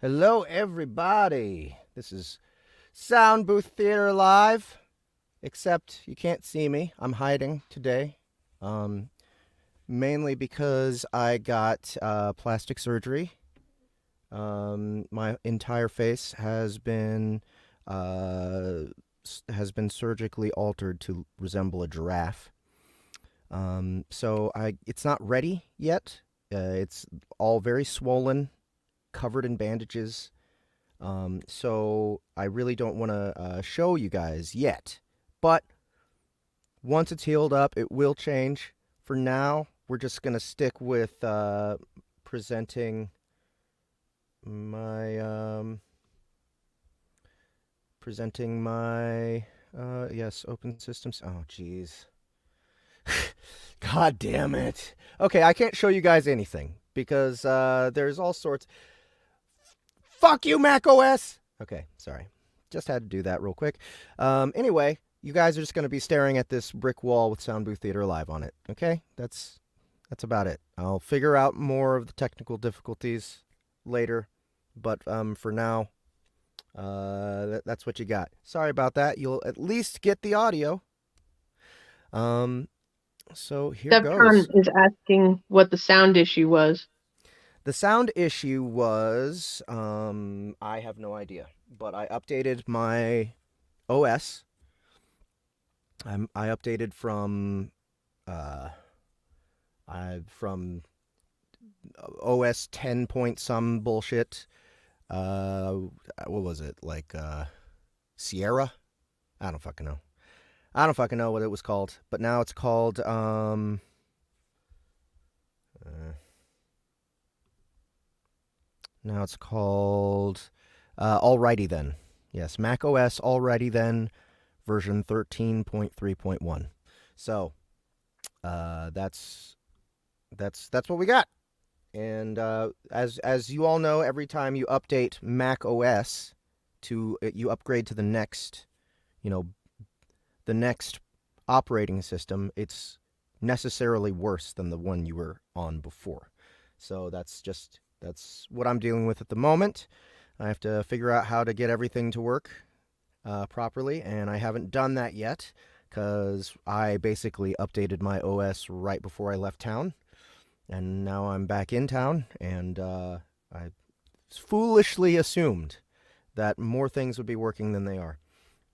Hello, everybody. This is Sound Booth Theater Live, except you can't see me. I'm hiding today, mainly because I got plastic surgery. My entire face has been surgically altered to resemble a giraffe. So it's not ready yet. It's all very swollen, covered in bandages. So I really don't want to show you guys yet. But once it's healed up, it will change. For now, we're just going to stick with presenting my yes, open systems. Oh, jeez. God damn it. Okay, I can't show you guys anything because there's all sorts. Fuck you, Mac OS! Okay, sorry. Just had to do that real quick. Anyway, you guys are just going to be staring at this brick wall with Sound Booth Theater Live on it. Okay? That's about it. I'll figure out more of the technical difficulties later. But for now, that's what you got. Sorry about that. You'll at least get the audio. So here goes. Stepfan is asking what the sound issue was. The sound issue was, I have no idea, but I updated my OS. I updated from OS 10 point some bullshit. What was it, like Sierra? I don't fucking know. I don't fucking know what it was called, but now it's called Alrighty Then. Yes, Mac OS Alrighty Then version 13.3.1. So, that's what we got. And as you all know, every time you update Mac OS you upgrade to the next operating system, it's necessarily worse than the one you were on before. So that's what I'm dealing with at the moment. I have to figure out how to get everything to work properly, and I haven't done that yet because I basically updated my OS right before I left town, and now I'm back in town, and I foolishly assumed that more things would be working than they are.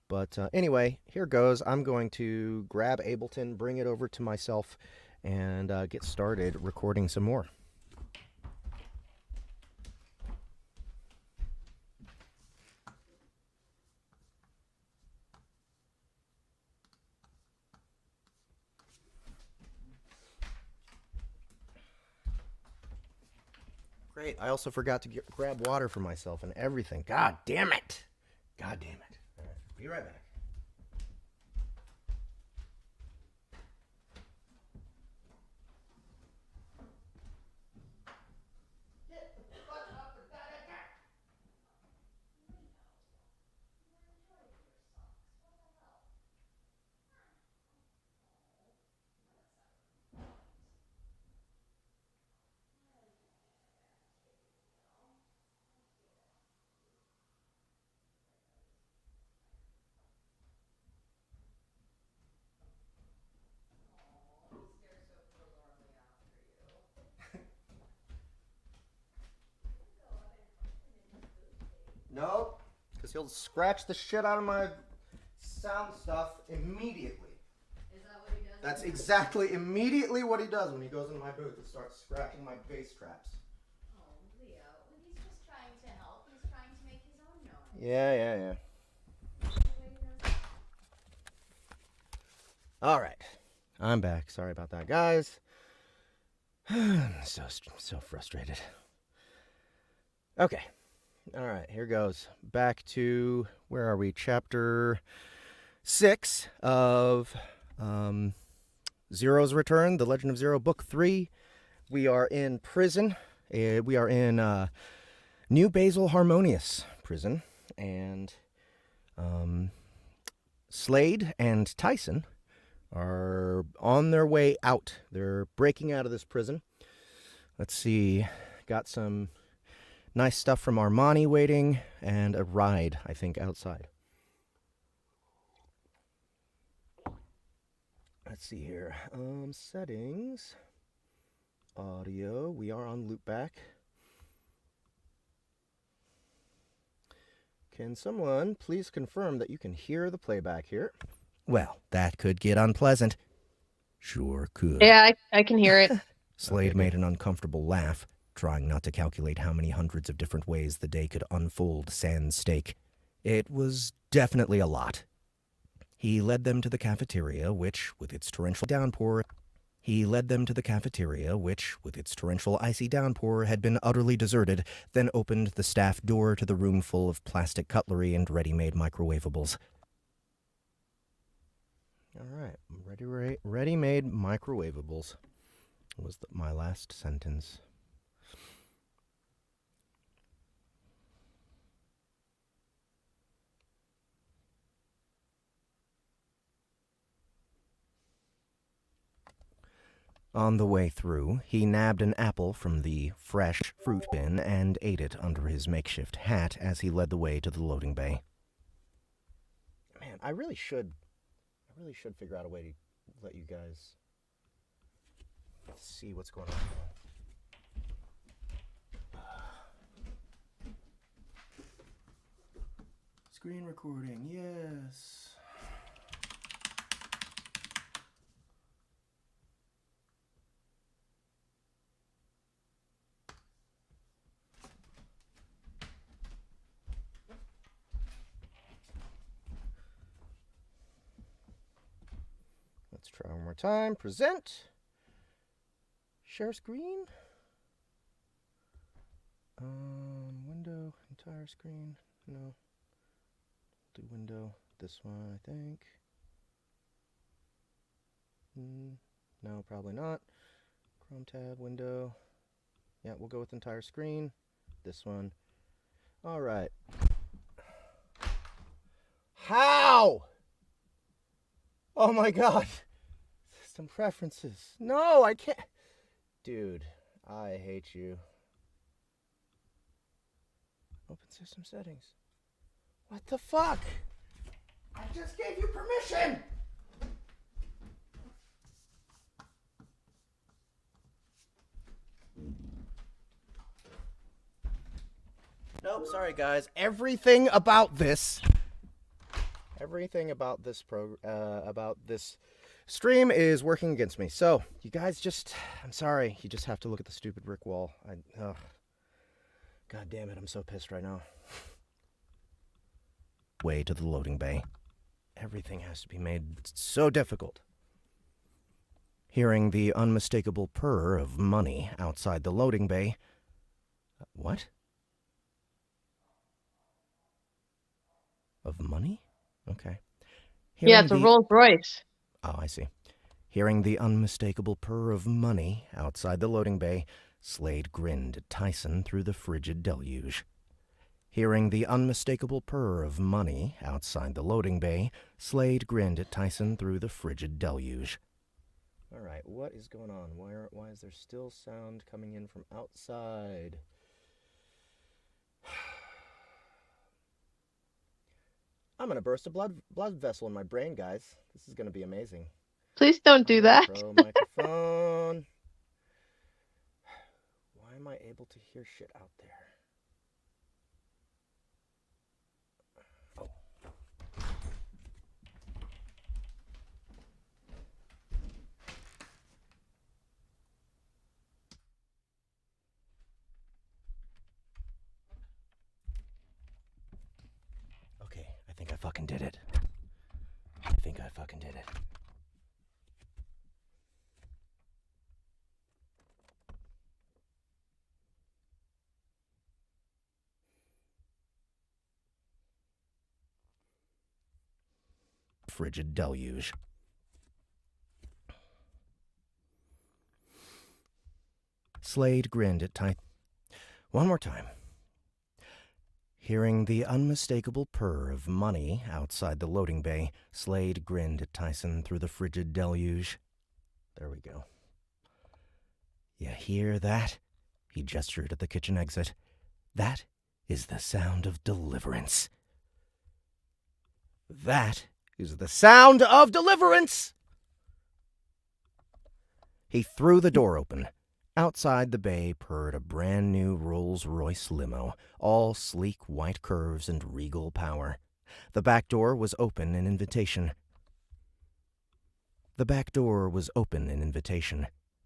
But anyway, here goes. I'm going to grab Ableton, bring it over to myself, and get started recording some more. Great. I also forgot to grab water for myself and everything. God damn it. God damn it. All right, be right back. No, because he'll scratch the shit out of my sound stuff immediately. Is that what he does? That's exactly immediately what he does when he goes into my booth and starts scratching my bass traps. Oh, Leo. Well, he's just trying to help. He's trying to make his own noise. Yeah. All right. I'm back. Sorry about that, guys. I'm so frustrated. Okay. All right, here goes. Back to, where are we? Chapter 6 of Zero's Return, The Legend of Zero, Book 3. We are in prison. We are in New Basil Harmonious prison. And Slade and Tyson are on their way out. They're breaking out of this prison. Let's see. Got some Nice stuff from Armani waiting, and a ride, I think, outside. Let's see here. Settings. Audio. We are on loopback. Can someone please confirm that you can hear the playback here? Well, that could get unpleasant. Sure could. Yeah, I can hear it. Slade made an uncomfortable laugh, trying not to calculate how many hundreds of different ways the day could unfold sans steak. It was definitely a lot. He led them to the cafeteria, which, with its torrential icy downpour, had been utterly deserted, then opened the staff door to the room full of plastic cutlery and ready-made microwavables. All right, ready-made microwavables was my last sentence. On the way through, he nabbed an apple from the fresh fruit bin and ate it under his makeshift hat as he led the way to the loading bay. Man, I really should figure out a way to let you guys see what's going on. Screen recording, yes. Let's try one more time. Present. Share screen. Window, entire screen. No. Do window. This one, I think. No, probably not. Chrome tab, window. Yeah, we'll go with entire screen. This one. All right. How? Oh my god. System preferences. No, I can't. Dude, I hate you. Open system settings. What the fuck? I just gave you permission! Nope, sorry guys. Everything about this stream is working against me. So, you guys I'm sorry. You just have to look at the stupid brick wall. God damn it, I'm so pissed right now. Way to the loading bay. Everything has to be made so difficult. Hearing the unmistakable purr of money outside the loading bay. What? Of money? Okay. Yeah, it's a Rolls Royce. Oh, I see. Hearing the unmistakable purr of money outside the loading bay, Slade grinned at Tyson through the frigid deluge. Hearing the unmistakable purr of money outside the loading bay, Slade grinned at Tyson through the frigid deluge. All right, what is going on? Why is there still sound coming in from outside? I'm going to burst a blood vessel in my brain, guys. This is going to be amazing. Please don't do that. Pro microphone. Why am I able to hear shit out there? Oh. Okay, I think I fucking did it. Frigid deluge. Slade grinned at Tyson. One more time. Hearing the unmistakable purr of money outside the loading bay, Slade grinned at Tyson through the frigid deluge. There we go. You hear that? He gestured at the kitchen exit. That is the sound of deliverance. That is the sound of deliverance! He threw the door open. Outside the bay purred a brand-new Rolls-Royce limo, all sleek white curves and regal power. The back door was open in invitation.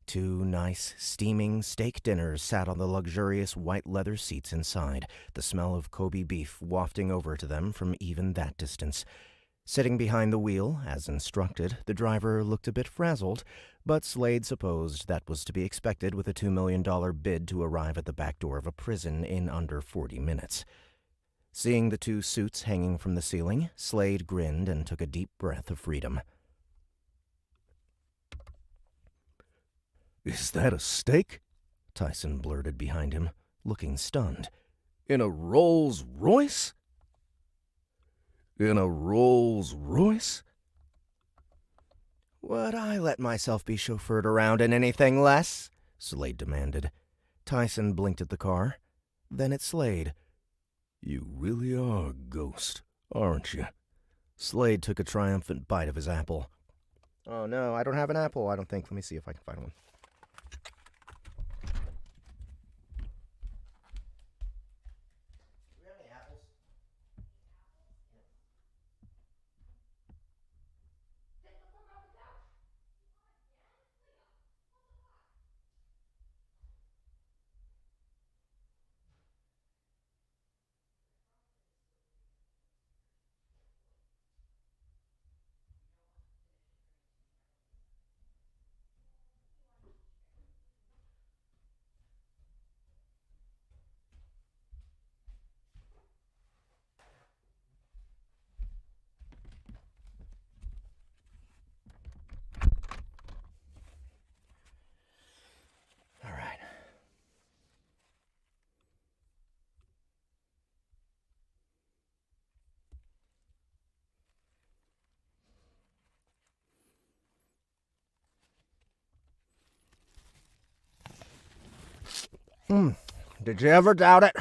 Two nice, steaming steak dinners sat on the luxurious white leather seats inside, the smell of Kobe beef wafting over to them from even that distance. Sitting behind the wheel, as instructed, the driver looked a bit frazzled, but Slade supposed that was to be expected with a $2 million bid to arrive at the back door of a prison in under 40 minutes. Seeing the two suits hanging from the ceiling, Slade grinned and took a deep breath of freedom. "Is that a steak?" Tyson blurted behind him, looking stunned. "In a Rolls-Royce?" "In a Rolls-Royce?" "Would I let myself be chauffeured around in anything less?" Slade demanded. Tyson blinked at the car, then at Slade. "You really are a ghost, aren't you?" Slade took a triumphant bite of his apple. "Oh no, I don't have an apple, I don't think. Let me see if I can find one." All right. Did you ever doubt it?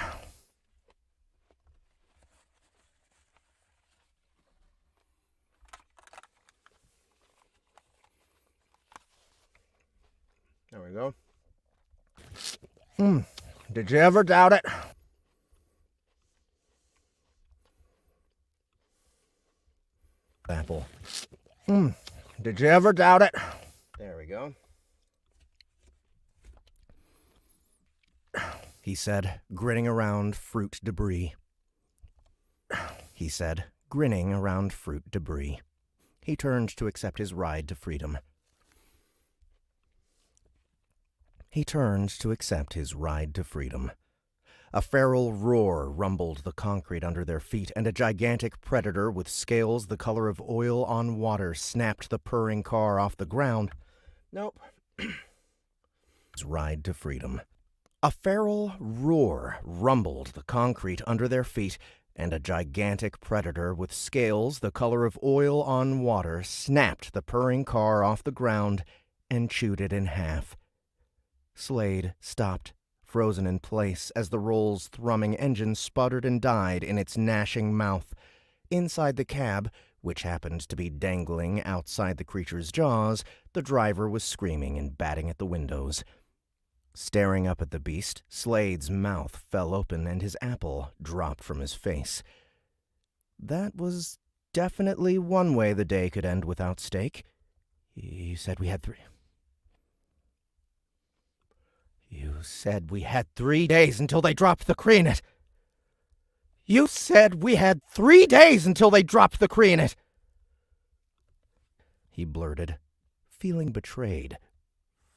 There we go. Did you ever doubt it? Apple. Did you ever doubt it? There we go. He said, grinning around fruit debris. He turned to accept his ride to freedom. A feral roar rumbled the concrete under their feet, and a gigantic predator with scales the color of oil on water snapped the purring car off the ground. Nope. Ride to freedom. A feral roar rumbled the concrete under their feet, and a gigantic predator with scales the color of oil on water snapped the purring car off the ground and chewed it in half. Slade stopped, frozen in place, as the Rolls' thrumming engine sputtered and died in its gnashing mouth. Inside the cab, which happened to be dangling outside the creature's jaws, the driver was screaming and batting at the windows. Staring up at the beast, Slade's mouth fell open and his apple dropped from his face. That was definitely one way the day could end without steak. You said we had 3 days until they dropped the Creanet. You said we had 3 days until they dropped the Creanet. He blurted, feeling betrayed.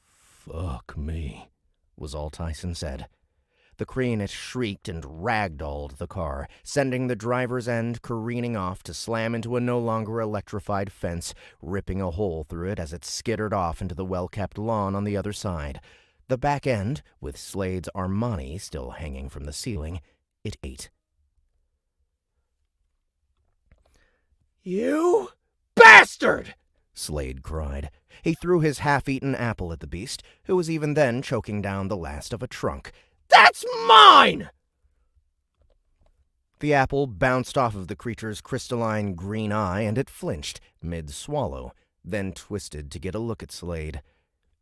"Fuck me," was all Tyson said. The Creanet shrieked and ragdolled the car, sending the driver's end careening off to slam into a no longer electrified fence, ripping a hole through it as it skittered off into the well-kept lawn on the other side. The back end, with Slade's Armani still hanging from the ceiling, it ate. "You bastard!" Slade cried. He threw his half-eaten apple at the beast, who was even then choking down the last of a trunk. "That's mine!" The apple bounced off of the creature's crystalline green eye, and it flinched mid-swallow, then twisted to get a look at Slade.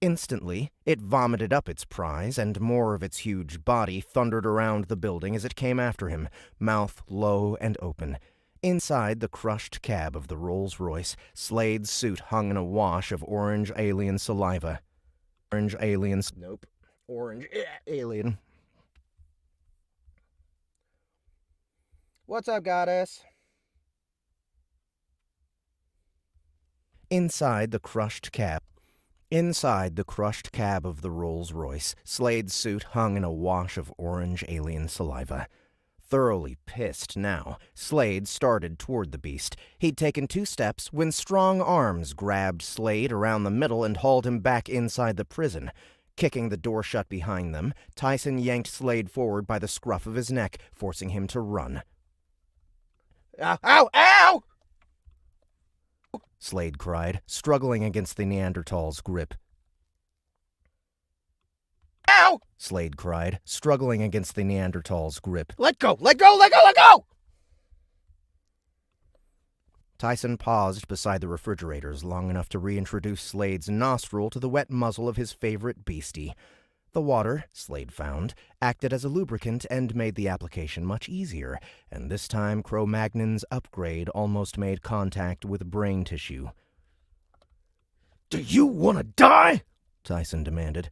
Instantly, it vomited up its prize, and more of its huge body thundered around the building as it came after him, mouth low and open. Inside the crushed cab of the Rolls-Royce, Slade's suit hung in a wash of orange alien saliva. Orange aliens. Nope. Orange alien. What's up, goddess? Inside the crushed cab of the Rolls-Royce, Slade's suit hung in a wash of orange alien saliva. Thoroughly pissed now, Slade started toward the beast. He'd taken 2 steps when strong arms grabbed Slade around the middle and hauled him back inside the prison. Kicking the door shut behind them, Tyson yanked Slade forward by the scruff of his neck, forcing him to run. Ow! Ow! Ow! Slade cried, struggling against the Neanderthal's grip. Ow! Slade cried, struggling against the Neanderthal's grip. Let go! Let go! Let go! Let go! Tyson paused beside the refrigerators long enough to reintroduce Slade's nostril to the wet muzzle of his favorite beastie. The water, Slade found, acted as a lubricant and made the application much easier, and this time Cro-Magnon's upgrade almost made contact with brain tissue. "Do you want to die?" Tyson demanded.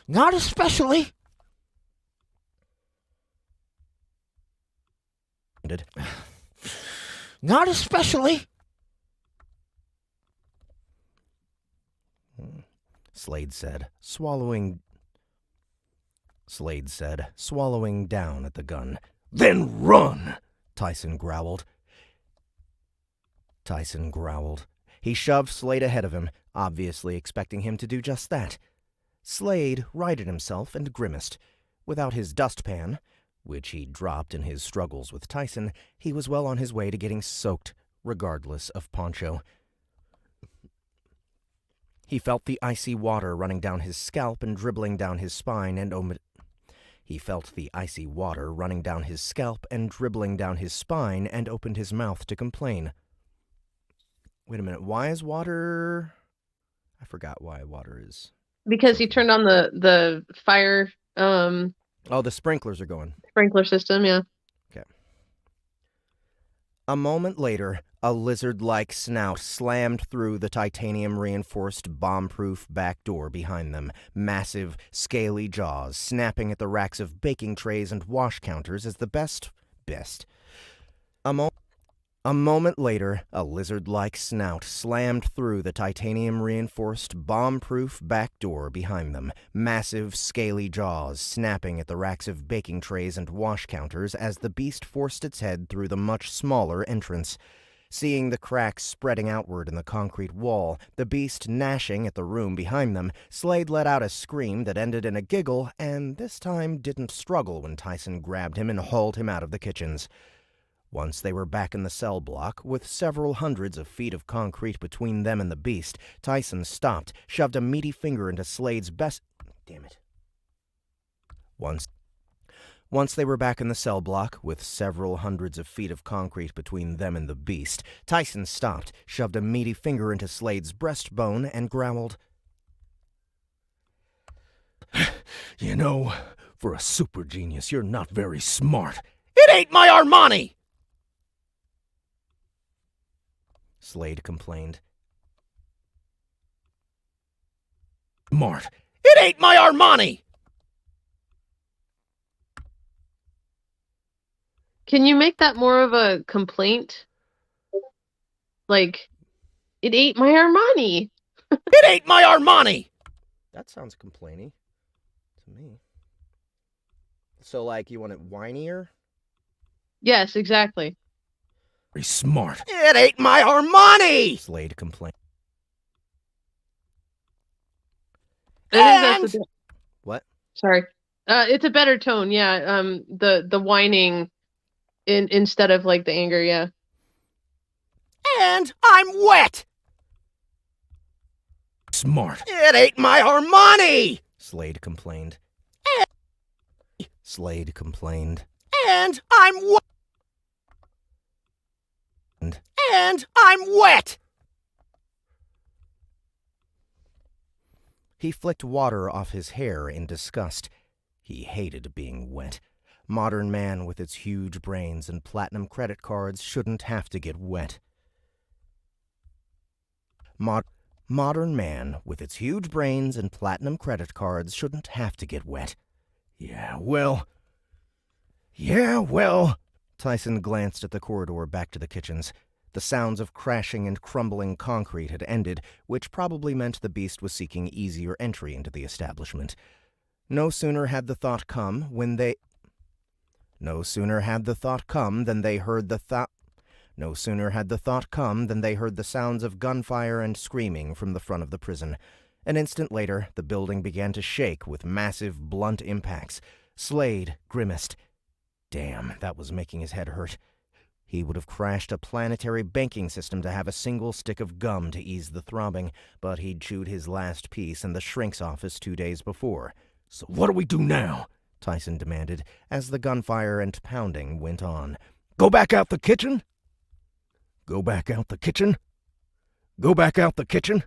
"Not especially." "Not especially." Slade said, swallowing down at the gun. "Then run!" Tyson growled. He shoved Slade ahead of him, obviously expecting him to do just that. Slade righted himself and grimaced. Without his dustpan, which he dropped in his struggles with Tyson, he was well on his way to getting soaked, regardless of poncho. He felt the icy water running down his scalp and dribbling down his spine and opened his mouth to complain. Wait a minute, why is water... I forgot why water is... Because he turned on the fire Oh, the sprinklers are going. sprinkler system, yeah. Okay. A moment later, a lizard-like snout slammed through the titanium-reinforced bomb-proof back door behind them, massive, scaly jaws snapping at the racks of baking trays and wash counters as the best. A moment later, a lizard-like snout slammed through the titanium-reinforced bomb-proof back door behind them, massive, scaly jaws snapping at the racks of baking trays and wash counters as the beast forced its head through the much smaller entrance. Seeing the cracks spreading outward in the concrete wall, the beast gnashing at the room behind them, Slade let out a scream that ended in a giggle, and this time didn't struggle when Tyson grabbed him and hauled him out of the kitchens. Once they were back in the cell block, with several hundreds of feet of concrete between them and the beast, Tyson stopped, shoved a meaty finger into Slade's best... Damn it. Once they were back in the cell block, with several hundreds of feet of concrete between them and the beast, Tyson stopped, shoved a meaty finger into Slade's breastbone, and growled, "You know, for a super genius, you're not very smart. It ain't my Armani!" Slade complained. "Smart. It ain't my Armani!" Can you make that more of a complaint? Like, it ate my Armani. It ain't my Armani! That sounds complainy to me. So, like, you want it whinier? Yes, exactly. Very smart. It ain't my Armani! Slade complained. I think that's What? Sorry. It's a better tone, yeah. The whining instead of like the anger, yeah. And I'm wet! Smart. It ain't my Armani! Slade complained. Slade complained. And I'm wet! He flicked water off his hair in disgust. He hated being wet. Modern man with its huge brains and platinum credit cards shouldn't have to get wet. Modern man with its huge brains and platinum credit cards shouldn't have to get wet. Yeah, well... Tyson glanced at the corridor back to the kitchens. The sounds of crashing and crumbling concrete had ended, which probably meant the beast was seeking easier entry into the establishment. No sooner had the thought come than they heard the sounds of gunfire and screaming from the front of the prison. An instant later, the building began to shake with massive, blunt impacts. Slade grimaced. Damn, that was making his head hurt. He would have crashed a planetary banking system to have a single stick of gum to ease the throbbing, but he'd chewed his last piece in the shrink's office 2 days before. So what do we do now? Tyson demanded, as the gunfire and pounding went on. Go back out the kitchen? Go back out the kitchen? Go back out the kitchen?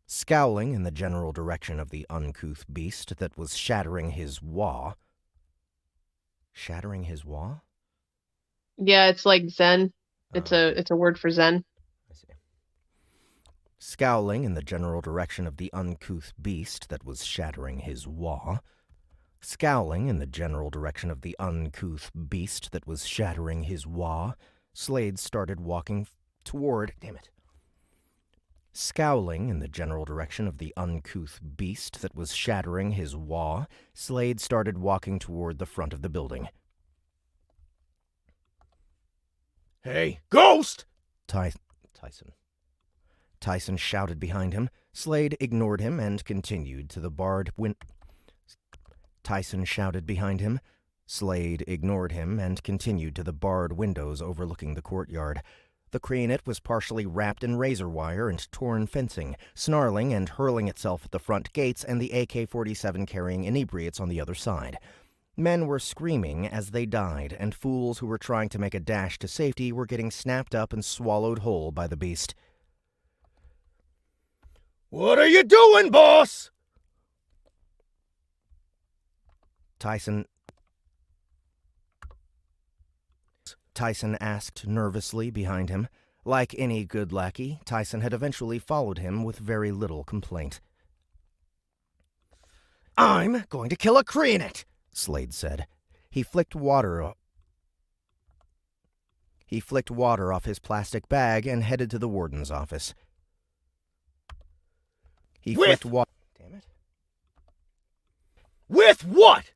Scowling in the general direction of the uncouth beast that was shattering his wall. Shattering his wall? Yeah, it's like Zen. It's Oh. a word for Zen. I see. Scowling in the general direction of the uncouth beast that was shattering his wall. Scowling in the general direction of the uncouth beast that was shattering his wall, Slade started walking toward... Damn it. Scowling in the general direction of the uncouth beast that was shattering his wall, Slade started walking toward the front of the building. Hey, ghost! Tyson shouted behind him. Slade ignored him and continued to the barred Tyson shouted behind him. Slade ignored him and continued to the barred windows overlooking the courtyard. The Creenet was partially wrapped in razor wire and torn fencing, snarling and hurling itself at the front gates and the AK-47 carrying inebriates on the other side. Men were screaming as they died, and fools who were trying to make a dash to safety were getting snapped up and swallowed whole by the beast. What are you doing, boss? Tyson asked nervously behind him. Like any good lackey, Tyson had eventually followed him with very little complaint. I'm going to kill a Creenet, Slade said. He flicked water off his plastic bag and headed to the warden's office. With Damn it. With what?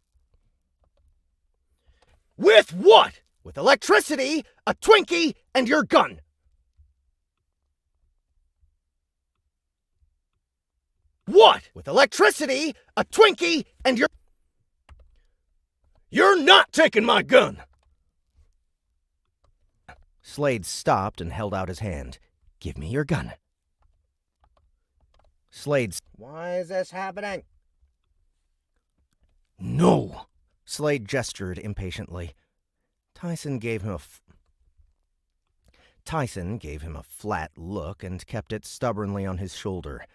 With what? With electricity, a Twinkie, and your gun. What? With electricity, a Twinkie, and your... You're not taking my gun! Slade stopped and held out his hand. Give me your gun. Why is this happening? No. Slade gestured impatiently. Tyson gave him a flat look and kept it stubbornly on his shoulder.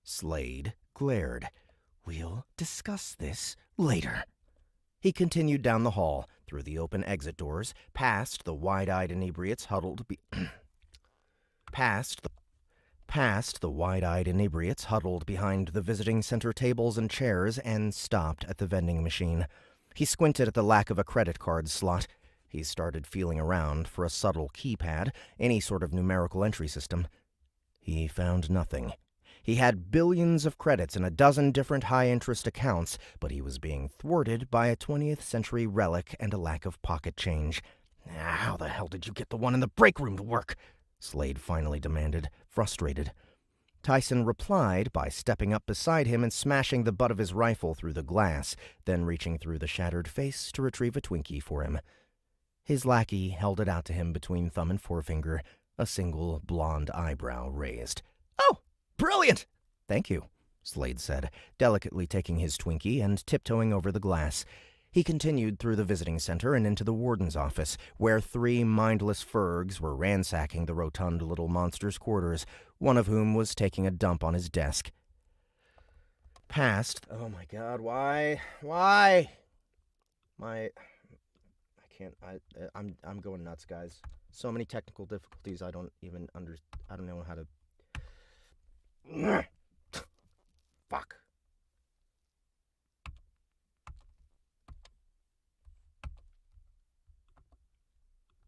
Slade glared. We'll discuss this later. He continued down the hall, through the open exit doors, past the wide-eyed inebriates huddled behind the visiting center tables and chairs, and stopped at the vending machine. He squinted at the lack of a credit card slot. He started feeling around for a subtle keypad, any sort of numerical entry system. He found nothing. He had billions of credits in a dozen different high-interest accounts, but he was being thwarted by a 20th century relic and a lack of pocket change. How the hell did you get the one in the break room to work? Slade finally demanded, frustrated. Tyson replied by stepping up beside him and smashing the butt of his rifle through the glass, then reaching through the shattered face to retrieve a Twinkie for him. His lackey held it out to him between thumb and forefinger, a single blonde eyebrow raised. Oh, brilliant! Thank you, Slade said, delicately taking his Twinkie and tiptoeing over the glass. He continued through the visiting center and into the warden's office, where 3 mindless Fergs were ransacking the rotund little monster's quarters, one of whom was taking a dump on his desk. Oh my god, why? I can't, I'm going nuts, guys. So many technical difficulties, I don't know how to... Fuck.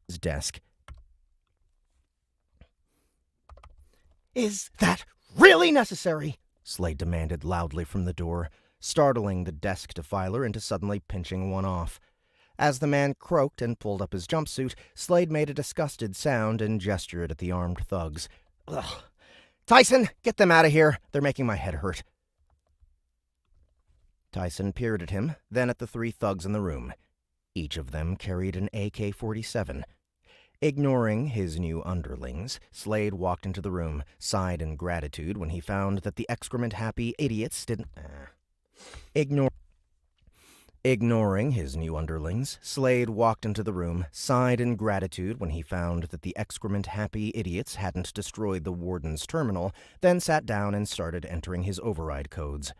His desk. Is that really necessary? Slade demanded loudly from the door, startling the desk defiler into suddenly pinching one off. As the man croaked and pulled up his jumpsuit, Slade made a disgusted sound and gestured at the armed thugs. Ugh. Tyson, get them out of here. They're making my head hurt. Tyson peered at him, then at the 3 thugs in the room. Each of them carried an AK-47. Ignoring his new underlings, Slade walked into the room, sighed in gratitude when he found that the excrement-happy idiots didn't... Ignoring his new underlings, Slade walked into the room, sighed in gratitude when he found that the excrement-happy idiots hadn't destroyed the warden's terminal, then sat down and started entering his override codes.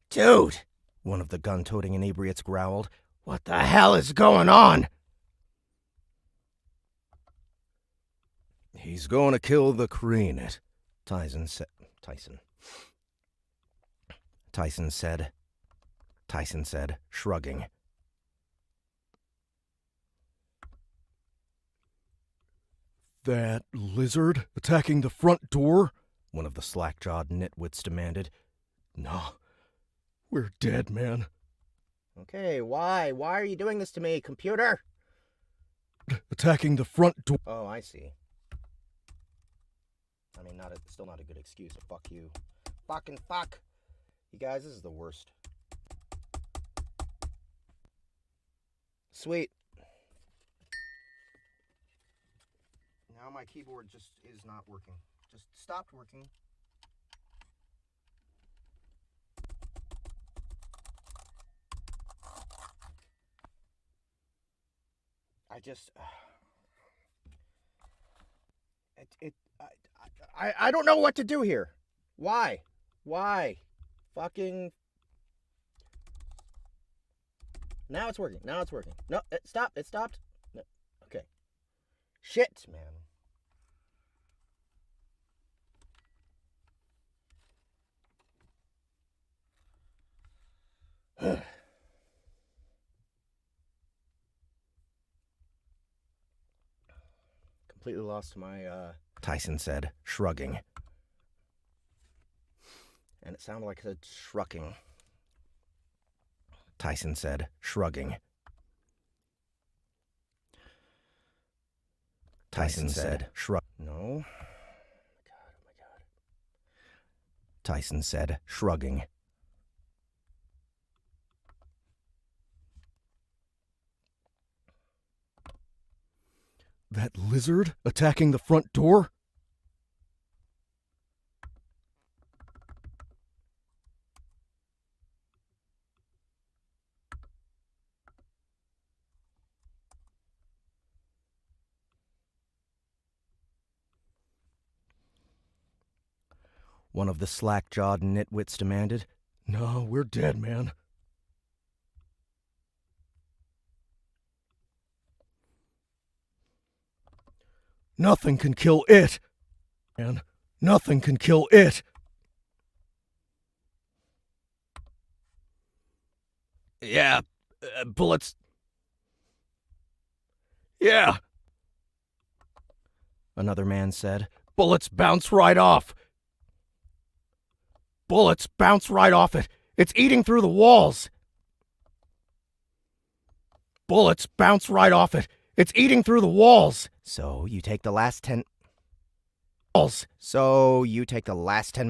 Dude, one of the gun-toting inebriates growled. What the hell is going on? He's going to kill the Courier, Tyson said, shrugging. That lizard attacking the front door? One of the slack-jawed nitwits demanded. No, we're dead, man. Okay, why? Why are you doing this to me, computer? Attacking the front door. Oh, I see. I mean, still not a good excuse. Fuck you. Fucking fuck. You guys, this is the worst. Sweet. Now my keyboard just is not working. Just stopped working. I don't know what to do here. Why? Fucking. Now it's working. No, it stopped. No. Okay. Shit, man. Completely lost my, Tyson said, shrugging. And it sounded like it said shrugging. Tyson said, shrugging. Tyson said, shrug. No. Oh my god. Tyson said, shrugging. That lizard attacking the front door? One of the slack-jawed nitwits demanded. No, we're dead, man. Nothing can kill it, man. Nothing can kill it. Yeah, bullets. Yeah. Another man said. Bullets bounce right off. Bullets bounce right off it. It's eating through the walls. bullets bounce right off it. It's eating through the walls. So you take the last 10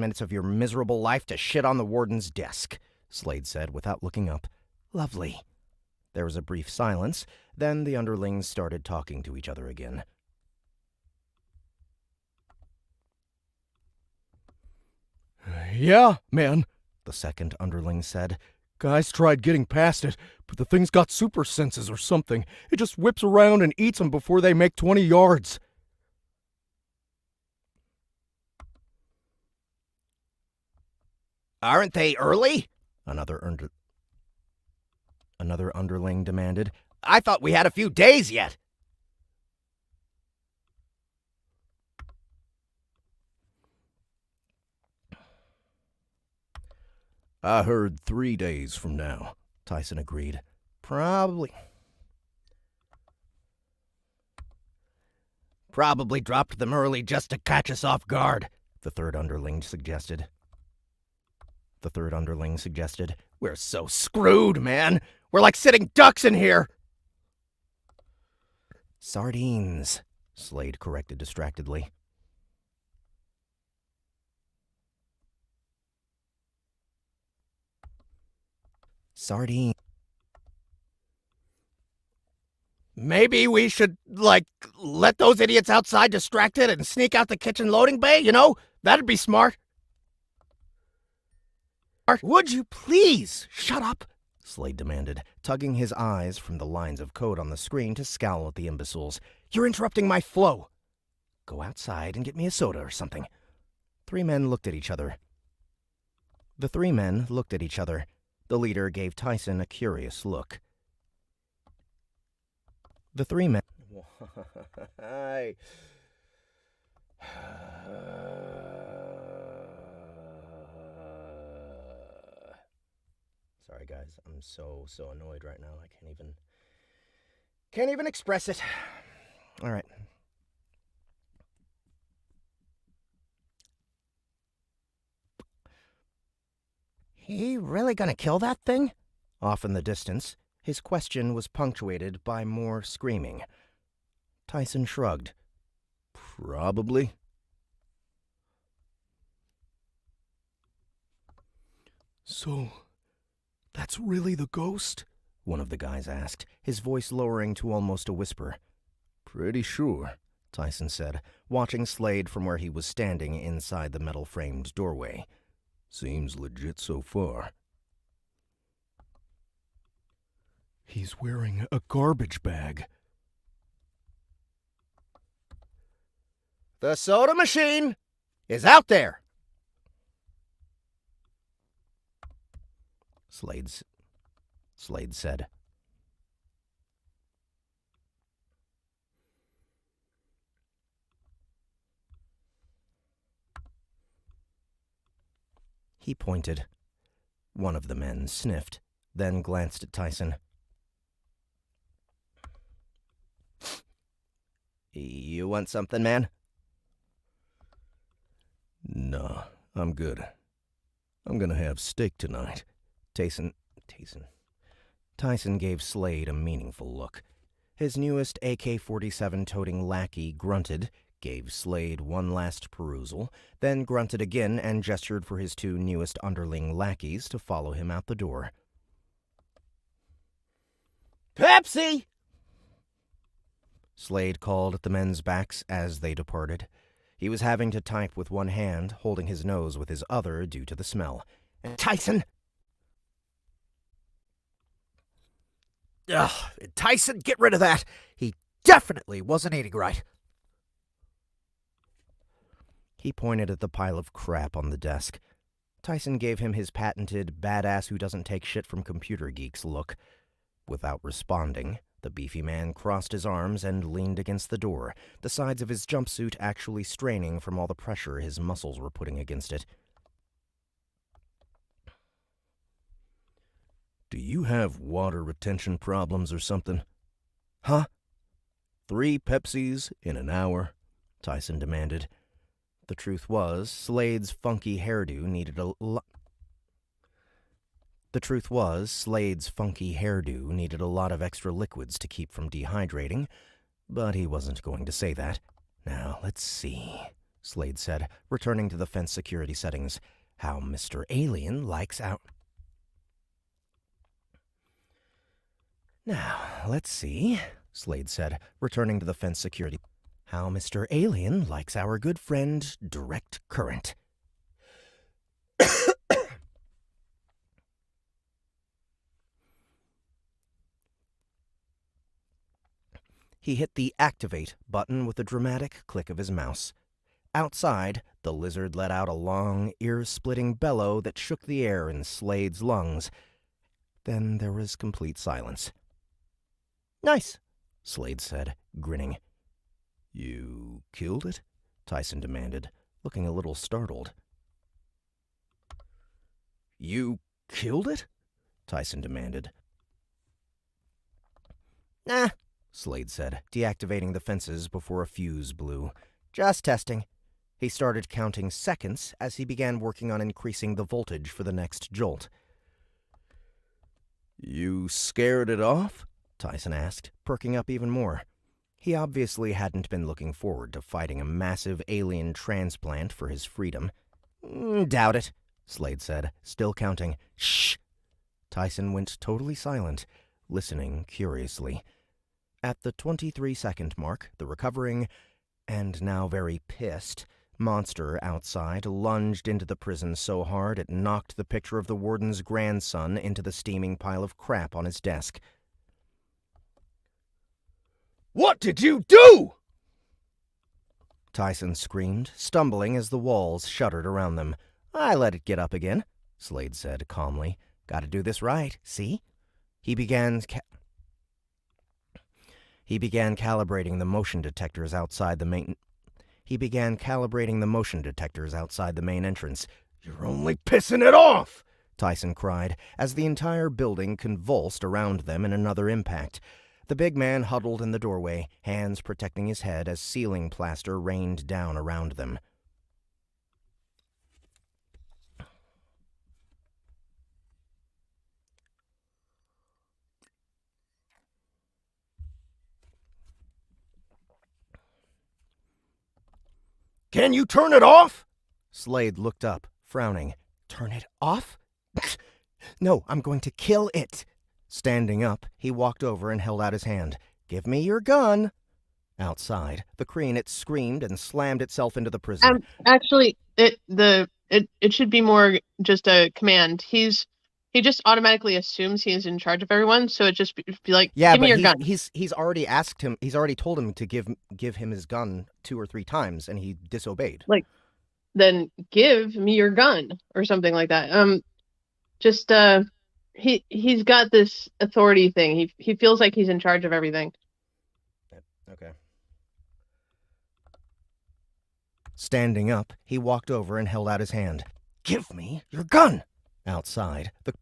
minutes of your miserable life to shit on the warden's desk, Slade said without looking up. Lovely. There was a brief silence, then the underlings started talking to each other again. Yeah, man, the second underling said. Guys tried getting past it, but the thing's got super senses or something. It just whips around and eats them before they make 20 yards. Aren't they early? Another underling demanded. I thought we had a few days yet. I heard 3 days from now, Tyson agreed. Probably dropped them early just to catch us off guard, the third underling suggested. We're so screwed, man. We're like sitting ducks in here. Sardines, Slade corrected distractedly. Sardine. Maybe we should, let those idiots outside distracted and sneak out the kitchen loading bay, you know? That'd be smart. Would you please shut up? Slade demanded, tugging his eyes from the lines of code on the screen to scowl at the imbeciles. You're interrupting my flow. Go outside and get me a soda or something. The three men looked at each other. The leader gave Tyson a curious look. The three men... Hi. Sorry, guys. I'm so annoyed right now. I can't even express it. All right. He really gonna kill that thing? Off in the distance, his question was punctuated by more screaming. Tyson shrugged. Probably. So, that's really the ghost? One of the guys asked, his voice lowering to almost a whisper. Pretty sure, Tyson said, watching Slade from where he was standing inside the metal-framed doorway. Seems legit so far. He's wearing a garbage bag. The soda machine is out there! Slade said. He pointed. One of the men sniffed, then glanced at Tyson. You want something, man? Nah, I'm good. I'm gonna have steak tonight. Tyson gave Slade a meaningful look. His newest AK-47 toting lackey grunted, gave Slade one last perusal, then grunted again and gestured for his two newest underling lackeys to follow him out the door. Pepsi! Slade called at the men's backs as they departed. He was having to type with one hand, holding his nose with his other due to the smell. Tyson! Ugh, Tyson, get rid of that! He definitely wasn't eating right. He pointed at the pile of crap on the desk. Tyson gave him his patented badass who doesn't take shit from computer geeks look. Without responding, the beefy man crossed his arms and leaned against the door, the sides of his jumpsuit actually straining from all the pressure his muscles were putting against it. Do you have water retention problems or something? Huh? 3 Pepsis in an hour? Tyson demanded. The truth was, Slade's funky hairdo needed a lot. The truth was, Slade's funky hairdo needed a lot of extra liquids to keep from dehydrating, but he wasn't going to say that. Now, let's see, Slade said, returning to the fence security settings. How Mr. Alien likes our... Now, let's see, Slade said, returning to the fence security. How Mr. Alien likes our good friend, Direct Current. He hit the Activate button with a dramatic click of his mouse. Outside, the lizard let out a long, ear-splitting bellow that shook the air in Slade's lungs. Then there was complete silence. "Nice," Slade said, grinning. "You killed it?" Tyson demanded, looking a little startled. "You killed it?" Tyson demanded. "Nah," Slade said, deactivating the fences before a fuse blew. "Just testing." He started counting seconds as he began working on increasing the voltage for the next jolt. "You scared it off?" Tyson asked, perking up even more. He obviously hadn't been looking forward to fighting a massive alien transplant for his freedom. Doubt it," Slade said, still counting. "Shh!" Tyson went totally silent, listening curiously. At the 23-second mark, the recovering, and now very pissed, monster outside lunged into the prison so hard it knocked the picture of the warden's grandson into the steaming pile of crap on his desk. What did you do? Tyson screamed, stumbling as the walls shuddered around them. "I let it get up again," Slade said calmly. "Gotta do this right, see?" He began calibrating the motion detectors outside the main... entrance. You're only pissing it off! Tyson cried, as the entire building convulsed around them in another impact. The big man huddled in the doorway, hands protecting his head as ceiling plaster rained down around them. Can you turn it off? Slade looked up, frowning. "Turn it off? No, I'm going to kill it." Standing up, he walked over and held out his hand. "Give me your gun." Outside, the Kreenit screamed and slammed itself into the prison. Actually, it should be more just a command. He just automatically assumes he's in charge of everyone, so it just be like, Yeah, give me but your gun. he's already asked him. He's already told him to give him his gun 2 or 3 times, and he disobeyed. Then give me your gun or something like that. He's got this authority thing. He feels like he's in charge of everything. Okay. Standing up, he walked over and held out his hand. "Give me your gun." Outside, the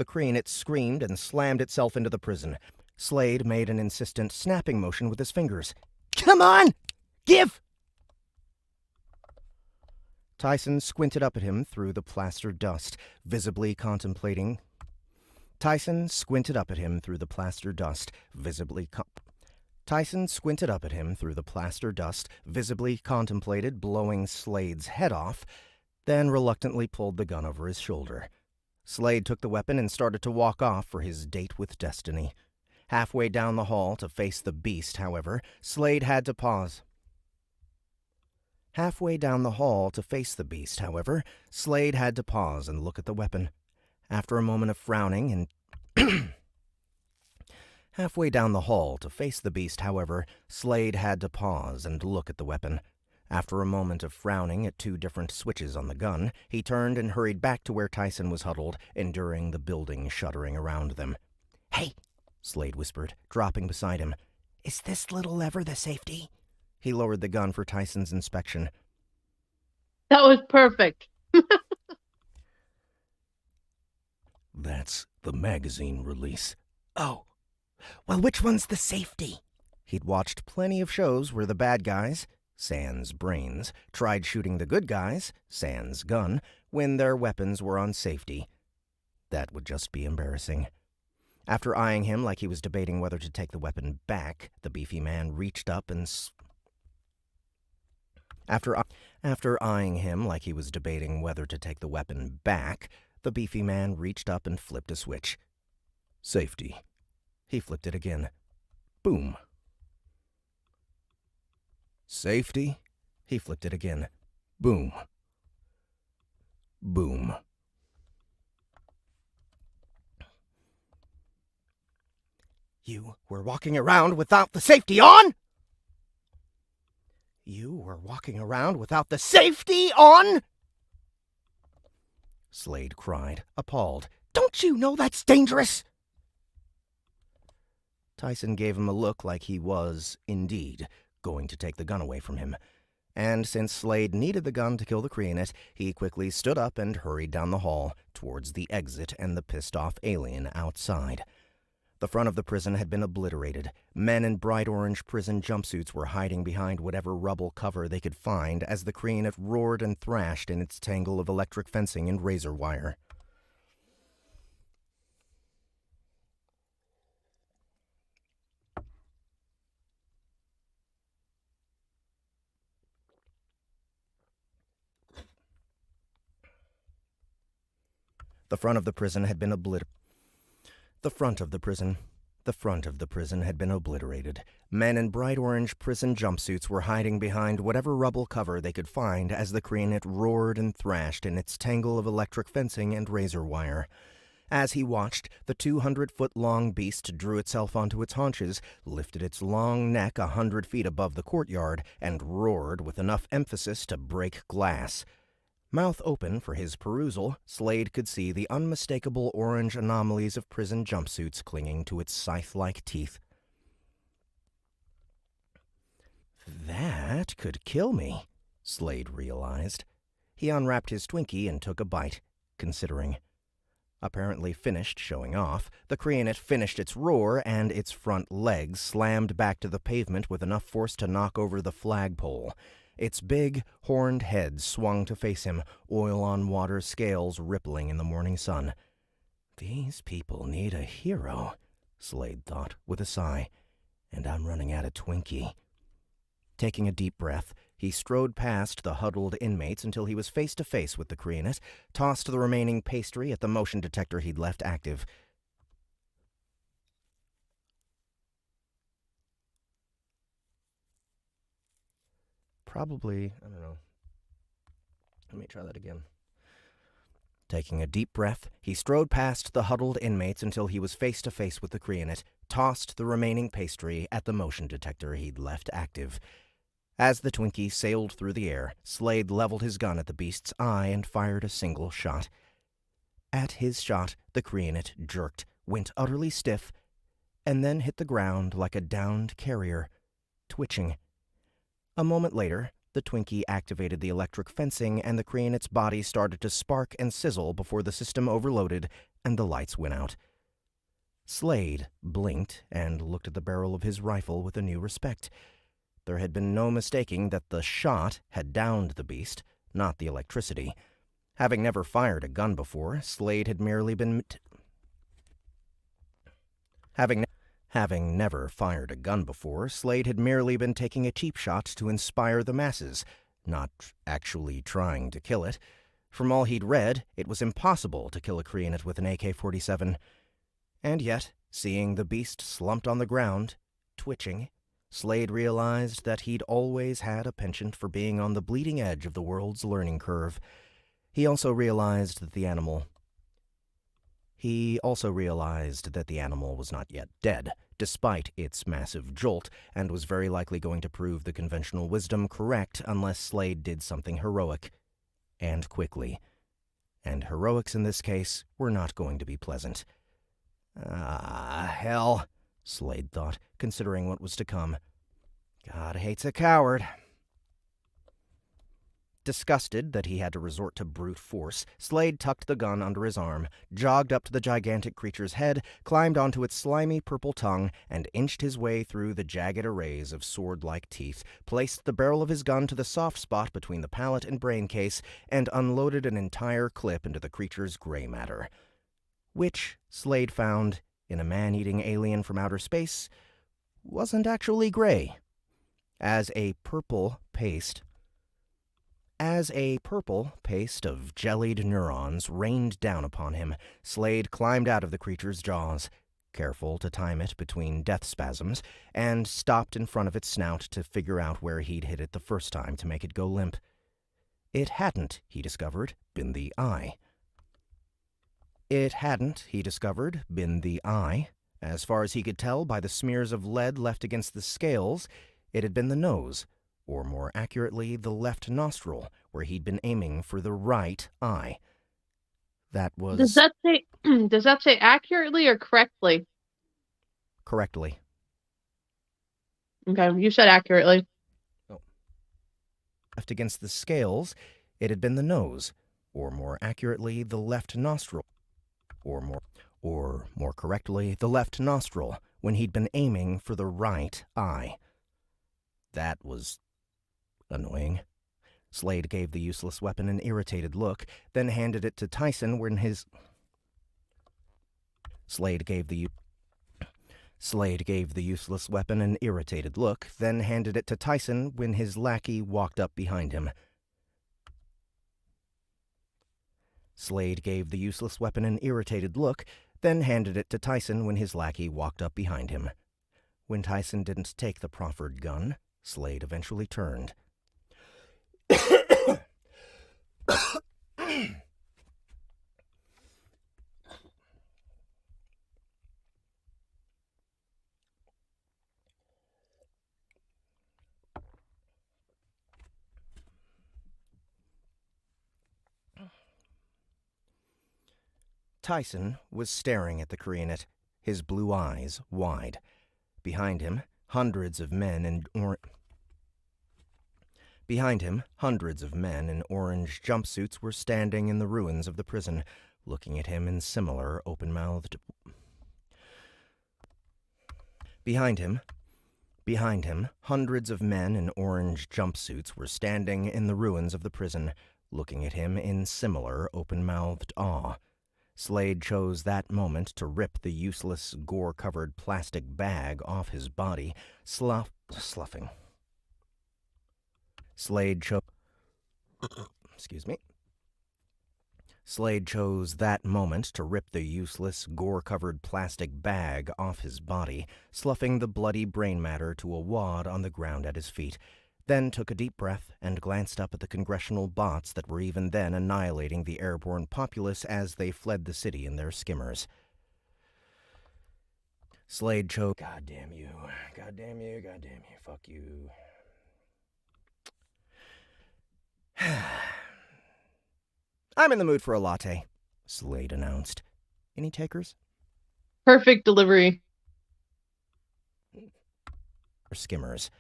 Kreenit screamed and slammed itself into the prison. Slade made an insistent snapping motion with his fingers. "Come on! Give!" Tyson squinted up at him through the plaster dust, visibly contemplated blowing Slade's head off, then reluctantly pulled the gun over his shoulder. Slade took the weapon and started to walk off for his date with destiny. Halfway down the hall to face the beast, however, Slade had to pause. and look at the weapon. After a moment of frowning and Halfway down the hall to face the beast, however, Slade had to pause and look at the weapon. After a moment of frowning at 2 different switches on the gun, he turned and hurried back to where Tyson was huddled, enduring the building shuddering around them. "Hey," Slade whispered, dropping beside him. "Is this little lever the safety?" He lowered the gun for Tyson's inspection. That was perfect. "That's the magazine release." "Oh. Well, which one's the safety?" He'd watched plenty of shows where the bad guys, sans brains, tried shooting the good guys, sans gun, when their weapons were on safety. That would just be embarrassing. After eyeing him like he was debating whether to take the weapon back, the beefy man reached up and After eyeing him like he was debating whether to take the weapon back, the beefy man reached up and flipped a switch. Safety. He flipped it again. Boom. Safety. He flipped it again. Boom. Boom. You were walking around without the safety on? You were walking around without the safety on? Slade cried, appalled. Don't you know that's dangerous? Tyson gave him a look like he was, indeed, going to take the gun away from him. And since Slade needed the gun to kill the Creanet, he quickly stood up and hurried down the hall, towards the exit and the pissed-off alien outside. The front of the prison had been obliterated. Men in bright orange prison jumpsuits were hiding behind whatever rubble cover they could find as the Creanet roared and thrashed in its tangle of electric fencing and razor wire. The front of the prison had been obliterated. The front of the prison had been obliterated. Men in bright orange prison jumpsuits were hiding behind whatever rubble cover they could find as the Creanet roared and thrashed in its tangle of electric fencing and razor wire. As he watched, the 200-foot-long beast drew itself onto its haunches, lifted its long neck 100 feet above the courtyard, and roared with enough emphasis to break glass. Mouth open for his perusal, Slade could see the unmistakable orange anomalies of prison jumpsuits clinging to its scythe-like teeth. That could kill me, Slade realized. He unwrapped his Twinkie and took a bite, considering. Apparently finished showing off, the Creanet finished its roar and its front legs slammed back to the pavement with enough force to knock over the flagpole. Its big, horned head swung to face him, oil-on-water scales rippling in the morning sun. These people need a hero, Slade thought with a sigh, and I'm running out of Twinkie. Taking a deep breath, he strode past the huddled inmates until he was face to face with the Creanet, tossed the remaining pastry at the motion detector he'd left active. Probably, I don't know. Let me try that again. Taking a deep breath, he strode past the huddled inmates until he was face to face with the Creanet, tossed the remaining pastry at the motion detector he'd left active. As the Twinkie sailed through the air, Slade leveled his gun at the beast's eye and fired a single shot. At his shot, the Creanet jerked, went utterly stiff, and then hit the ground like a downed carrier, twitching. A moment later, the Twinkie activated the electric fencing and the Creanet's body started to spark and sizzle before the system overloaded and the lights went out. Slade blinked and looked at the barrel of his rifle with a new respect. There had been no mistaking that the shot had downed the beast, not the electricity. Having never fired a gun before, Slade had merely been... Having never fired a gun before, Slade had merely been taking a cheap shot to inspire the masses, not actually trying to kill it. From all he'd read, it was impossible to kill a Creanet with an AK-47. And yet, seeing the beast slumped on the ground, twitching, Slade realized that he'd always had a penchant for being on the bleeding edge of the world's learning curve. He also realized that the animal was not yet dead, despite its massive jolt, and was very likely going to prove the conventional wisdom correct unless Slade did something heroic. And quickly. And heroics in this case were not going to be pleasant. Ah, hell, Slade thought, considering what was to come. God hates a coward. Disgusted that he had to resort to brute force, Slade tucked the gun under his arm, jogged up to the gigantic creature's head, climbed onto its slimy purple tongue, and inched his way through the jagged arrays of sword-like teeth, placed the barrel of his gun to the soft spot between the palate and brain case, and unloaded an entire clip into the creature's gray matter. Which, Slade found, in a man-eating alien from outer space, wasn't actually gray. As a purple paste of jellied neurons rained down upon him, Slade climbed out of the creature's jaws, careful to time it between death spasms, and stopped in front of its snout to figure out where he'd hit it the first time to make it go limp. It hadn't, he discovered, been the eye. It hadn't, he discovered, been the eye. As far as he could tell by the smears of lead left against the scales, it had been the nose, or more accurately, the left nostril, where he'd been aiming for the right eye. That was... Does that say accurately or correctly? Correctly. Okay, you said accurately. Left against the scales, it had been the nose, or more accurately, the left nostril, or more correctly, the left nostril, when he'd been aiming for the right eye. That was annoying. Slade gave the useless weapon an irritated look, then handed it to Tyson when his... Slade gave the useless weapon an irritated look, then handed it to Tyson when his lackey walked up behind him. Slade gave the useless weapon an irritated look, then handed it to Tyson when his lackey walked up behind him. When Tyson didn't take the proffered gun, Slade eventually turned. Tyson was staring at the Koreanite, his blue eyes wide. Behind him, hundreds of men in orange jumpsuits were standing in the ruins of the prison, looking at him in similar open-mouthed... Behind him, hundreds of men in orange jumpsuits were standing in the ruins of the prison, looking at him in similar open-mouthed awe. Slade chose that moment to rip the useless, gore-covered plastic bag off his body, sloughing. Slade chose that moment to rip the useless, gore-covered plastic bag off his body, sloughing the bloody brain matter to a wad on the ground at his feet, then took a deep breath and glanced up at the congressional bots that were even then annihilating the airborne populace as they fled the city in their skimmers. Slade chose... God damn you, fuck you. I'm in the mood for a latte, Slade announced. Any takers? Perfect delivery. Or skimmers.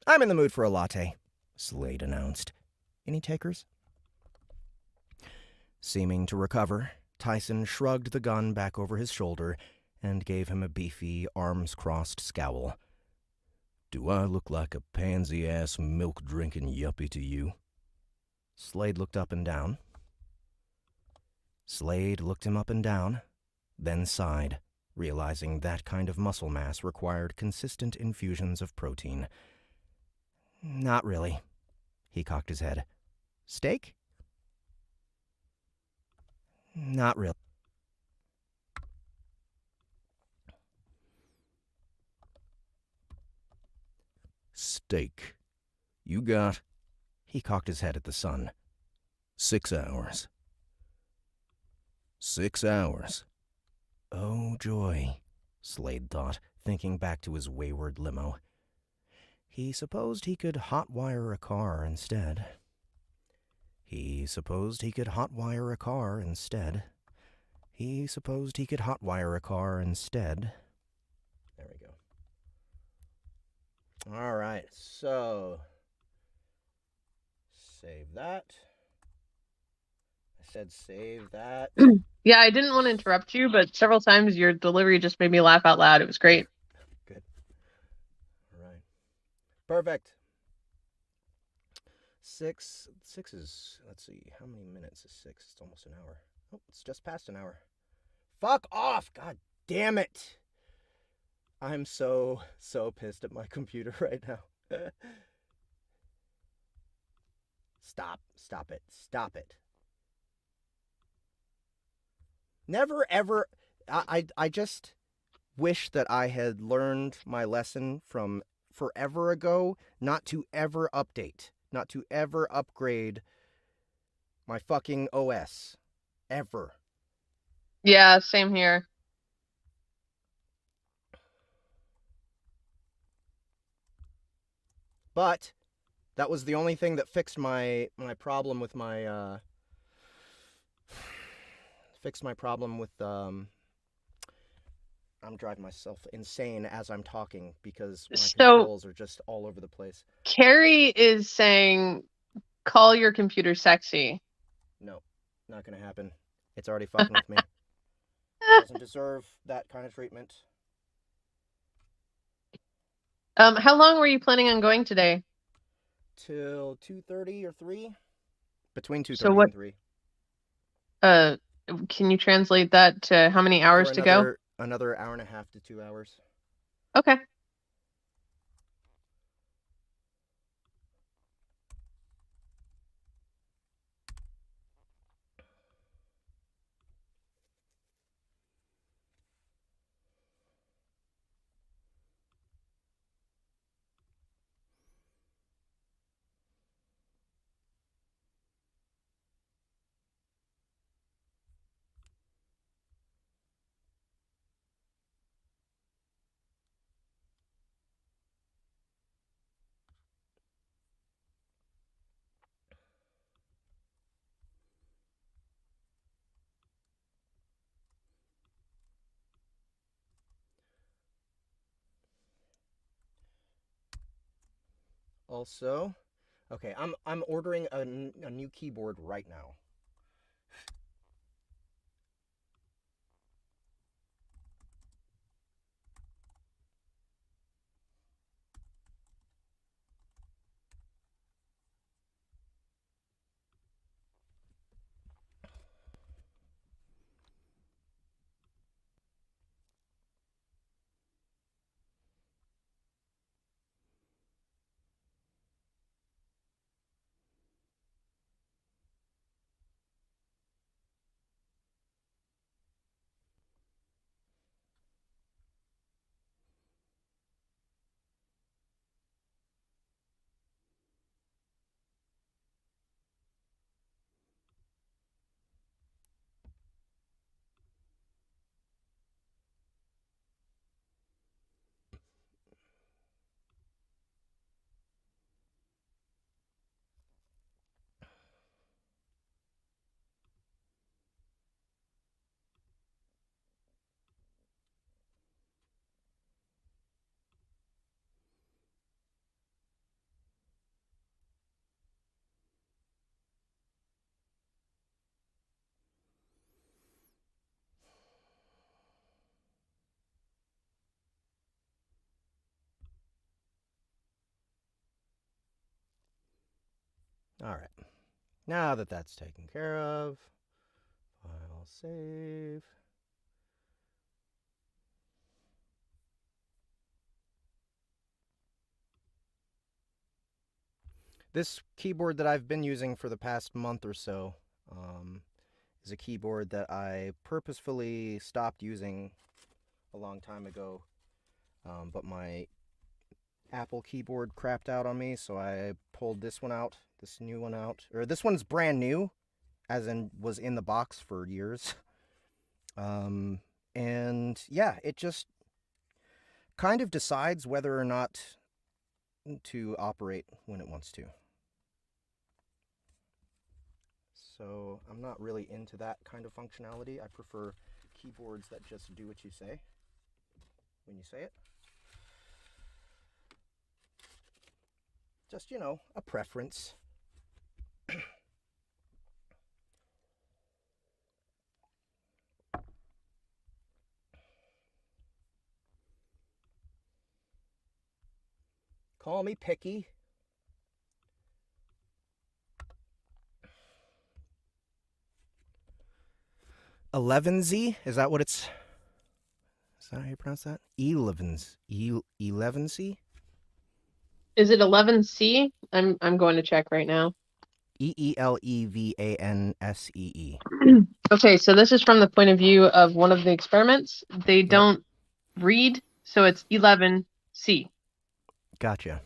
I'm in the mood for a latte, Slade announced. Any takers? Seeming to recover, Tyson shrugged the gun back over his shoulder and gave him a beefy, arms-crossed scowl. Do I look like a pansy-ass, milk-drinking yuppie to you? Slade looked up and down. Slade looked him up and down, then sighed, realizing that kind of muscle mass required consistent infusions of protein. Not really. He cocked his head. Steak? Not really. Steak. You got... He cocked his head at the sun. 6 hours. 6 hours. Oh, joy, Slade thought, thinking back to his wayward limo. He supposed he could hotwire a car instead. He supposed he could hotwire a car instead. There we go. All right, so Save that. I said save that. Yeah, I didn't want to interrupt you, but several times your delivery just made me laugh out loud. It was great. Good. All right. Perfect. Six is, let's see, how many minutes is 6? It's almost an hour. Oh, it's just past an hour. Fuck off! God damn it! I'm so pissed at my computer right now. Stop it. Never ever, I just wish that I had learned my lesson from forever ago, not to ever update, not to ever upgrade my fucking OS. Ever. Yeah, same here. But that was the only thing that fixed my problem with my I'm driving myself insane as I'm talking because my So controls are just all over the place. Carrie is saying, call your computer sexy. No, not gonna happen. It's already fucking with me. It doesn't deserve that kind of treatment. How long were you planning on going today? Till 2:30 or 3? Between So 2:30 what, and 3. can you translate that to how many hours For to go? another hour and a half to 2 hours. Okay. Also, okay, I'm ordering a new keyboard right now. All right. Now that that's taken care of, file save. This keyboard that I've been using for the past month or so is a keyboard that I purposefully stopped using a long time ago, but my Apple keyboard crapped out on me, so I pulled this one out, this new one out. Or this one's brand new, as in was in the box for years. And yeah, it just kind of decides whether or not to operate when it wants to. So I'm not really into that kind of functionality. I prefer keyboards that just do what you say when you say it. Just, a preference. call me picky. Elevenzy? Is that what it's... Is that how you pronounce that? Elevenzy? Is it 11C? I'm going to check right now. Elevansee. Okay, so this is from the point of view of one of the experiments. They don't read, so it's 11C. Gotcha.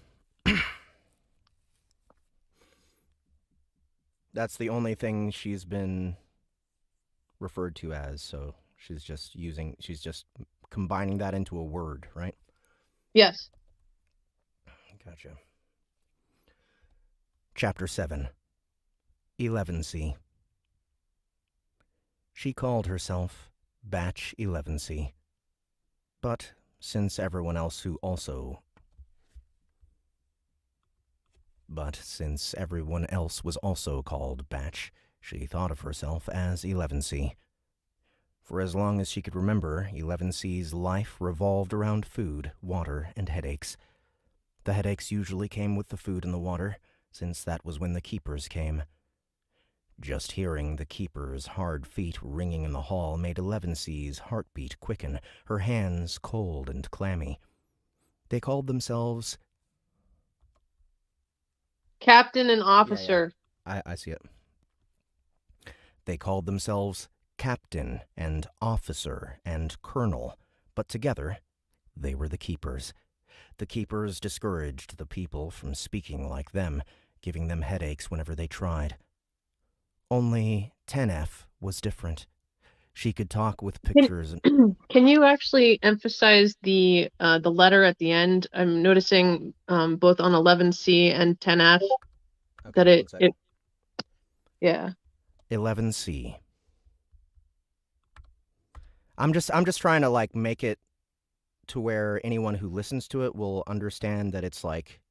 That's the only thing she's been referred to as, so she's just combining that into a word, right? Yes. Gotcha. Chapter 7. 11C. She called herself Batch 11C. But since everyone else was also called Batch, she thought of herself as 11C. For as long as she could remember, 11C's life revolved around food, water, and headaches. The headaches usually came with the food and the water, since that was when the keepers came. Just hearing the keeper's hard feet ringing in the hall made 11C's heartbeat quicken, her hands cold and clammy. They called themselves... Captain and officer. I see it. They called themselves Captain and Officer and Colonel, but together they were the keepers. The keepers discouraged the people from speaking like them, giving them headaches whenever they tried. Only 10F was different. She could talk with pictures. Can you actually emphasize the letter at the end? I'm noticing both on 11C and 10F that it yeah. 11C. I'm just trying to like make it to where anyone who listens to it will understand that it's like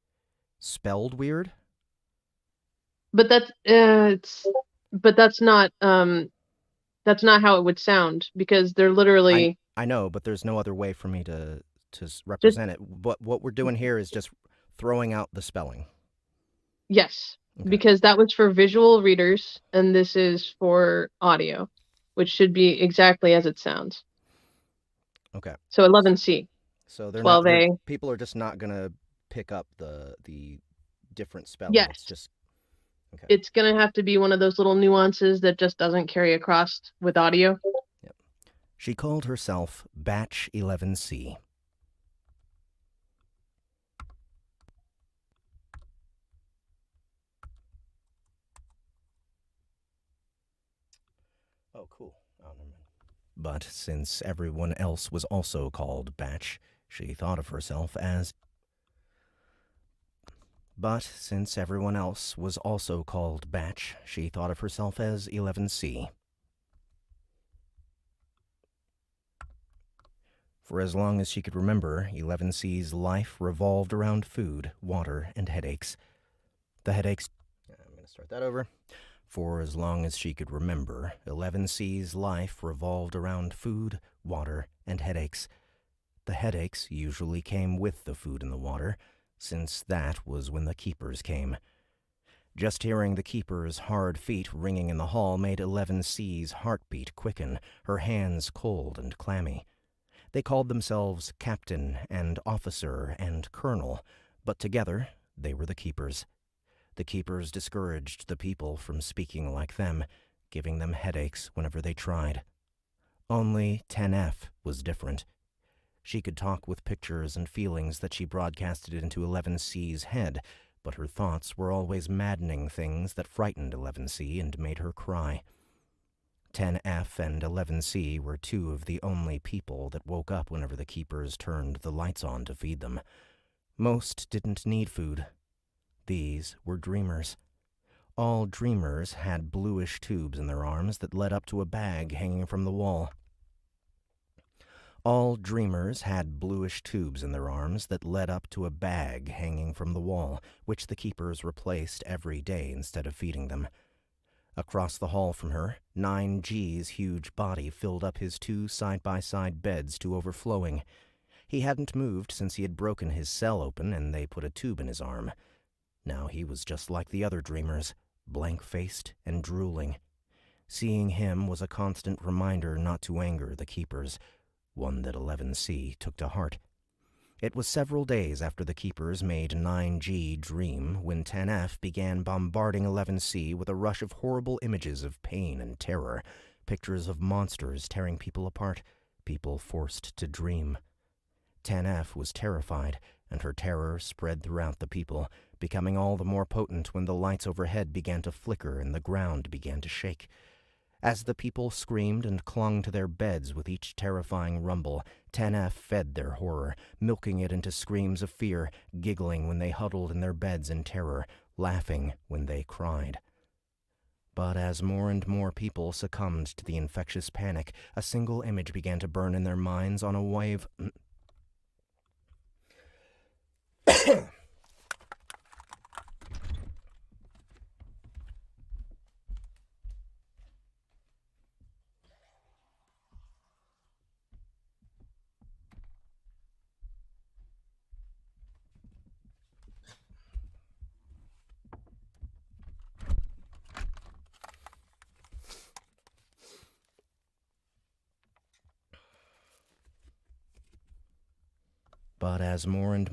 spelled weird. But that's not how it would sound, because they're literally... I know, but there's no other way for me to represent it. What we're doing here is just throwing out the spelling. Yes, Okay. because that was for visual readers, and this is for audio, which should be exactly as it sounds. Okay. So 11C. So they're 12A. People are just not gonna pick up the different spelling. Yes. It's just okay. It's gonna have to be one of those little nuances that just doesn't carry across with audio. Yep. She called herself Batch 11C. Oh, cool. Oh, never mind. But since everyone else was also called Batch, she thought of herself as... But since everyone else was also called Batch, she thought of herself as 11C. For as long as she could remember, 11C's life revolved around food, water, and headaches. The headaches... I'm going to start that over. For as long as she could remember, 11C's life revolved around food, water, and headaches. The headaches usually came with the food and the water, since that was when the keepers came. Just hearing the keeper's hard feet ringing in the hall made 11C's heartbeat quicken, her hands cold and clammy. They called themselves Captain and Officer and Colonel, but together they were the keepers. The keepers discouraged the people from speaking like them, giving them headaches whenever they tried. Only 10F was different. She could talk with pictures and feelings that she broadcasted into 11C's head, but her thoughts were always maddening things that frightened 11C and made her cry. 10F and 11C were two of the only people that woke up whenever the keepers turned the lights on to feed them. Most didn't need food. These were dreamers. All dreamers had bluish tubes in their arms that led up to a bag hanging from the wall. All dreamers had bluish tubes in their arms that led up to a bag hanging from the wall, which the keepers replaced every day instead of feeding them. Across the hall from her, 9G's huge body filled up his two side-by-side beds to overflowing. He hadn't moved since he had broken his cell open and they put a tube in his arm. Now he was just like the other dreamers, blank-faced and drooling. Seeing him was a constant reminder not to anger the keepers, one that 11C took to heart. It was several days after the keepers made 9G dream when 10F began bombarding 11C with a rush of horrible images of pain and terror, pictures of monsters tearing people apart, people forced to dream. 10F was terrified, and her terror spread throughout the people, becoming all the more potent when the lights overhead began to flicker and the ground began to shake. As the people screamed and clung to their beds with each terrifying rumble, 10F fed their horror, milking it into screams of fear, giggling when they huddled in their beds in terror, laughing when they cried. But as more and more people succumbed to the infectious panic, a single image began to burn in their minds on a wave... But as more and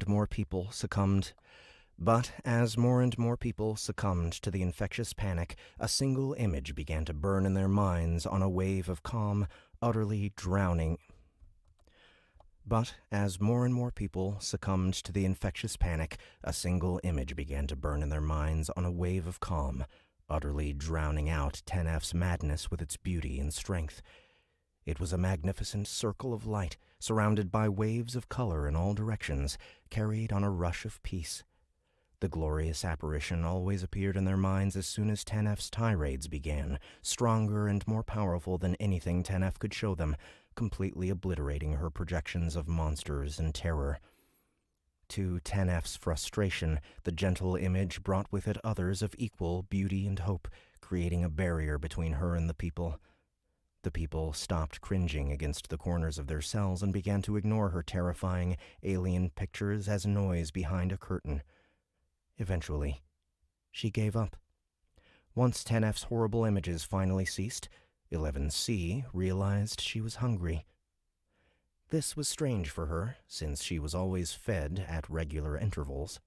more people succumbed to the infectious panic, a single image began to burn in their minds on a wave of calm, utterly drowning. But as more and more people succumbed to the infectious panic, a single image began to burn in their minds on a wave of calm, utterly drowning out 10F's madness with its beauty and strength. It was a magnificent circle of light, surrounded by waves of color in all directions, carried on a rush of peace. The glorious apparition always appeared in their minds as soon as 10F's tirades began, stronger and more powerful than anything 10F could show them, completely obliterating her projections of monsters and terror. To 10F's frustration, the gentle image brought with it others of equal beauty and hope, creating a barrier between her and the people. The people stopped cringing against the corners of their cells and began to ignore her terrifying, alien pictures as noise behind a curtain. Eventually, she gave up. Once 10F's horrible images finally ceased, 11C realized she was hungry. This was strange for her, since she was always fed at regular intervals.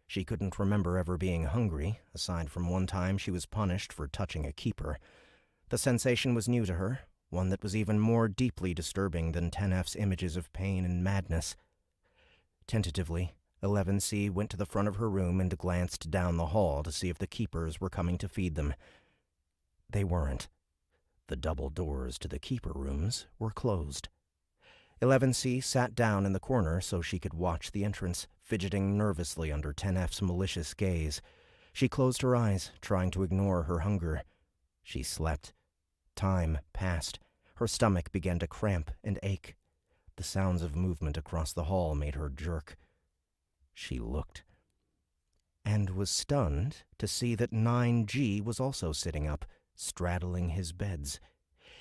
She couldn't remember ever being hungry, aside from one time she was punished for touching a keeper. The sensation was new to her, one that was even more deeply disturbing than 10F's images of pain and madness. Tentatively, 11C went to the front of her room and glanced down the hall to see if the keepers were coming to feed them. They weren't. The double doors to the keeper rooms were closed. 11C sat down in the corner so she could watch the entrance, fidgeting nervously under 10F's malicious gaze. She closed her eyes, trying to ignore her hunger. She slept. Time passed. Her stomach began to cramp and ache. The sounds of movement across the hall made her jerk. She looked, and was stunned to see that 9G was also sitting up, straddling his beds.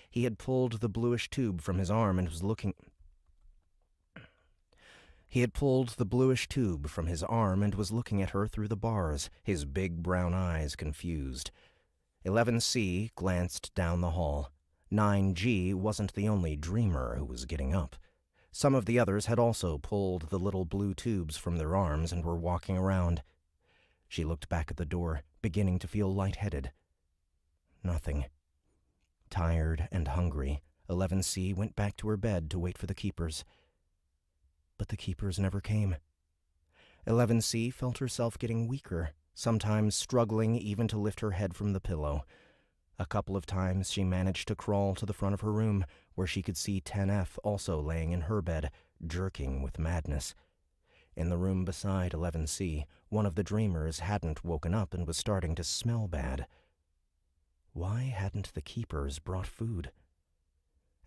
He had pulled the bluish tube from his arm and was looking... at her through the bars, his big brown eyes confused. 11C glanced down the hall. 9G wasn't the only dreamer who was getting up. Some of the others had also pulled the little blue tubes from their arms and were walking around. She looked back at the door, beginning to feel lightheaded. Nothing. Tired and hungry, 11C went back to her bed to wait for the keepers. But the keepers never came. 11C felt herself getting weaker, sometimes struggling even to lift her head from the pillow. A couple of times she managed to crawl to the front of her room, where she could see 10F also laying in her bed, jerking with madness. In the room beside 11C, one of the dreamers hadn't woken up and was starting to smell bad. Why hadn't the keepers brought food?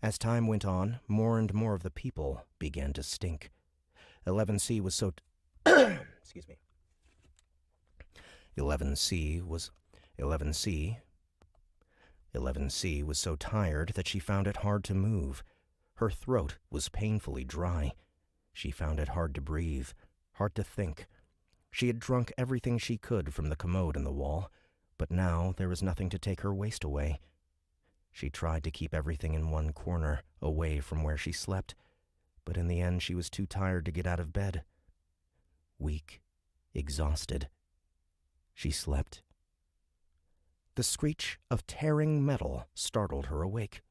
As time went on, more and more of the people began to stink. 11C was so... Excuse me. 11C was 11C. 11C was so tired that she found it hard to move. Her throat was painfully dry. She found it hard to breathe, hard to think. She had drunk everything she could from the commode in the wall, but now there was nothing to take her waste away. She tried to keep everything in one corner, away from where she slept, but in the end she was too tired to get out of bed. Weak, exhausted, she slept. The screech of tearing metal startled her awake.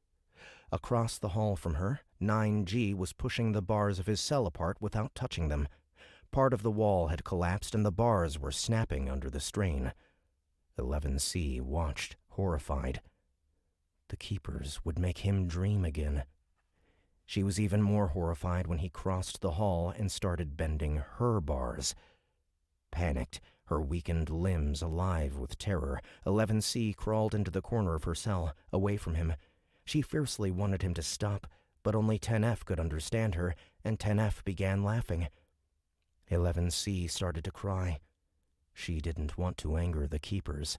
Across the hall from her, 9G was pushing the bars of his cell apart without touching them. Part of the wall had collapsed and the bars were snapping under the strain. 11C watched, horrified. The keepers would make him dream again. She was even more horrified when he crossed the hall and started bending her bars. Panicked, her weakened limbs alive with terror, 11C crawled into the corner of her cell, away from him. She fiercely wanted him to stop, but only 10F could understand her, and 10F began laughing. 11C started to cry. She didn't want to anger the keepers.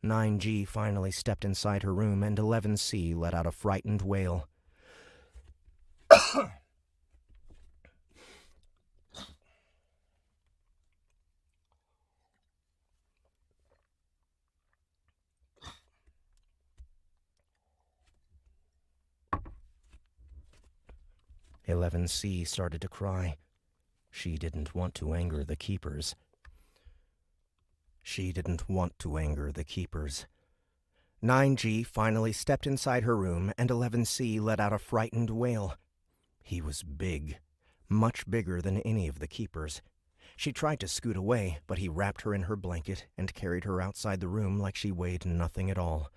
9G finally stepped inside her room, and 11C let out a frightened wail. 11C started to cry. She didn't want to anger the keepers. She didn't want to anger the keepers. 9G finally stepped inside her room, and 11C let out a frightened wail. He was big, much bigger than any of the keepers. She tried to scoot away, but he wrapped her in her blanket and carried her outside the room like she weighed nothing at all.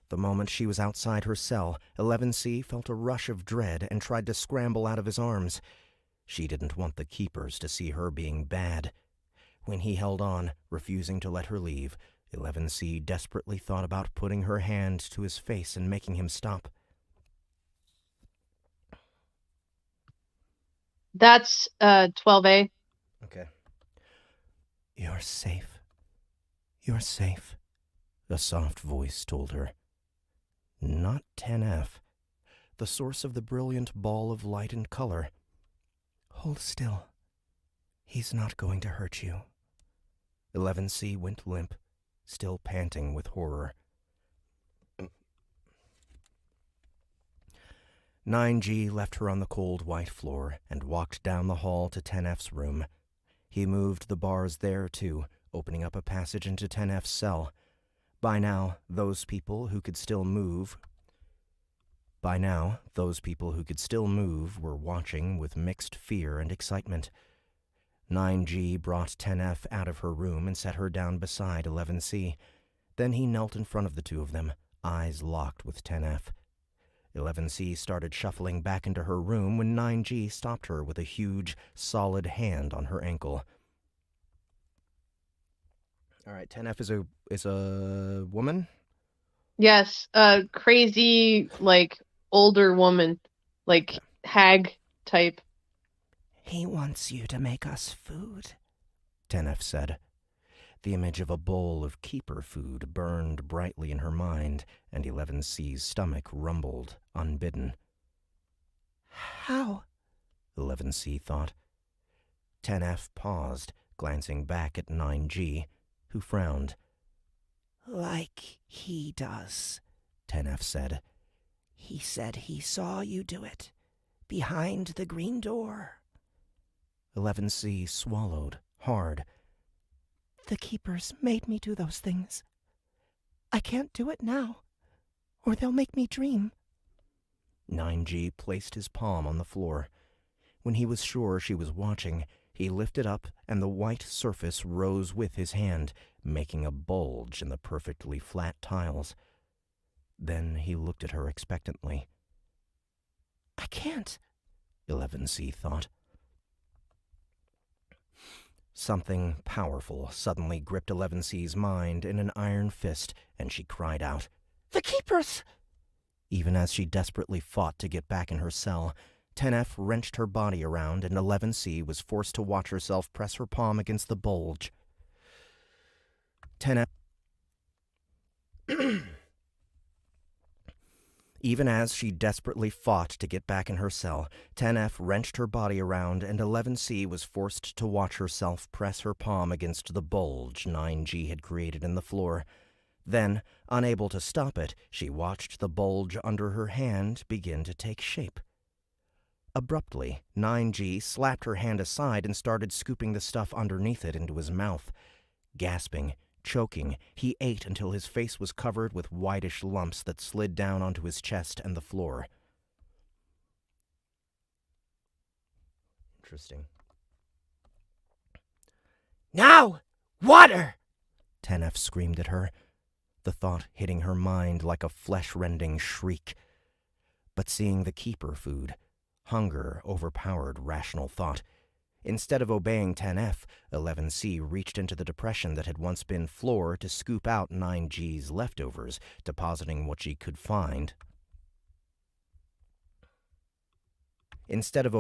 The moment she was outside her cell, 11C felt a rush of dread and tried to scramble out of his arms. She didn't want the keepers to see her being bad. When he held on, refusing to let her leave, 11C desperately thought about putting her hand to his face and making him stop. That's 12A. Okay. You're safe. You're safe, a soft voice told her. Not 10F, the source of the brilliant ball of light and color. Hold still. He's not going to hurt you. 11C went limp, still panting with horror. 9G left her on the cold white floor and walked down the hall to 10F's room. He moved the bars there, too, opening up a passage into 10F's cell. By now, those people who could still move were watching with mixed fear and excitement. 9G brought 10F out of her room and set her down beside 11C. Then he knelt in front of the two of them, eyes locked with 10F. 11C started shuffling back into her room when 9G stopped her with a huge, solid hand on her ankle. All right, 10F is a woman? Yes, a crazy, like, older woman, like, hag type. He wants you to make us food, 10F said. The image of a bowl of keeper food burned brightly in her mind, and 11C's stomach rumbled, unbidden. How? 11C thought. 10F paused, glancing back at 9G, who frowned. Like he does, 10F said. He said he saw you do it, behind the green door. 11C swallowed, hard. The keepers made me do those things. I can't do it now, or they'll make me dream. 9G placed his palm on the floor. When he was sure she was watching, he lifted up, and the white surface rose with his hand, making a bulge in the perfectly flat tiles. Then he looked at her expectantly. I can't, 11C thought. Something powerful suddenly gripped 11C's mind in an iron fist, and she cried out, The keepers! Even as she desperately fought to get back in her cell, 10F wrenched her body around, and 11C was forced to watch herself press her palm against the bulge. 10F... Even as she desperately fought to get back in her cell, 10F wrenched her body around, and 11C was forced to watch herself press her palm against the bulge 9G had created in the floor. Then, unable to stop it, she watched the bulge under her hand begin to take shape. Abruptly, 9G slapped her hand aside and started scooping the stuff underneath it into his mouth. Gasping, choking, he ate until his face was covered with whitish lumps that slid down onto his chest and the floor. Interesting. "Now! Water!" 10F screamed at her, the thought hitting her mind like a flesh-rending shriek. But seeing the keeper food, hunger overpowered rational thought. Instead of obeying 10F, 11C reached into the depression that had once been floor to scoop out 9G's leftovers, depositing what she could find. Instead of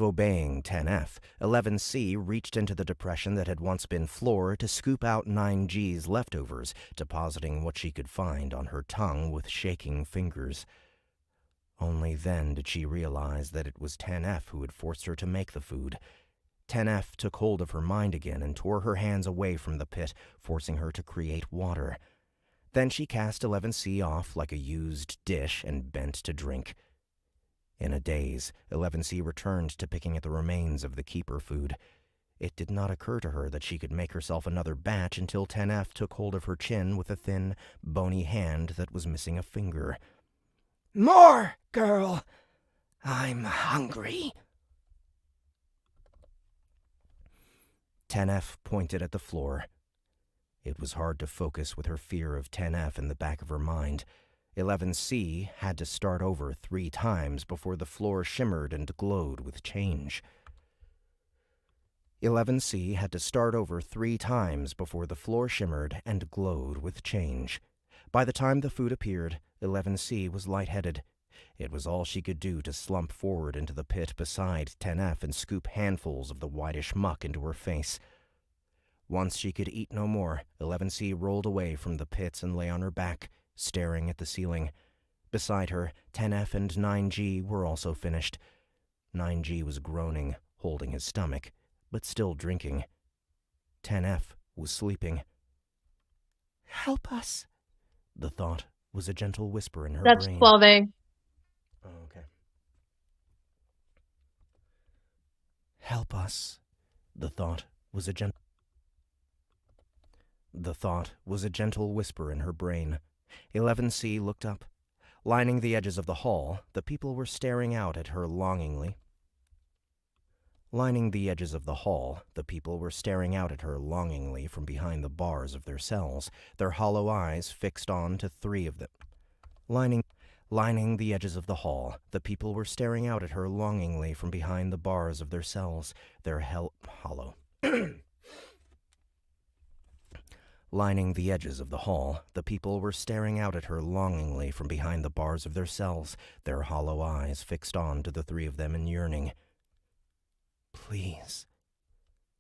obeying 10F, 11C reached into the depression that had once been floor to scoop out 9G's leftovers, depositing what she could find on her tongue with shaking fingers. Only then did she realize that it was 10F who had forced her to make the food. 10F took hold of her mind again and tore her hands away from the pit, forcing her to create water. Then she cast 11C off like a used dish and bent to drink. In a daze, 11C returned to picking at the remains of the keeper food. It did not occur to her that she could make herself another batch until 10F took hold of her chin with a thin, bony hand that was missing a finger. "More, girl! I'm hungry." 10F pointed at the floor. It was hard to focus with her fear of 10F in the back of her mind. 11C had to start over 3 times before the floor shimmered and glowed with change. 11C had to start over 3 times before the floor shimmered and glowed with change. By the time the food appeared, 11C was lightheaded. It was all she could do to slump forward into the pit beside 10F and scoop handfuls of the whitish muck into her face. Once she could eat no more, 11C rolled away from the pits and lay on her back, staring at the ceiling. Beside her, 10F and 9G were also finished. 9G was groaning, holding his stomach, but still drinking. 10F was sleeping. "Help us," the thought was a gentle whisper in her That's brain. 12A. Oh, okay. "Help us," the thought was a gentle whisper in her brain. 11C looked up. Lining the edges of the hall, the people were staring out at her longingly. From behind the bars of their cells, their hollow eyes fixed on to 3 of them. Lining the edges of the hall, the people were staring out at her longingly from behind the bars of their cells, their hollow. Lining the edges of the hall, the people were staring out at her longingly from behind the bars of their cells, their hollow eyes fixed on to the 3 of them in yearning. "Please."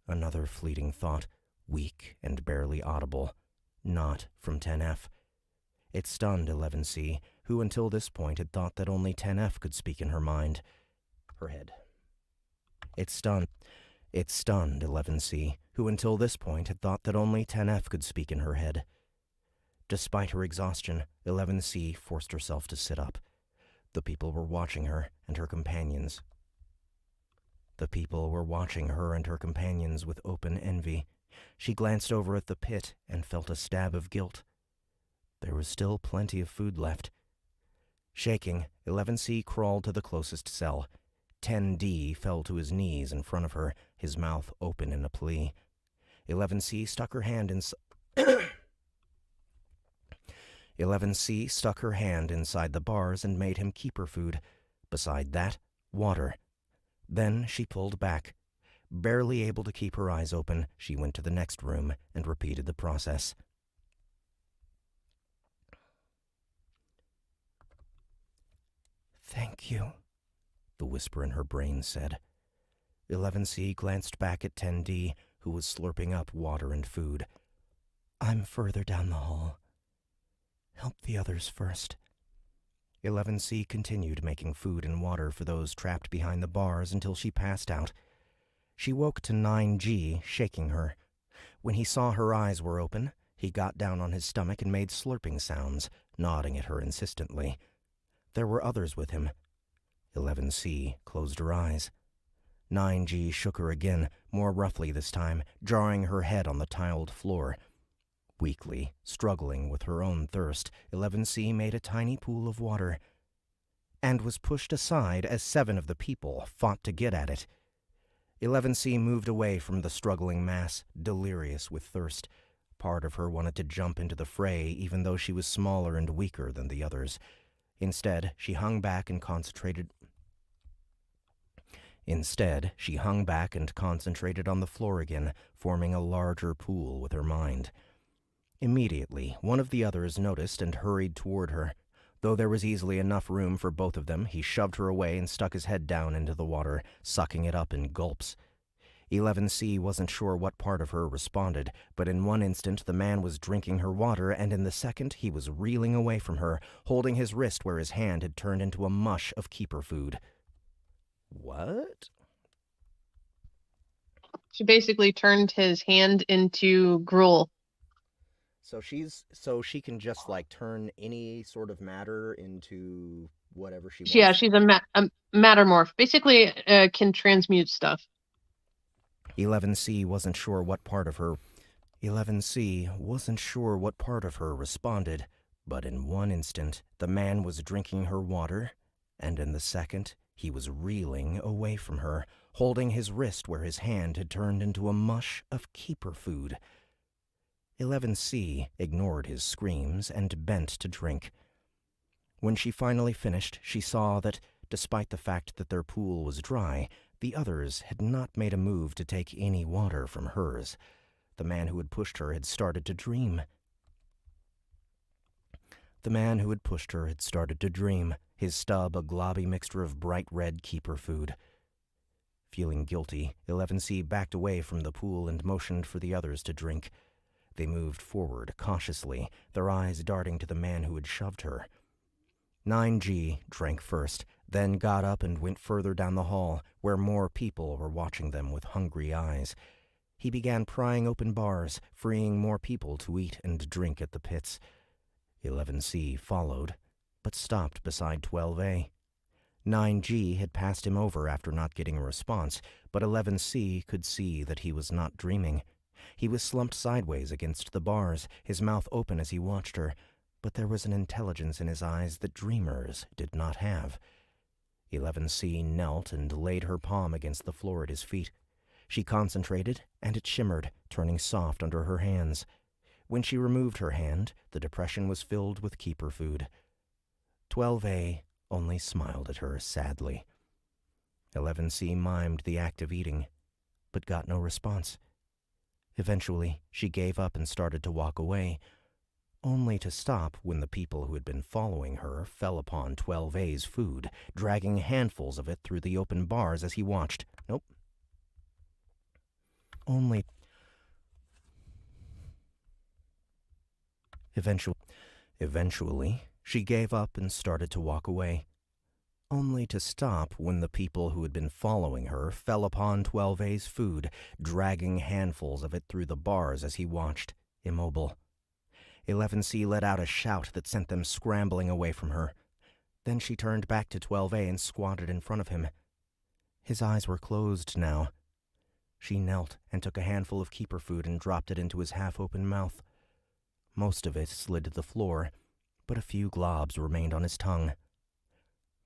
Another fleeting thought, weak and barely audible, not from 10F. It stunned 11C, who until this point had thought that only 10F could speak in her mind. Her head. It stunned 11C, who until this point had thought that only 10F could speak in her head. Despite her exhaustion, 11C forced herself to sit up. The people were watching her and her companions. With open envy. She glanced over at the pit and felt a stab of guilt. There was still plenty of food left. Shaking, 11C crawled to the closest cell. 10D fell to his knees in front of her, his mouth open in a plea. 11C stuck her hand inside the bars and made him keep her food. Beside that, water. Then she pulled back. Barely able to keep her eyes open, she went to the next room and repeated the process. "Thank you," the whisper in her brain said. 11C glanced back at 10D, who was slurping up water and food. I'm further down the hall. Help the others first. 11C continued making food and water for those trapped behind the bars until she passed out. She woke to 9G, shaking her. When he saw her eyes were open, he got down on his stomach and made slurping sounds, nodding at her insistently. There were others with him. 11C closed her eyes. 9G shook her again, more roughly this time, jarring her head on the tiled floor. Weakly, struggling with her own thirst, 11C made a tiny pool of water and was pushed aside as 7 of the people fought to get at it. 11C moved away from the struggling mass, delirious with thirst. Part of her wanted to jump into the fray, even though she was smaller and weaker than the others. Instead, she hung back and concentrated on the floor again, forming a larger pool with her mind. Immediately, one of the others noticed and hurried toward her. Though there was easily enough room for both of them, he shoved her away and stuck his head down into the water, sucking it up in gulps. 11C wasn't sure what part of her responded, but in one instant the man was drinking her water, and in the second he was reeling away from her, holding his wrist where his hand had turned into a mush of keeper food. What? She basically turned his hand into gruel. So she can just like turn any sort of matter into whatever she wants. Yeah, she's a mattermorph. Basically, can transmute stuff. 11C wasn't sure what part of her responded, but in one instant the man was drinking her water, and in the second he was reeling away from her, holding his wrist where his hand had turned into a mush of keeper food. 11C ignored his screams and bent to drink. When she finally finished, she saw that, despite the fact that their pool was dry, the others had not made a move to take any water from hers. The man who had pushed her had started to dream. His stub a globby mixture of bright red keeper food. Feeling guilty, 11C backed away from the pool and motioned for the others to drink. They moved forward cautiously, their eyes darting to the man who had shoved her. 9G drank first, then got up and went further down the hall, where more people were watching them with hungry eyes. He began prying open bars, freeing more people to eat and drink at the pits. 11C followed, but stopped beside 12A. 9G had passed him over after not getting a response, but 11C could see that he was not dreaming. He was slumped sideways against the bars, his mouth open as he watched her, but there was an intelligence in his eyes that dreamers did not have. 11C knelt and laid her palm against the floor at his feet. She concentrated, and it shimmered, turning soft under her hands. When she removed her hand, the depression was filled with keeper food. 12A only smiled at her sadly. 11C mimed the act of eating, but got no response. Eventually, she gave up and started to walk away, only to stop when the people who had been following her fell upon 12A's food, dragging handfuls of it through the open bars as he watched. Eventually, she gave up and started to walk away, only to stop when the people who had been following her fell upon 12A's food, dragging handfuls of it through the bars as he watched, immobile. 11C let out a shout that sent them scrambling away from her. Then she turned back to 12A and squatted in front of him. His eyes were closed now. She knelt and took a handful of keeper food and dropped it into his half-open mouth. Most of it slid to the floor, but a few globs remained on his tongue.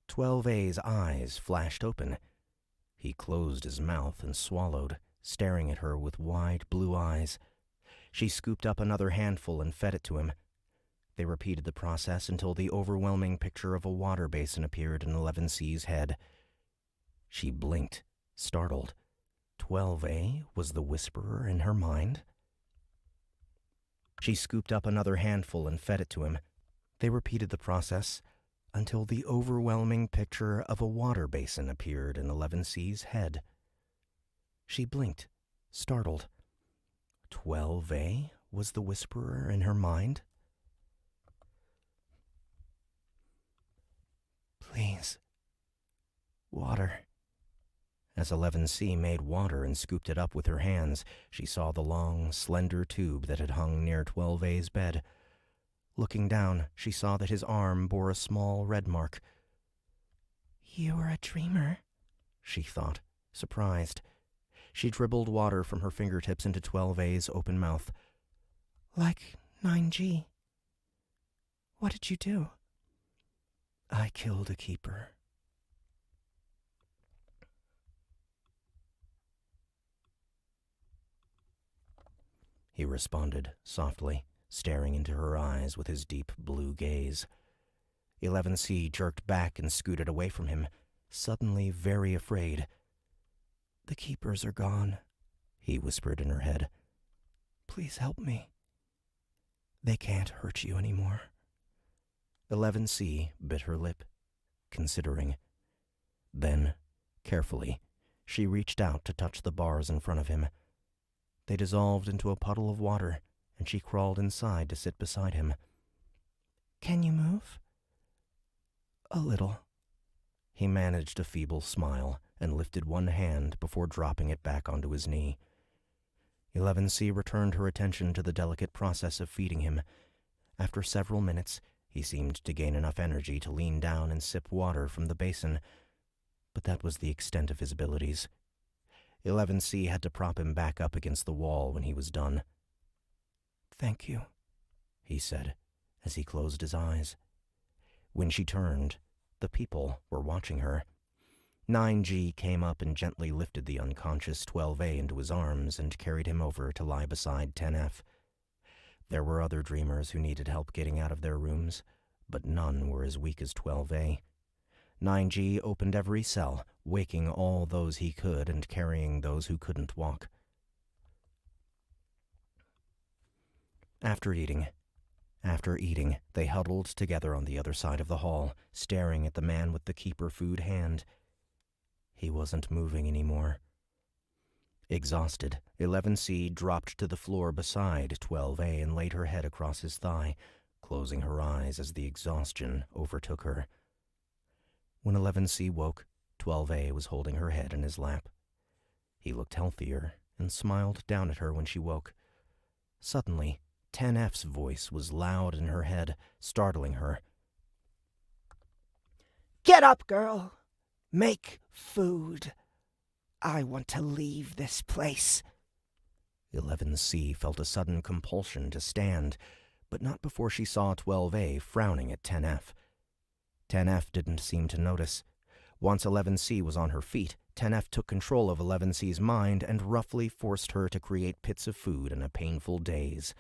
12A's eyes flashed open. He closed his mouth and swallowed, staring at her with wide blue eyes. She scooped up another handful and fed it to him. They repeated the process until the overwhelming picture of a water basin appeared in 11C's head. She blinked, startled. 12A was the whisperer in her mind? She scooped up another handful and fed it to him. They repeated the process until the overwhelming picture of a water basin appeared in 11C's head. She blinked, startled. 12A was the whisperer in her mind? Please. Water. As 11C made water and scooped it up with her hands, she saw the long, slender tube that had hung near 12A's bed. Looking down, she saw that his arm bore a small red mark. You are a dreamer, she thought, surprised. She dribbled water from her fingertips into 12A's open mouth. Like 9G. What did you do? I killed a keeper. He responded softly, staring into her eyes with his deep blue gaze. 11C jerked back and scooted away from him, suddenly very afraid. The keepers are gone, he whispered in her head. Please help me. They can't hurt you anymore. 11C bit her lip, considering. Then, carefully, she reached out to touch the bars in front of him. They dissolved into a puddle of water, and she crawled inside to sit beside him. Can you move? A little. He managed a feeble smile and lifted one hand before dropping it back onto his knee. 11C returned her attention to the delicate process of feeding him. After several minutes, he seemed to gain enough energy to lean down and sip water from the basin, but that was the extent of his abilities. 11C had to prop him back up against the wall when he was done. Thank you, he said, as he closed his eyes. When she turned, the people were watching her. 9G came up and gently lifted the unconscious 12A into his arms and carried him over to lie beside 10F. There were other dreamers who needed help getting out of their rooms, but none were as weak as 12A. 9G opened every cell, waking all those he could and carrying those who couldn't walk. After eating, they huddled together on the other side of the hall, staring at the man with the keeper food hand. He wasn't moving anymore. Exhausted, 11C dropped to the floor beside 12A and laid her head across his thigh, closing her eyes as the exhaustion overtook her. When 11C woke, 12A was holding her head in his lap. He looked healthier and smiled down at her when she woke. Suddenly, 10F's voice was loud in her head, startling her. Get up, girl! Make food! I want to leave this place. 11C felt a sudden compulsion to stand, but not before she saw 12A frowning at 10F. 10F didn't seem to notice. Once 11C was on her feet, 10F took control of 11C's mind and roughly forced her to create pits of food in a painful daze.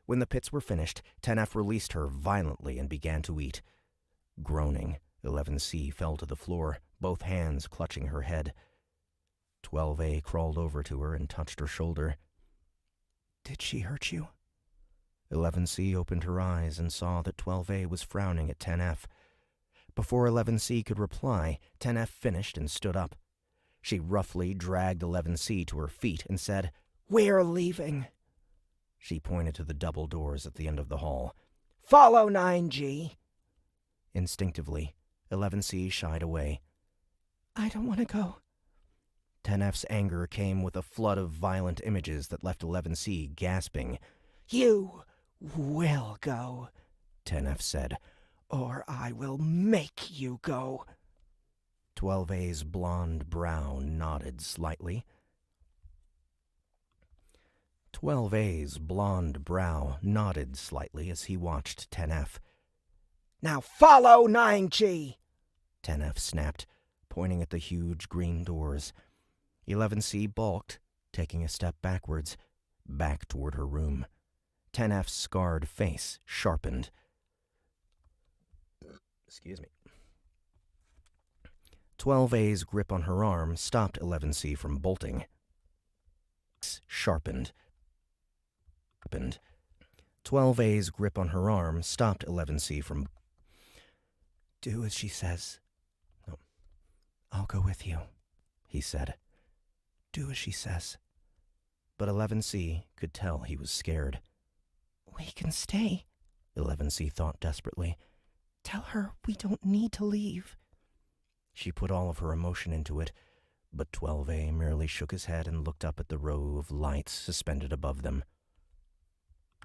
When the pits were finished, 10F released her violently and began to eat. Groaning, 11C fell to the floor, both hands clutching her head. 12A crawled over to her and touched her shoulder. Did she hurt you? 11C opened her eyes and saw that 12A was frowning at 10F. Before 11C could reply, 10F finished and stood up. She roughly dragged 11C to her feet and said, We're leaving. She pointed to the double doors at the end of the hall. Follow 9G. Instinctively, 11C shied away. I don't want to go. 10F's anger came with a flood of violent images that left 11C gasping. You will go, 10F said, or I will make you go. 12A's blonde brow nodded slightly. 12A's blonde brow nodded slightly as he watched 10F. Now follow 9G, 10F snapped, pointing at the huge green doors. 11C balked, taking a step backwards, back toward her room. 10F's scarred face sharpened. Excuse me. 12A's grip on her arm stopped 11C from bolting. Sharpened. 12A's grip on her arm stopped 11C from... Do as she says. No, I'll go with you, he said. Do as she says. But 11C could tell he was scared. We can stay, 11C thought desperately. Tell her we don't need to leave. She put all of her emotion into it, but 12A merely shook his head and looked up at the row of lights suspended above them.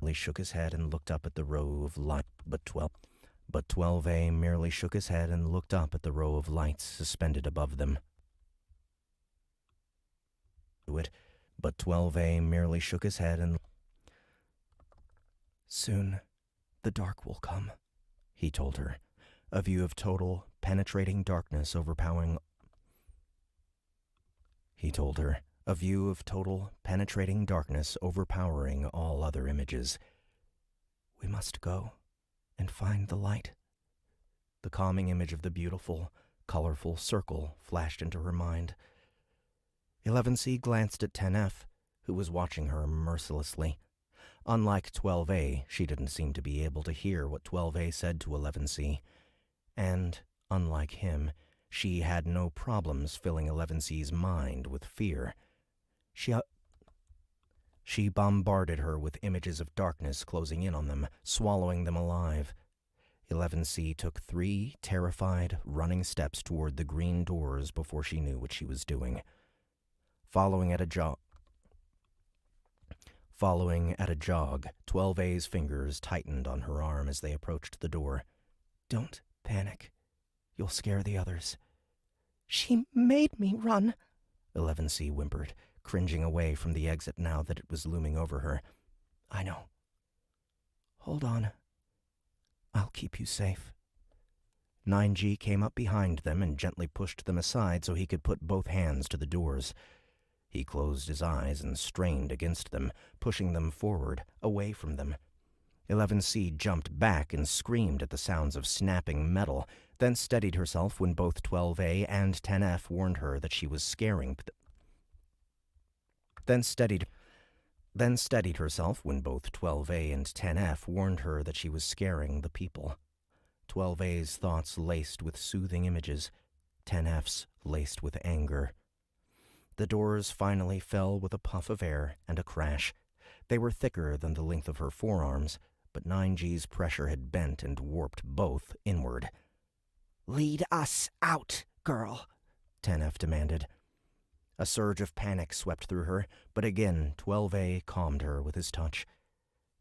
He shook his head and looked up at the row of lights, but 12A merely shook his head and looked up at the row of lights suspended above them. But 12A merely shook his head and... Soon, the dark will come, he told her, a view of total, penetrating darkness overpowering... He told her, a view of total, penetrating darkness overpowering all other images. We must go and find the light. The calming image of the beautiful, colorful circle flashed into her mind. 11C glanced at 10F, who was watching her mercilessly. Unlike 12A, she didn't seem to be able to hear what 12A said to 11C. And, unlike him, she had no problems filling 11C's mind with fear. She bombarded her with images of darkness closing in on them, swallowing them alive. 11C took 3 terrified, running steps toward the green doors before she knew what she was doing. Following at a jog, 12A's fingers tightened on her arm as they approached the door. Don't panic. You'll scare the others. She made me run, 11C whimpered, cringing away from the exit now that it was looming over her. I know. Hold on. I'll keep you safe. 9G came up behind them and gently pushed them aside so he could put both hands to the doors. He closed his eyes and strained against them, pushing them forward, away from them. 11C jumped back and screamed at the sounds of snapping metal, then steadied herself when both 12A and 10F warned her that she was scaring... Then steadied herself when both 12A and 10F warned her that she was scaring the people. 12A's thoughts laced with soothing images, 10F's laced with anger. The doors finally fell with a puff of air and a crash. They were thicker than the length of her forearms, but 9G's pressure had bent and warped both inward. Lead us out, girl, 10F demanded. A surge of panic swept through her, but again 12A calmed her with his touch.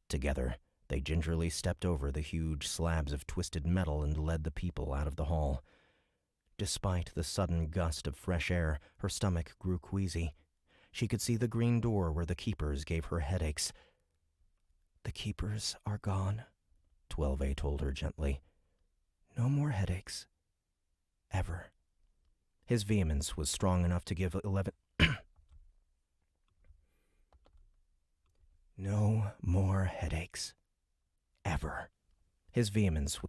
Together, they gingerly stepped over the huge slabs of twisted metal and led the people out of the hall. Despite the sudden gust of fresh air, her stomach grew queasy. She could see the green door where the keepers gave her headaches. The keepers are gone, 12A told her gently. No more headaches. Ever. His vehemence was strong enough to give 11... No more headaches. Ever. His vehemence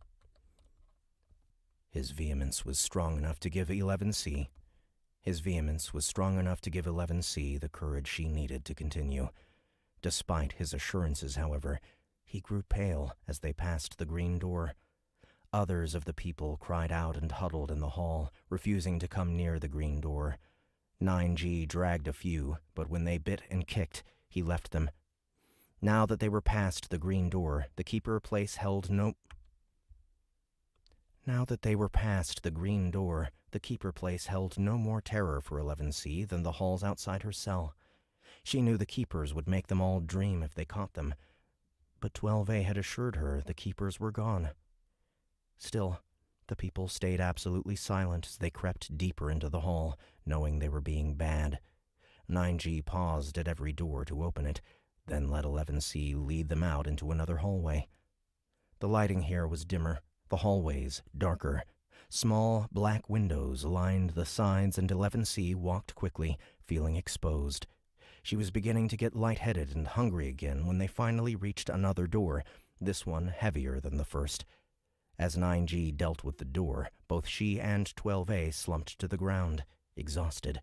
was strong enough to give 11C. His vehemence was strong enough to give 11C the courage she needed to continue. Despite his assurances, however, he grew pale as they passed the green door. Others of the people cried out and huddled in the hall, refusing to come near the green door. 9G dragged a few, but when they bit and kicked, he left them. Now that they were past the green door, the keeper place held no more terror for 11C than the halls outside her cell. She knew the keepers would make them all dream if they caught them, but 12A had assured her the keepers were gone. Still, the people stayed absolutely silent as they crept deeper into the hall, knowing they were being bad. 9G paused at every door to open it, then let 11C lead them out into another hallway. The lighting here was dimmer, the hallways darker. Small, black windows lined the sides, and 11C walked quickly, feeling exposed. She was beginning to get lightheaded and hungry again when they finally reached another door, this one heavier than the first. As 9G dealt with the door, both she and 12A slumped to the ground, exhausted.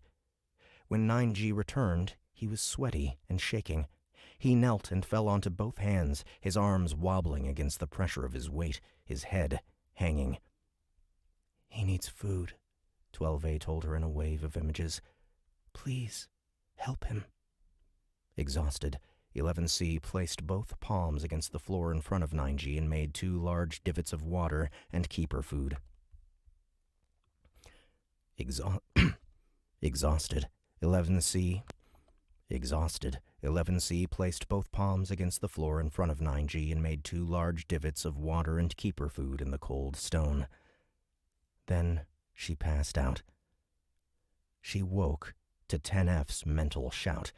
When 9G returned, he was sweaty and shaking. He knelt and fell onto both hands, his arms wobbling against the pressure of his weight, his head hanging. He needs food, 12A told her in a wave of images. Please, help him. Exhausted, 11C placed both palms against the floor in front of 9G and made 2 large divots of water and keeper food. Exhausted, 11C placed both palms against the floor in front of 9G and made 2 large divots of water and keeper food in the cold stone. Then she passed out. She woke to 10F's mental shout.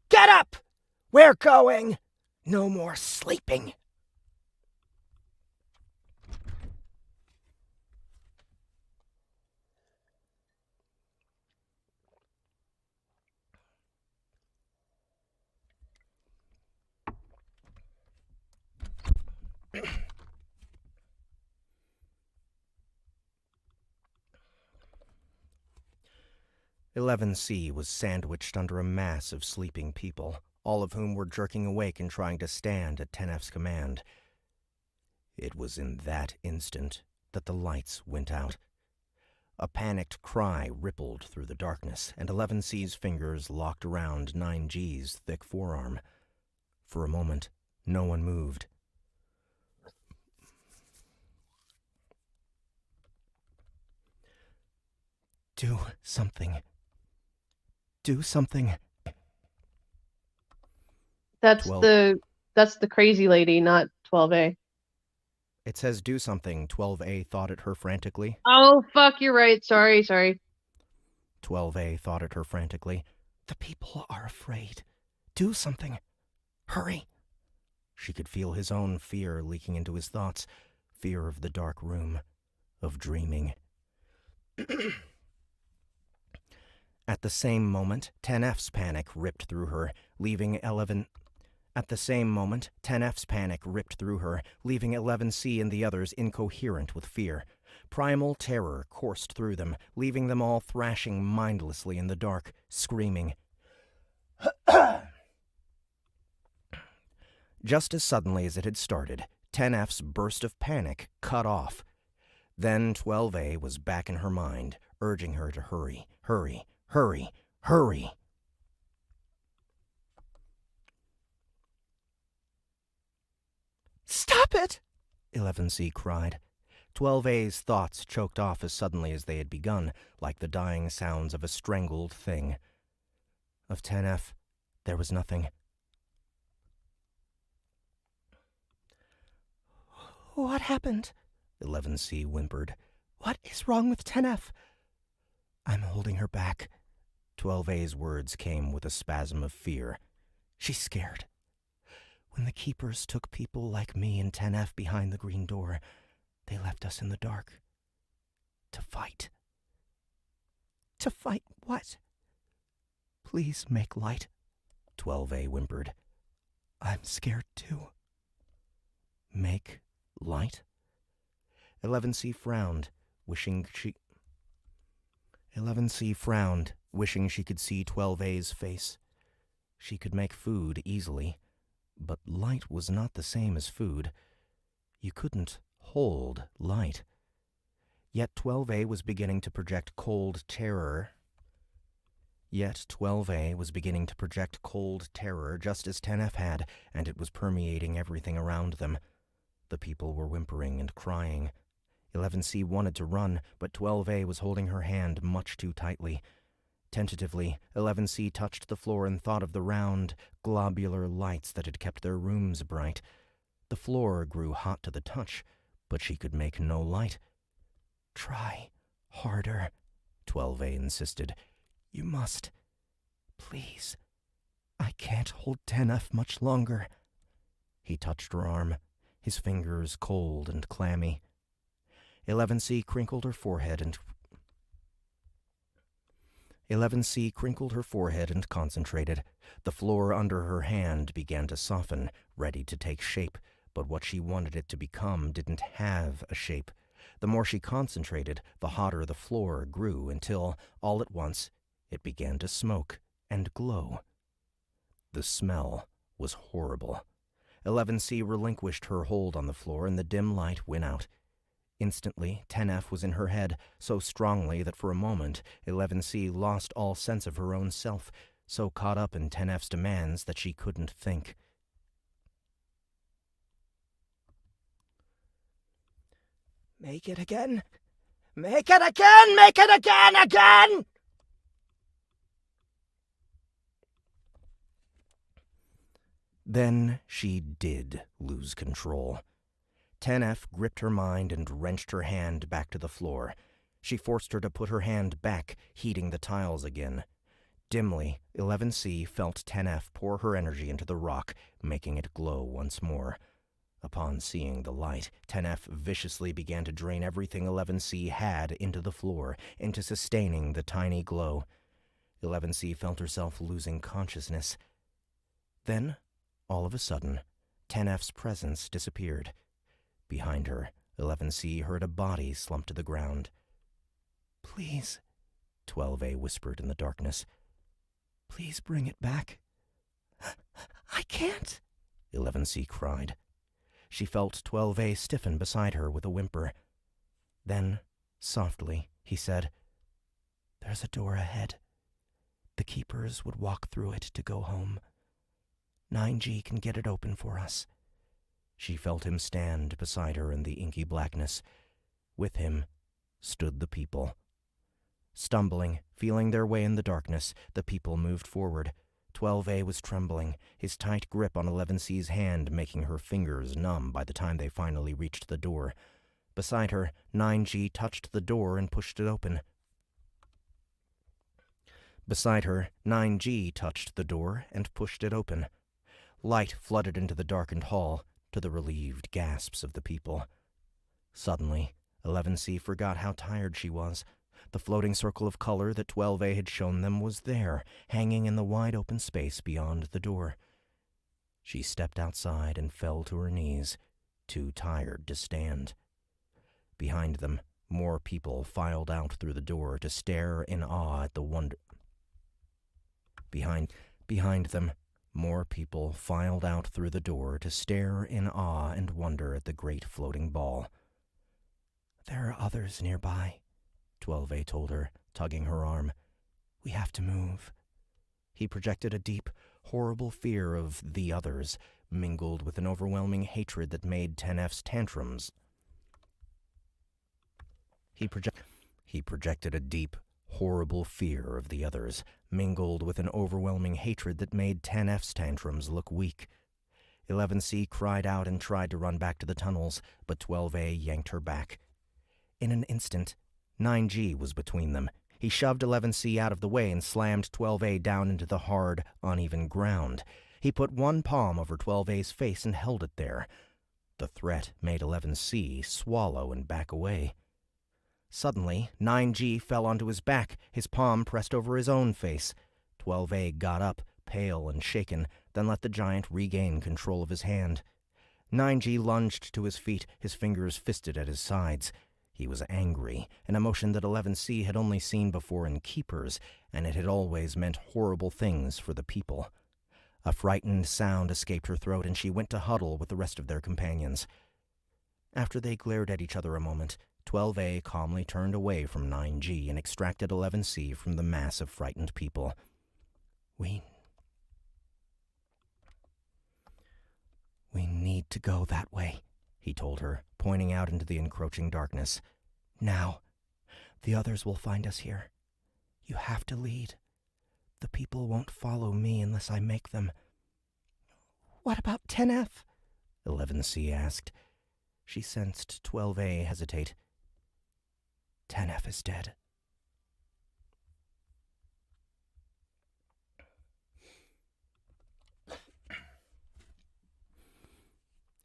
Get up! We're going! No more sleeping! "11C was sandwiched under a mass of sleeping people, all of whom were jerking awake and trying to stand at 10F's command. It was in that instant that the lights went out. A panicked cry rippled through the darkness, and 11C's fingers locked around 9G's thick forearm. For a moment, no one moved. Do something. Do something. That's 12. the crazy lady, not 12A. It says do something, 12A thought at her frantically. Oh, fuck, you're right. Sorry. 12A thought at her frantically. The people are afraid. Do something. Hurry. She could feel his own fear leaking into his thoughts. Fear of the dark room. Of dreaming. At the same moment, 10F's panic ripped through her, leaving 11C and the others incoherent with fear. Primal terror coursed through them, leaving them all thrashing mindlessly in the dark, screaming. Just as suddenly as it had started, 10F's burst of panic cut off. Then 12A was back in her mind, urging her to hurry. Stop it! 11C cried. 12A's thoughts choked off as suddenly as they had begun, like the dying sounds of a strangled thing. Of 10F, there was nothing. What happened? 11C whimpered. What is wrong with 10F? I'm holding her back. 12A's words came with a spasm of fear. She's scared. When the keepers took people like me and 10F behind the green door, they left us in the dark. To fight. To fight what? Please make light, 12A whimpered. I'm scared too. Make light? 11C frowned, wishing she could see 12A's face. She could make food easily, but light was not the same as food. You couldn't hold light. Yet 12A was beginning to project cold terror. just as 10F had, and it was permeating everything around them. The people were whimpering and crying. 11C wanted to run, but 12A was holding her hand much too tightly. Tentatively, 11C touched the floor and thought of the round, globular lights that had kept their rooms bright. The floor grew hot to the touch, but she could make no light. Try harder, 12A insisted. You must. Please. I can't hold 10F much longer. He touched her arm, his fingers cold and clammy. 11C crinkled her forehead and concentrated. The floor under her hand began to soften, ready to take shape, but what she wanted it to become didn't have a shape. The more she concentrated, the hotter the floor grew until, all at once, it began to smoke and glow. The smell was horrible. 11C relinquished her hold on the floor and the dim light went out. Instantly, 10F was in her head, so strongly that for a moment 11C lost all sense of her own self, so caught up in 10F's demands that she couldn't think. Make it again! Make it again! Make it again! Again! Then she did lose control. 10F gripped her mind and wrenched her hand back to the floor. She forced her to put her hand back, heating the tiles again. Dimly, 11C felt 10F pour her energy into the rock, making it glow once more. Upon seeing the light, 10F viciously began to drain everything 11C had into the floor, into sustaining the tiny glow. 11C felt herself losing consciousness. Then, all of a sudden, 10F's presence disappeared. Behind her, 11C heard a body slump to the ground. "Please," 12A whispered in the darkness. "Please bring it back." "I can't," 11C cried. She felt 12A stiffen beside her with a whimper. Then, softly, he said, "There's a door ahead. The keepers would walk through it to go home. 9G can get it open for us." She felt him stand beside her in the inky blackness. With him stood the people. Stumbling, feeling their way in the darkness, the people moved forward. 12A was trembling, his tight grip on 11C's hand making her fingers numb by the time they finally reached the door. Beside her, 9G touched the door and pushed it open. Light flooded into the darkened hall, to the relieved gasps of the people. Suddenly, 11C forgot how tired she was. The floating circle of color that 12A had shown them was there, hanging in the wide-open space beyond the door. She stepped outside and fell to her knees, too tired to stand. Behind them, more people filed out through the door to stare in awe at the wonder. Behind them, more people filed out through the door to stare in awe and wonder at the great floating ball. "There are others nearby," 12A told her, tugging her arm. "We have to move." He projected a deep, horrible fear of the others, mingled with an overwhelming hatred that made 10F's tantrums. He projected a deep, horrible fear of the others, mingled with an overwhelming hatred that made 10F's tantrums look weak. 11C cried out and tried to run back to the tunnels, but 12A yanked her back. In an instant, 9G was between them. He shoved 11C out of the way and slammed 12A down into the hard, uneven ground. He put one palm over 12A's face and held it there. The threat made 11C swallow and back away. Suddenly, 9G fell onto his back, his palm pressed over his own face. 12A got up, pale and shaken, then let the giant regain control of his hand. 9G lunged to his feet, his fingers fisted at his sides. He was angry, an emotion that 11C had only seen before in keepers, and it had always meant horrible things for the people. A frightened sound escaped her throat, and she went to huddle with the rest of their companions. After they glared at each other a moment, 12A calmly turned away from 9G and extracted 11C from the mass of frightened people. We need to go that way," he told her, pointing out into the encroaching darkness. "Now. The others will find us here. You have to lead. The people won't follow me unless I make them." "What about 10F?" 11C asked. She sensed 12A hesitate. 10F is dead.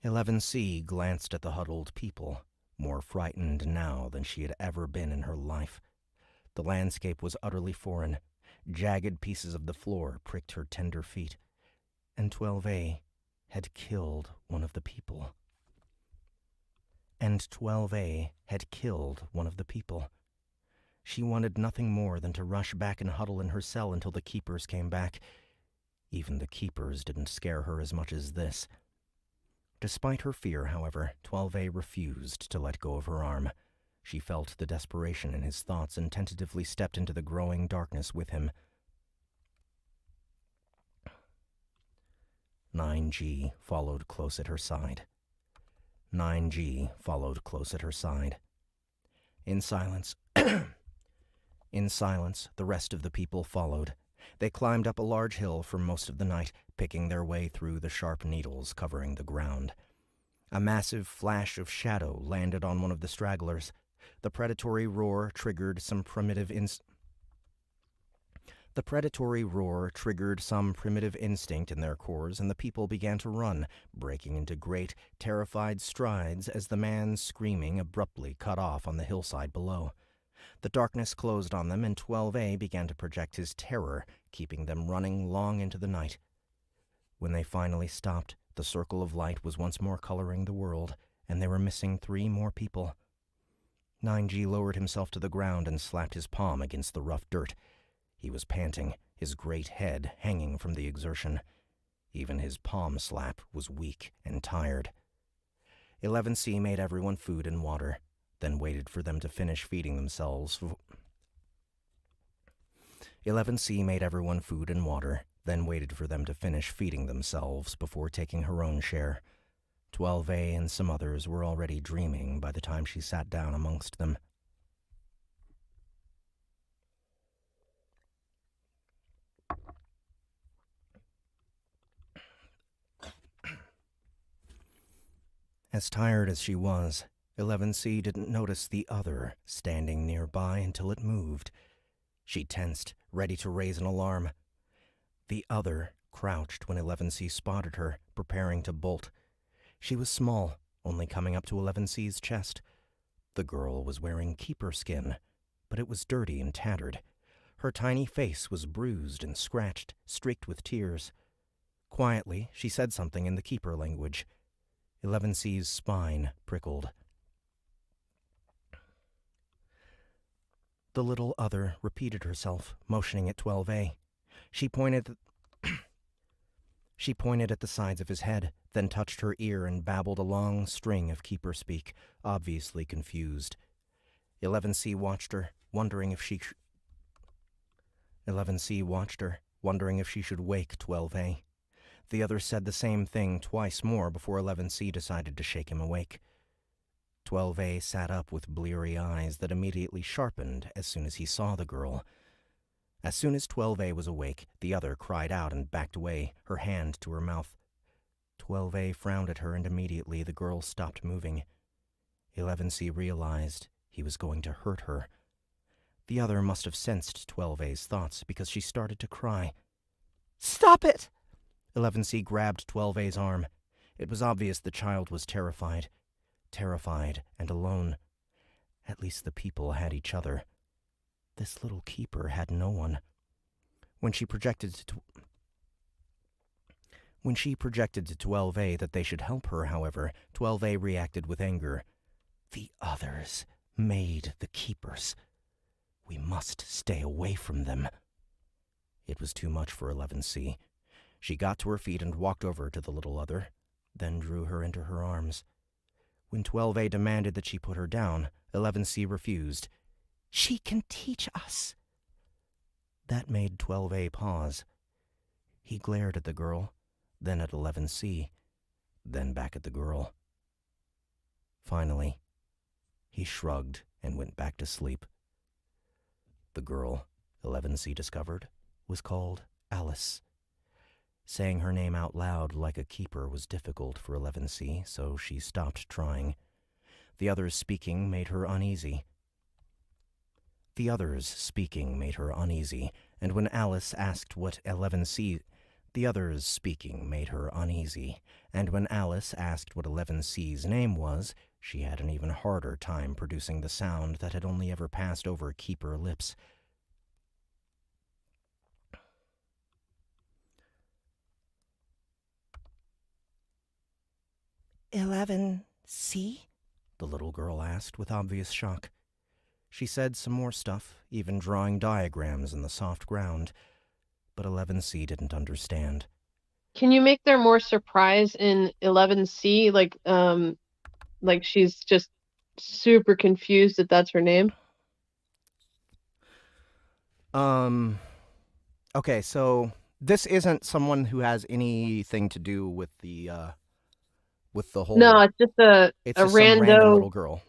"11C glanced at the huddled people, more frightened now than she had ever been in her life. The landscape was utterly foreign. Jagged pieces of the floor pricked her tender feet, and 12A had killed one of the people. She wanted nothing more than to rush back and huddle in her cell until the keepers came back. Even the keepers didn't scare her as much as this. Despite her fear, however, 12A refused to let go of her arm. She felt the desperation in his thoughts and tentatively stepped into the growing darkness with him. 9G followed close at her side. 9G followed close at her side. In silence, the rest of the people followed. They climbed up a large hill for most of the night, picking their way through the sharp needles covering the ground. A massive flash of shadow landed on one of the stragglers. The predatory roar triggered some primitive instinct in their cores, and the people began to run, breaking into great, terrified strides as the man's screaming abruptly cut off on the hillside below. The darkness closed on them, and 12A began to project his terror, keeping them running long into the night. When they finally stopped, the circle of light was once more coloring the world, and they were missing 3 more people. 9G lowered himself to the ground and slapped his palm against the rough dirt. He was panting, his great head hanging from the exertion. Even his palm slap was weak and tired. 11C made everyone food and water, then waited for them to finish feeding themselves. 11C made everyone food and water, then waited for them to finish feeding themselves before taking her own share. 12A and some others were already dreaming by the time she sat down amongst them. As tired as she was, 11C didn't notice the other standing nearby until it moved. She tensed, ready to raise an alarm. The other crouched when 11C spotted her, preparing to bolt. She was small, only coming up to 11C's chest. The girl was wearing keeper skin, but it was dirty and tattered. Her tiny face was bruised and scratched, streaked with tears. Quietly, she said something in the keeper language. 11C's spine prickled. The little other repeated herself, motioning at 12A. She pointed at the sides of his head, then touched her ear and babbled a long string of keeper speak, obviously confused. 11C watched her, wondering if she should wake 12A. The other said the same thing twice more before 11C decided to shake him awake. 12A sat up with bleary eyes that immediately sharpened as soon as he saw the girl. As soon as 12A was awake, the other cried out and backed away, her hand to her mouth. 12A frowned at her, and immediately the girl stopped moving. 11C realized he was going to hurt her. The other must have sensed 12A's thoughts, because she started to cry. "Stop it!" 11C grabbed 12A's arm. It was obvious the child was terrified. Terrified and alone. At least the people had each other. This little keeper had no one. When she projected to 12A that they should help her, however, 12A reacted with anger. The others made the keepers. We must stay away from them. It was too much for 11C. She got to her feet and walked over to the little other, then drew her into her arms. When 12A demanded that she put her down, 11C refused. "She can teach us." That made 12A pause. He glared at the girl, then at 11C, then back at the girl. Finally, he shrugged and went back to sleep. The girl, 11C discovered, was called Alice. Saying her name out loud like a keeper was difficult for 11C, so she stopped trying. The others speaking made her uneasy. And when Alice asked what 11C's name was, she had an even harder time producing the sound that had only ever passed over keeper lips. "11C?" the little girl asked with obvious shock. She said some more stuff, even drawing diagrams in the soft ground, but 11C didn't understand. Can you make there more surprise in 11C? Like she's just super confused that that's her name. Okay, so this isn't someone who has anything to do with the whole. No, it's just a just some random little girl.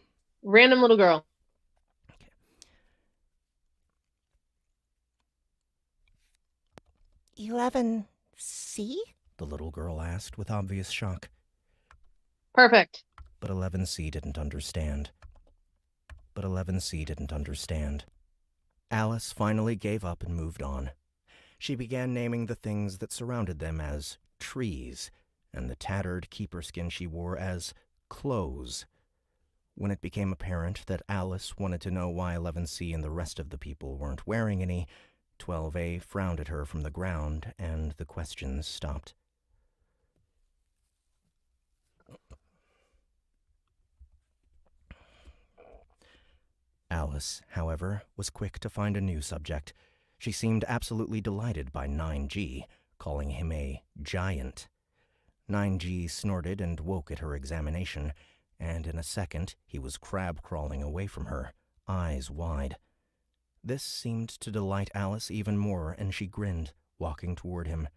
Random little girl. Okay. 11C? The little girl asked with obvious shock. Perfect. But 11C didn't understand. Alice finally gave up and moved on. She began naming the things that surrounded them as trees, and the tattered keeper skin she wore as clothes. When it became apparent that Alice wanted to know why 11C and the rest of the people weren't wearing any, 12A frowned at her from the ground, and the questions stopped. Alice, however, was quick to find a new subject. She seemed absolutely delighted by 9G, calling him a giant. 9G snorted and woke at her examination, and in a second he was crab-crawling away from her, eyes wide. This seemed to delight Alice even more, and she grinned, walking toward him.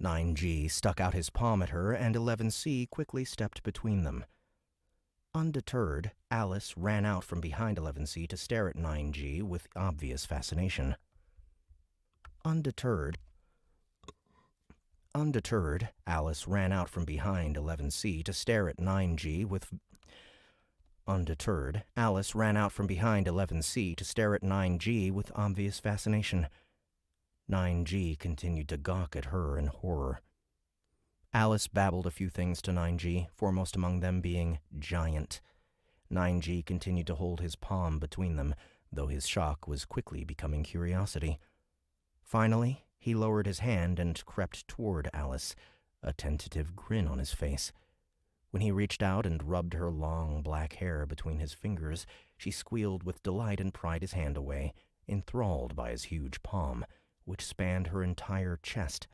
9G stuck out his palm at her, and 11C quickly stepped between them. Undeterred, Alice ran out from behind 11C to stare at 9G with obvious fascination. Undeterred, Alice ran out from behind 11C to stare at 9G with... Undeterred, Alice ran out from behind 11C to stare at 9G with obvious fascination. 9G continued to gawk at her in horror. Alice babbled a few things to 9G, foremost among them being giant. 9G continued to hold his palm between them, though his shock was quickly becoming curiosity. Finally, he lowered his hand and crept toward Alice, a tentative grin on his face. When he reached out and rubbed her long black hair between his fingers, she squealed with delight and pried his hand away, enthralled by his huge palm, which spanned her entire chest.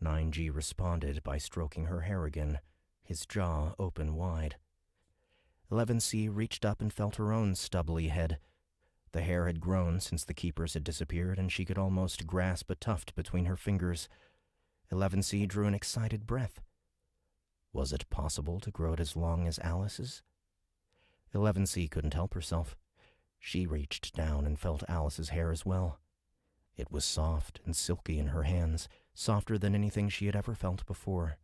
9G responded by stroking her hair again, his jaw open wide. 11C reached up and felt her own stubbly head. The hair had grown since the keepers had disappeared, and she could almost grasp a tuft between her fingers. 11C drew an excited breath. Was it possible to grow it as long as Alice's? 11C couldn't help herself. She reached down and felt Alice's hair as well. It was soft and silky in her hands, softer than anything she had ever felt before.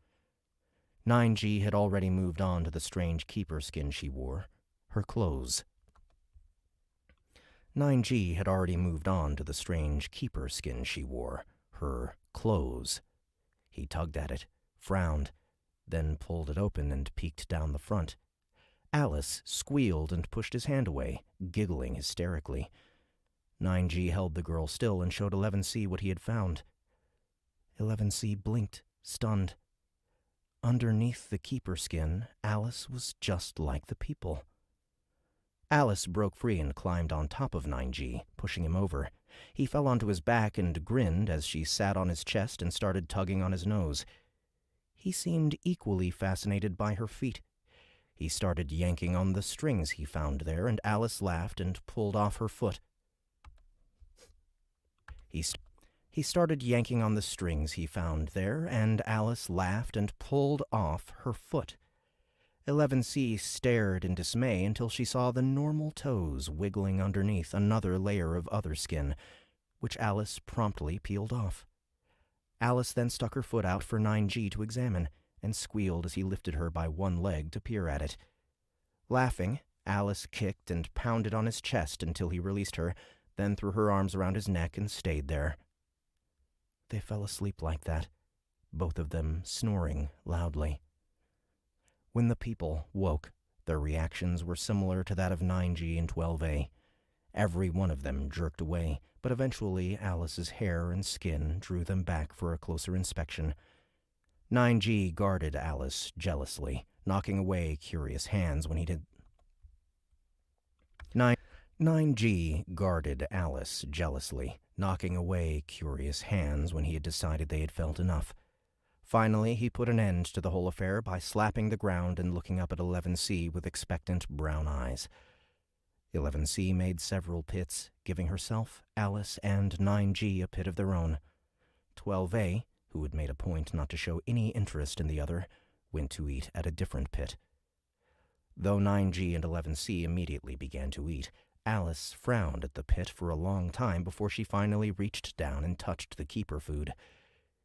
9G had already moved on to the strange keeper skin she wore, her clothes. 9G had already moved on to the strange keeper skin she wore, her clothes. He tugged at it, frowned, then pulled it open and peeked down the front. Alice squealed and pushed his hand away, giggling hysterically. 9G held the girl still and showed 11C what he had found. 11C blinked, stunned. Underneath the keeper skin, Alice was just like the people. Alice broke free and climbed on top of 9G, pushing him over. He fell onto his back and grinned as she sat on his chest and started tugging on his nose. He seemed equally fascinated by her feet. He started yanking on the strings he found there, and Alice laughed and pulled off her foot. He started yanking on the strings he found there, and Alice laughed and pulled off her foot. 11C stared in dismay until she saw the normal toes wiggling underneath another layer of other skin, which Alice promptly peeled off. Alice then stuck her foot out for 9G to examine, and squealed as he lifted her by one leg to peer at it. Laughing, Alice kicked and pounded on his chest until he released her, then threw her arms around his neck and stayed there. They fell asleep like that, both of them snoring loudly. When the people woke, their reactions were similar to that of 9G and 12A. Every one of them jerked away, but eventually Alice's hair and skin drew them back for a closer inspection. 9G guarded Alice jealously, knocking away curious hands when he did. 9G guarded Alice jealously, knocking away curious hands when he had decided they had felt enough. Finally, he put an end to the whole affair by slapping the ground and looking up at 11C with expectant brown eyes. 11C made several pits, giving herself, Alice, and 9G a pit of their own. 12A, who had made a point not to show any interest in the other, went to eat at a different pit. Though 9G and 11C immediately began to eat, Alice frowned at the pit for a long time before she finally reached down and touched the keeper food.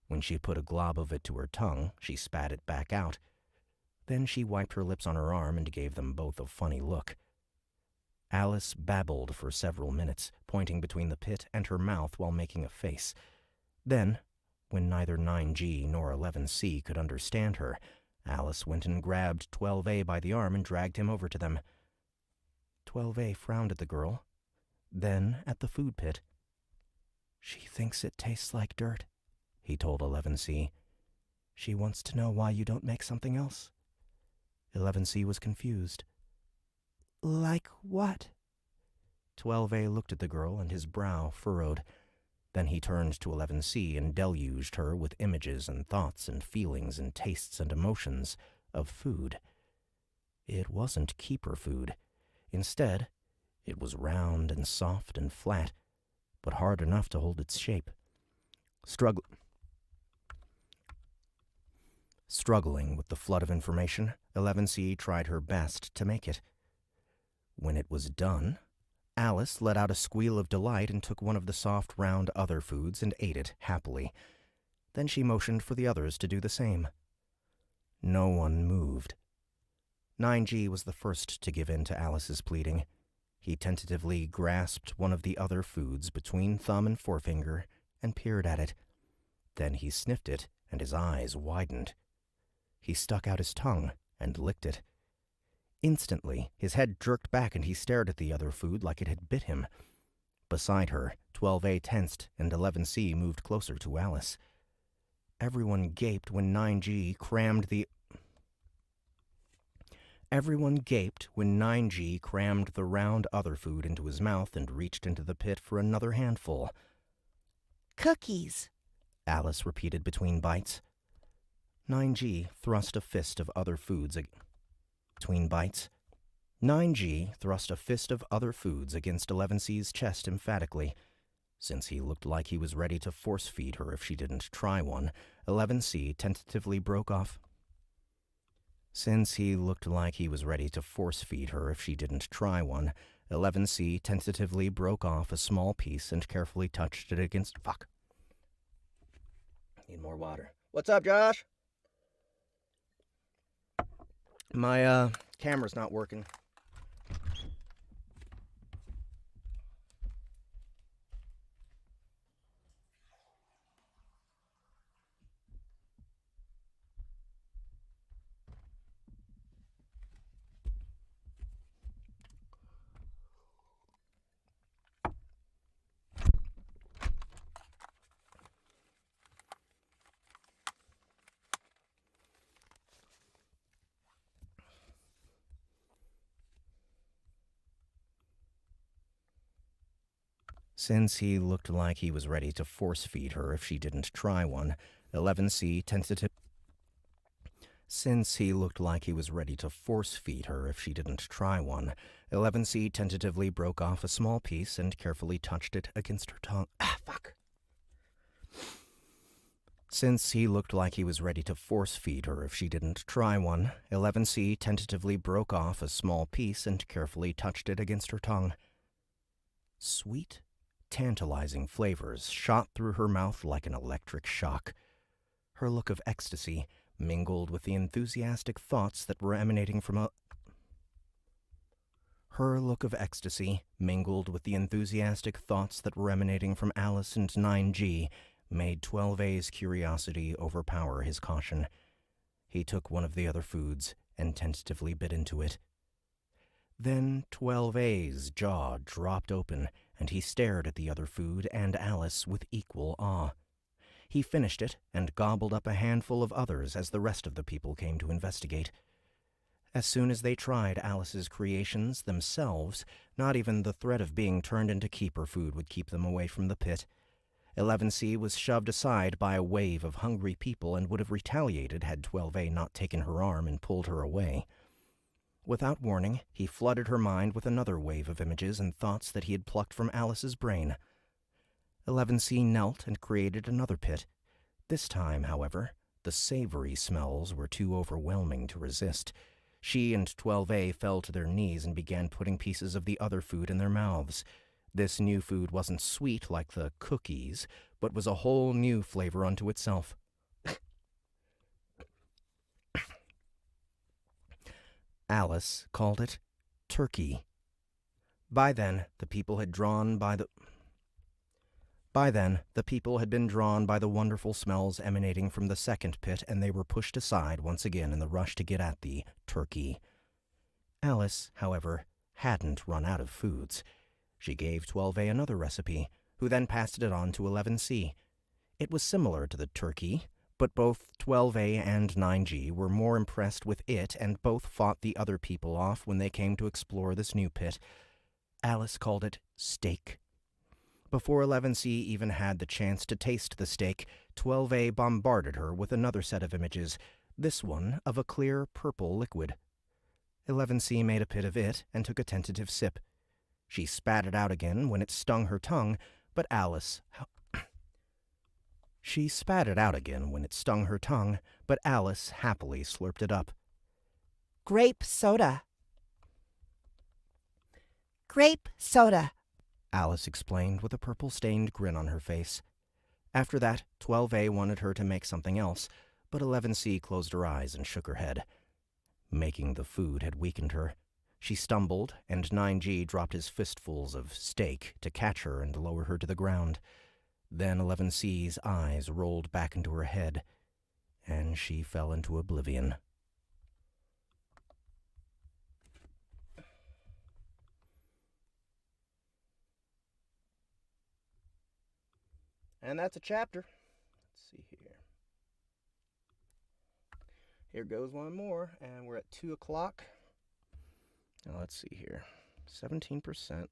When she put a glob of it to her tongue, she spat it back out. Then she wiped her lips on her arm and gave them both a funny look. Alice babbled for several minutes, pointing between the pit and her mouth while making a face. Then, when neither 9G nor 11C could understand her, Alice went and grabbed 12A by the arm and dragged him over to them. 12A frowned at the girl, then at the food pit. "She thinks it tastes like dirt," he told 11C. "She wants to know why you don't make something else." 11C was confused. "Like what?" 12A looked at the girl and his brow furrowed. Then he turned to 11C and deluged her with images and thoughts and feelings and tastes and emotions of food. It wasn't keeper food. Instead, it was round and soft and flat, but hard enough to hold its shape. Struggling with the flood of information, 11C tried her best to make it. When it was done, Alice let out a squeal of delight and took one of the soft, round other foods and ate it happily. Then she motioned for the others to do the same. No one moved. 9G was the first to give in to Alice's pleading. He tentatively grasped one of the other foods between thumb and forefinger and peered at it. Then he sniffed it, and his eyes widened. He stuck out his tongue and licked it. Instantly, his head jerked back and he stared at the other food like it had bit him. Beside her, 12A tensed and 11C moved closer to Alice. Everyone gaped when 9G crammed the round other food into his mouth and reached into the pit for another handful. "Cookies," Alice repeated between bites. 9G thrust a fist of other foods between bites. 9G thrust a fist of other foods against 11C's chest emphatically. Since he looked like he was ready to force-feed her if she didn't try one, 11C tentatively broke off. Since he looked like he was ready to force-feed her if she didn't try one, 11C tentatively broke off a small piece and carefully touched it against... Fuck. Need more water. What's up, Josh? My, camera's not working. Since he looked like he was ready to force-feed her if she didn't try one, 11C tentatively broke off a small piece and carefully touched it against her tongue. Since he looked like he was ready to force-feed her if she didn't try one, 11C tentatively broke off a small piece and carefully touched it against her tongue. Sweet, tantalizing flavors shot through her mouth like an electric shock. Her look of ecstasy mingled with the enthusiastic thoughts that were emanating from Alice and 9G made 12A's curiosity overpower his caution. He took one of the other foods and tentatively bit into it. Then 12A's jaw dropped open, and he stared at the other food and Alice with equal awe. He finished it and gobbled up a handful of others as the rest of the people came to investigate. As soon as they tried Alice's creations themselves, not even the threat of being turned into keeper food would keep them away from the pit. 11C was shoved aside by a wave of hungry people and would have retaliated had 12A not taken her arm and pulled her away. Without warning, he flooded her mind with another wave of images and thoughts that he had plucked from Alice's brain. 11C knelt and created another pit. This time, however, the savory smells were too overwhelming to resist. She and 12A fell to their knees and began putting pieces of the other food in their mouths. This new food wasn't sweet like the cookies, but was a whole new flavor unto itself. Alice called it turkey. By then, the people had been drawn by the wonderful smells emanating from the second pit, and they were pushed aside once again in the rush to get at the turkey. Alice, however, hadn't run out of foods. She gave 12A another recipe, who then passed it on to 11C. It was similar to the turkey, but both 12A and 9G were more impressed with it, and both fought the other people off when they came to explore this new pit. Alice called it steak. Before 11C even had the chance to taste the steak, 12A bombarded her with another set of images, this one of a clear purple liquid. 11C made a pit of it and took a tentative sip. She spat it out again when it stung her tongue, but Alice happily slurped it up. Grape soda. Grape soda, Alice explained with a purple-stained grin on her face. After that, 12A wanted her to make something else, but 11C closed her eyes and shook her head. Making the food had weakened her. She stumbled, and 9G dropped his fistfuls of steak to catch her and lower her to the ground. Then 11C's eyes rolled back into her head, and she fell into oblivion. And that's a chapter. Let's see here. Here goes one more, and we're at 2 o'clock. Now let's see here. 17%.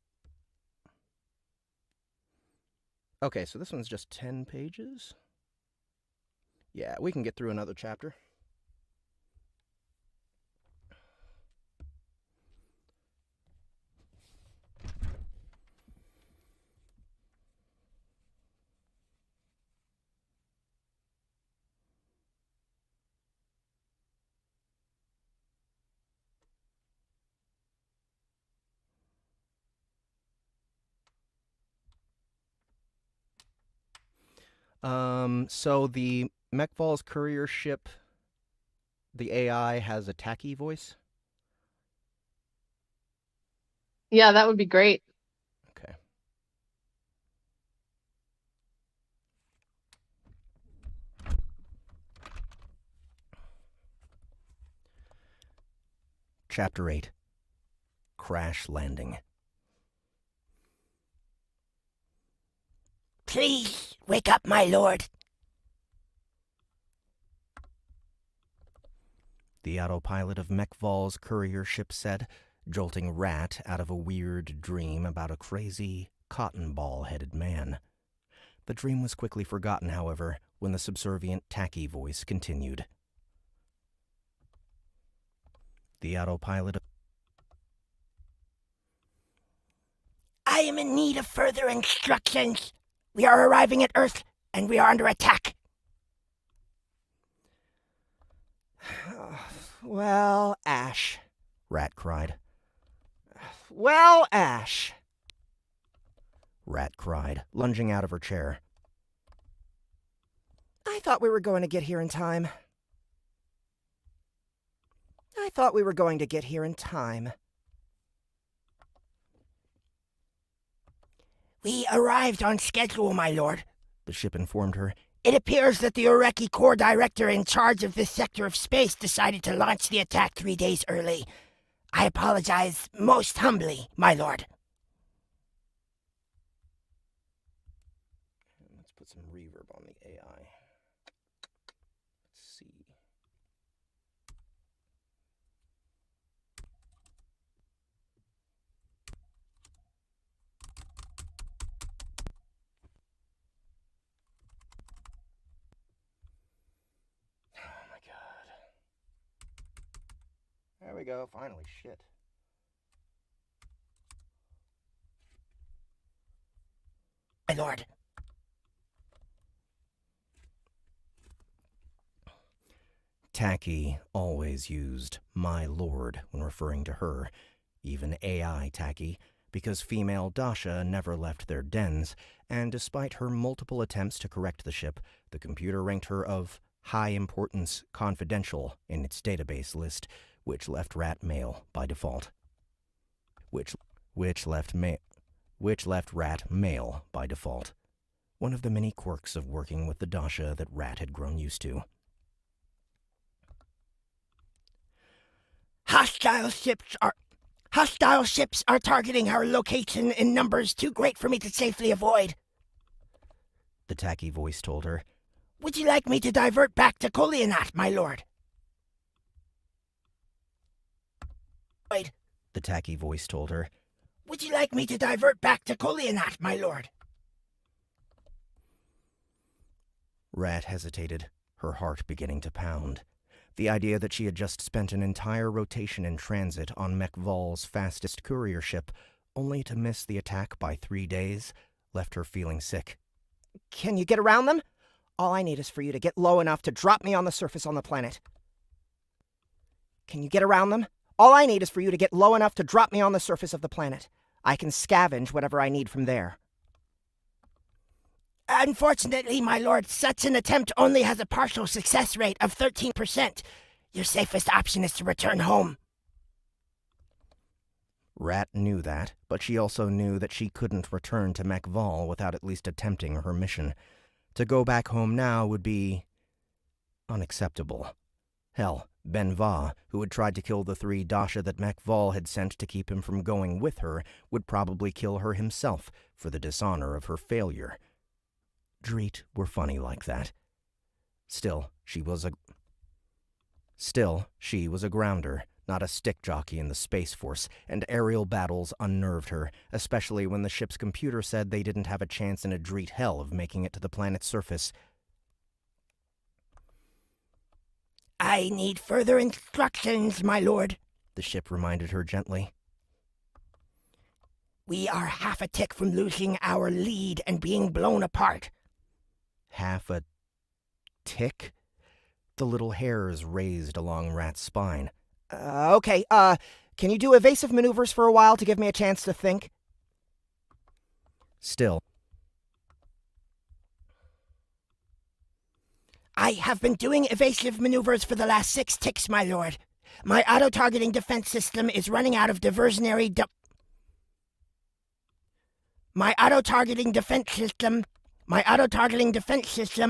Okay, so this one's just 10 pages. Yeah, we can get through another chapter. So the Mechval's courier ship, the AI has a tacky voice? Yeah, that would be great. Okay. Chapter 8. Crash Landing. please wake up, my lord. The autopilot of Mechval's courier ship said, jolting Rat out of a weird dream about a crazy, cotton ball-headed man. The dream was quickly forgotten, however, when the subservient, tacky voice continued. The autopilot... I am in need of further instructions. We are arriving at Earth, and we are under attack. Well, Ash, Rat cried. Well, Ash, Rat cried, lunging out of her chair. I thought we were going to get here in time. I thought we were going to get here in time. We arrived on schedule, my lord, The ship informed her. It appears that the Ureki Corps director in charge of this sector of space decided to launch the attack 3 days early. I apologize most humbly, my lord. Let's put some reverb on the AI. Let's see. There we go, finally, shit. My lord. Tacky always used my lord when referring to her, even AI Tacky, because female Dasha never left their dens, and despite her multiple attempts to correct the ship, the computer ranked her of high importance confidential in its database list, which left rat male by default. Which left rat male by default. One of the many quirks of working with the Dasha that Rat had grown used to. Hostile ships are targeting our location in numbers too great for me to safely avoid. The tacky voice told her. Would you like me to divert back to Courier, my lord? The tacky voice told her. Would you like me to divert back to Courier, my lord? Rat hesitated, her heart beginning to pound. The idea that she had just spent an entire rotation in transit on Mekval's fastest courier ship, only to miss the attack by 3 days, left her feeling sick. Can you get around them? All I need is for you to get low enough to drop me on the surface on the planet. Can you get around them? All I need is for you to get low enough to drop me on the surface of the planet. I can scavenge whatever I need from there. Unfortunately, my lord, such an attempt only has a partial success rate of 13%. Your safest option is to return home. Rat knew that, but she also knew that she couldn't return to Mekval without at least attempting her mission. To go back home now would be unacceptable. Hell, Benva, who had tried to kill the 3 Dasha that Mekval had sent to keep him from going with her, would probably kill her himself for the dishonor of her failure. Dreet were funny like that. Still, she was a grounder, not a stick jockey in the Space Force, and aerial battles unnerved her, especially when the ship's computer said they didn't have a chance in a Dreet hell of making it to the planet's surface. I need further instructions, my lord, the ship reminded her gently. We are half a tick from losing our lead and being blown apart. Half a tick? The little hairs raised along Rat's spine. Okay, can you do evasive maneuvers for a while to give me a chance to think? Still. I have been doing evasive maneuvers for the last 6 ticks, my lord. My auto-targeting defense system is running out of diversionary My auto-targeting defense system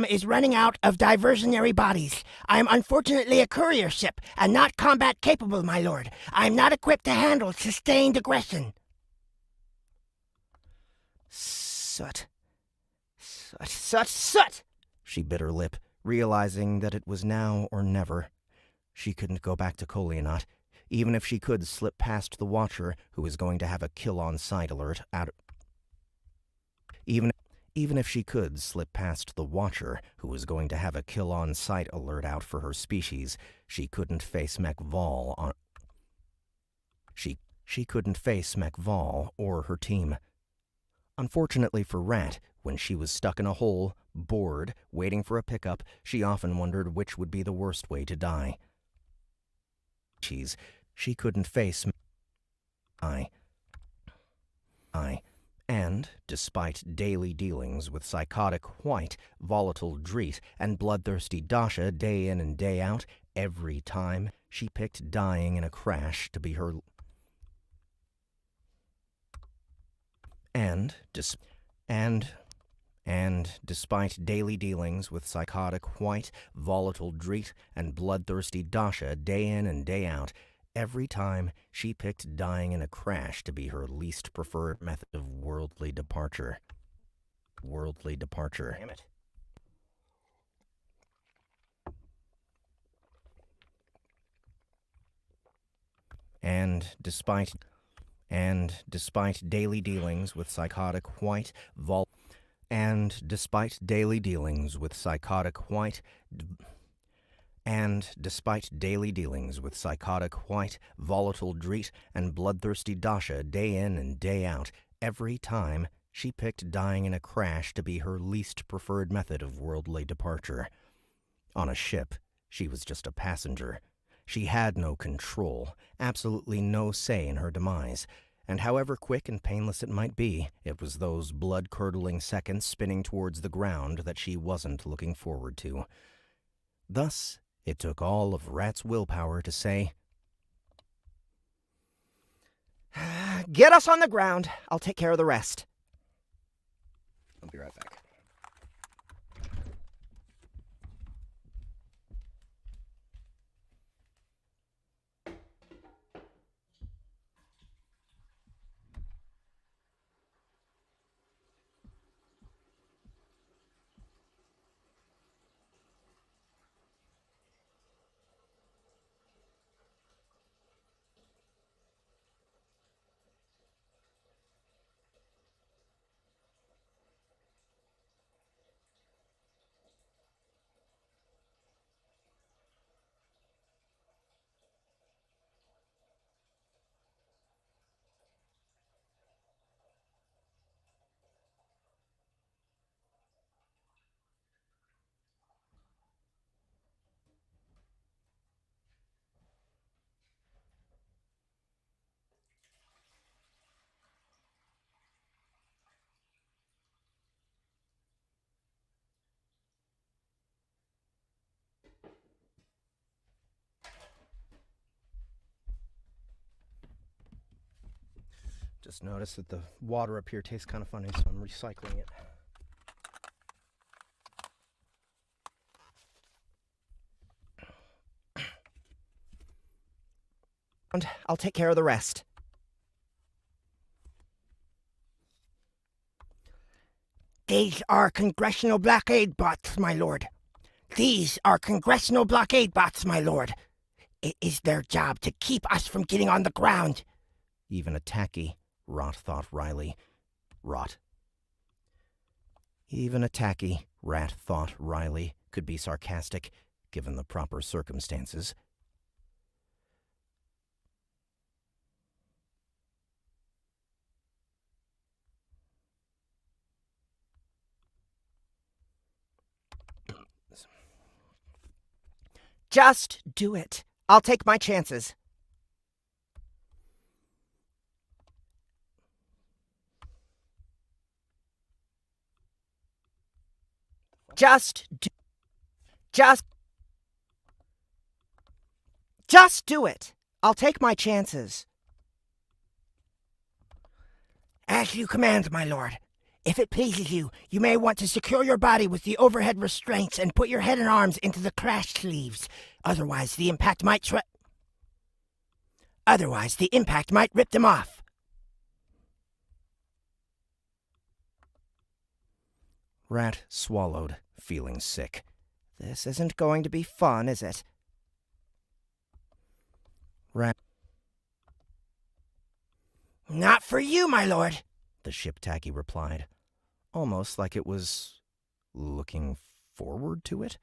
is running out of diversionary bodies. I am unfortunately a courier ship and not combat capable, my lord. I am not equipped to handle sustained aggression. Soot. She bit her lip, realizing that it was now or never. She couldn't go back to Kolianot, even if she could slip past the Watcher, who was going to have a kill-on-sight alert out. Even if she could slip past the Watcher, who was going to have a kill-on-sight alert out for her species, she couldn't face Mekval on. She couldn't face Mekval or her team. Unfortunately for Rat, when she was stuck in a hole, bored, waiting for a pickup, she often wondered which would be the worst way to die. She couldn't face And, despite daily dealings with psychotic white, volatile Dreet, and bloodthirsty Dasha day in and day out, every time she picked dying in a crash to be her. And despite daily dealings with psychotic white, volatile Dreet, and bloodthirsty Dasha day in and day out, every time she picked dying in a crash to be her least preferred method of worldly departure. Damn it. And despite daily dealings with psychotic white, And despite daily dealings with psychotic white, volatile Dreet and bloodthirsty Dasha day in and day out, every time she picked dying in a crash to be her least preferred method of worldly departure. On a ship, she was just a passenger. She had no control, absolutely no say in her demise, and however quick and painless it might be, it was those blood-curdling seconds spinning towards the ground that she wasn't looking forward to. Thus, it took all of Rat's willpower to say, Get us on the ground. I'll take care of the rest. I'll be right back. Just noticed that the water up here tastes kind of funny, so I'm recycling it. And I'll take care of the rest. These are congressional blockade bots, my lord. These are congressional blockade bots, my lord. It is their job to keep us from getting on the ground. even a tacky, Rot thought wryly. Rot. Even a tacky, Rat thought wryly, could be sarcastic, given the proper circumstances. Just do it. I'll take my chances. Just do it. I'll take my chances. As you command, my lord. If it pleases you, you may want to secure your body with the overhead restraints and put your head and arms into the crash sleeves. Otherwise, the impact might rip them off. Rat swallowed, feeling sick. This isn't going to be fun, is it? Rat. Not for you, my lord, the ship tacky replied, almost like it was looking forward to it.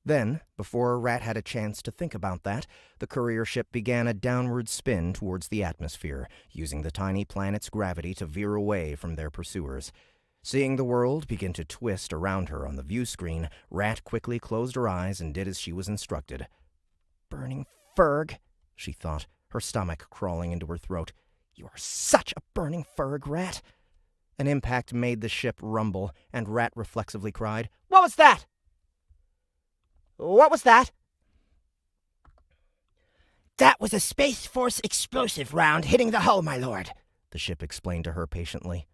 Then, before Rat had a chance to think about that, the courier ship began a downward spin towards the atmosphere, using the tiny planet's gravity to veer away from their pursuers. Seeing the world begin to twist around her on the view screen, Rat quickly closed her eyes and did as she was instructed. Burning Ferg, she thought, her stomach crawling into her throat. You are such a burning Ferg, Rat. An impact made the ship rumble, and Rat reflexively cried, What was that? What was that? That was a Space Force explosive round hitting the hull, my lord, the ship explained to her patiently.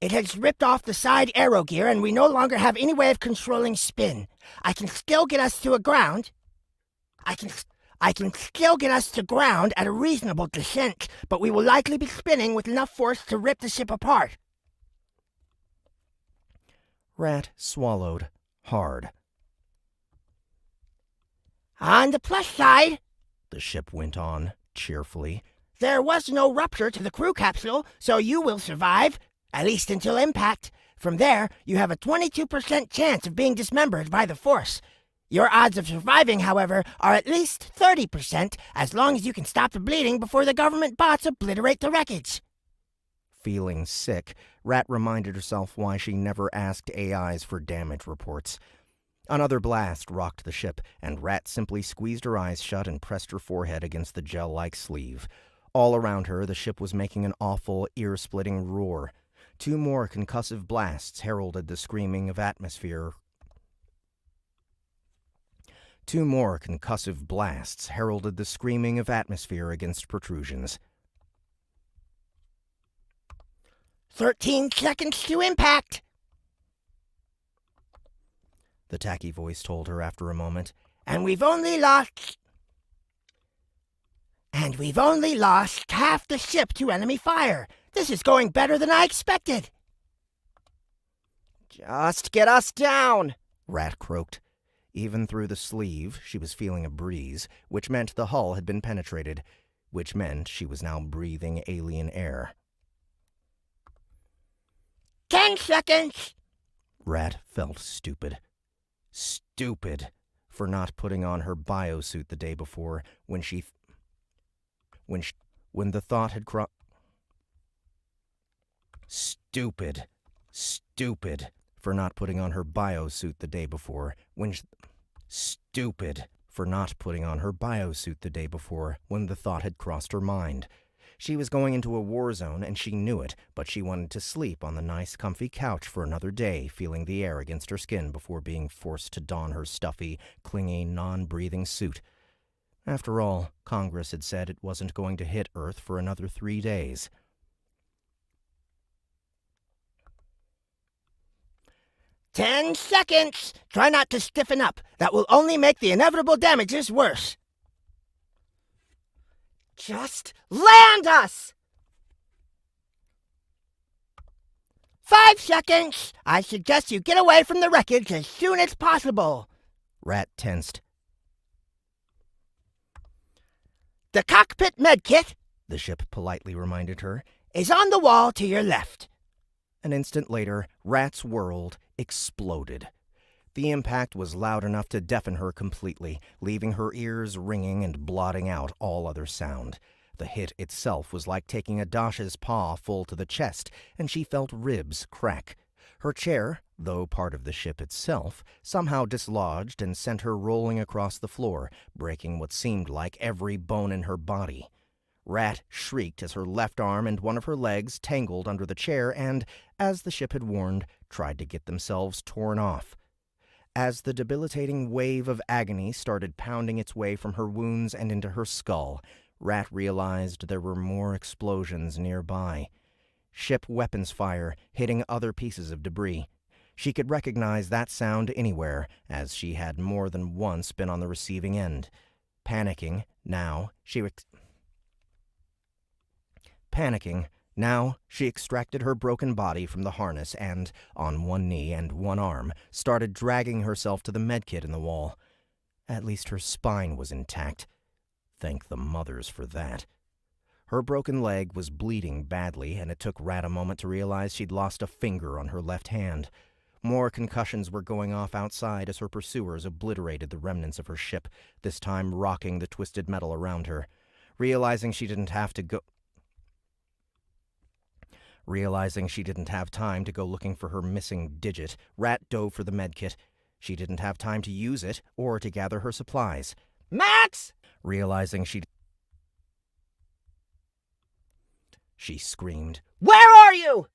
It has ripped off the side aero gear, and we no longer have any way of controlling spin. I can still get us to ground. I can still get us to ground at a reasonable descent, but we will likely be spinning with enough force to rip the ship apart. Rat swallowed hard. On the plus side, the ship went on cheerfully, there was no rupture to the crew capsule, so you will survive, at least until impact. From there, you have a 22% chance of being dismembered by the Force. Your odds of surviving, however, are at least 30%, as long as you can stop the bleeding before the government bots obliterate the wreckage. Feeling sick, Rat reminded herself why she never asked AIs for damage reports. Another blast rocked the ship, and Rat simply squeezed her eyes shut and pressed her forehead against the gel-like sleeve. All around her, the ship was making an awful, ear-splitting roar. 2 more concussive blasts heralded the screaming of atmosphere. 2 more concussive blasts heralded the screaming of atmosphere against protrusions. 13 seconds to impact! The tacky voice told her after a moment. And we've only lost half the ship to enemy fire. This is going better than I expected. Just get us down, Rat croaked. Even through the sleeve, she was feeling a breeze, which meant the hull had been penetrated, which meant she was now breathing alien air. 10 seconds! Rat felt stupid. Stupid for not putting on her biosuit the day before when the thought had crossed. Stupid for not putting on her biosuit the day before Stupid for not putting on her biosuit the day before when the thought had crossed her mind. She was going into a war zone, and she knew it, but she wanted to sleep on the nice, comfy couch for another day, feeling the air against her skin before being forced to don her stuffy, clingy, non-breathing suit. After all, Congress had said it wasn't going to hit Earth for another 3 days. "10 seconds! Try not to stiffen up. That will only make the inevitable damages worse." Just land us! 5 seconds! I suggest you get away from the wreckage as soon as possible. Rat tensed. The cockpit medkit, The ship politely reminded her. is on the wall to your left. An instant later, Rat's world exploded. The impact was loud enough to deafen her completely, leaving her ears ringing and blotting out all other sound. The hit itself was like taking a Dasha's paw full to the chest, and she felt ribs crack. Her chair, though part of the ship itself, somehow dislodged and sent her rolling across the floor, breaking what seemed like every bone in her body. Rat shrieked as her left arm and one of her legs tangled under the chair and, as the ship had warned, tried to get themselves torn off. As the debilitating wave of agony started pounding its way from her wounds and into her skull, Rat realized there were more explosions nearby. Ship weapons fire hitting other pieces of debris. She could recognize that sound anywhere, as she had more than once been on the receiving end. Panicking, now, she extracted her broken body from the harness and, on one knee and one arm, started dragging herself to the medkit in the wall. At least her spine was intact. Thank the mothers for that. Her broken leg was bleeding badly, and it took Rat a moment to realize she'd lost a finger on her left hand. More concussions were going off outside as her pursuers obliterated the remnants of her ship, this time rocking the twisted metal around her. Realizing she didn't have time to go looking for her missing digit, Rat dove for the medkit. She didn't have time to use it or to gather her supplies. Max! She screamed. Where are you?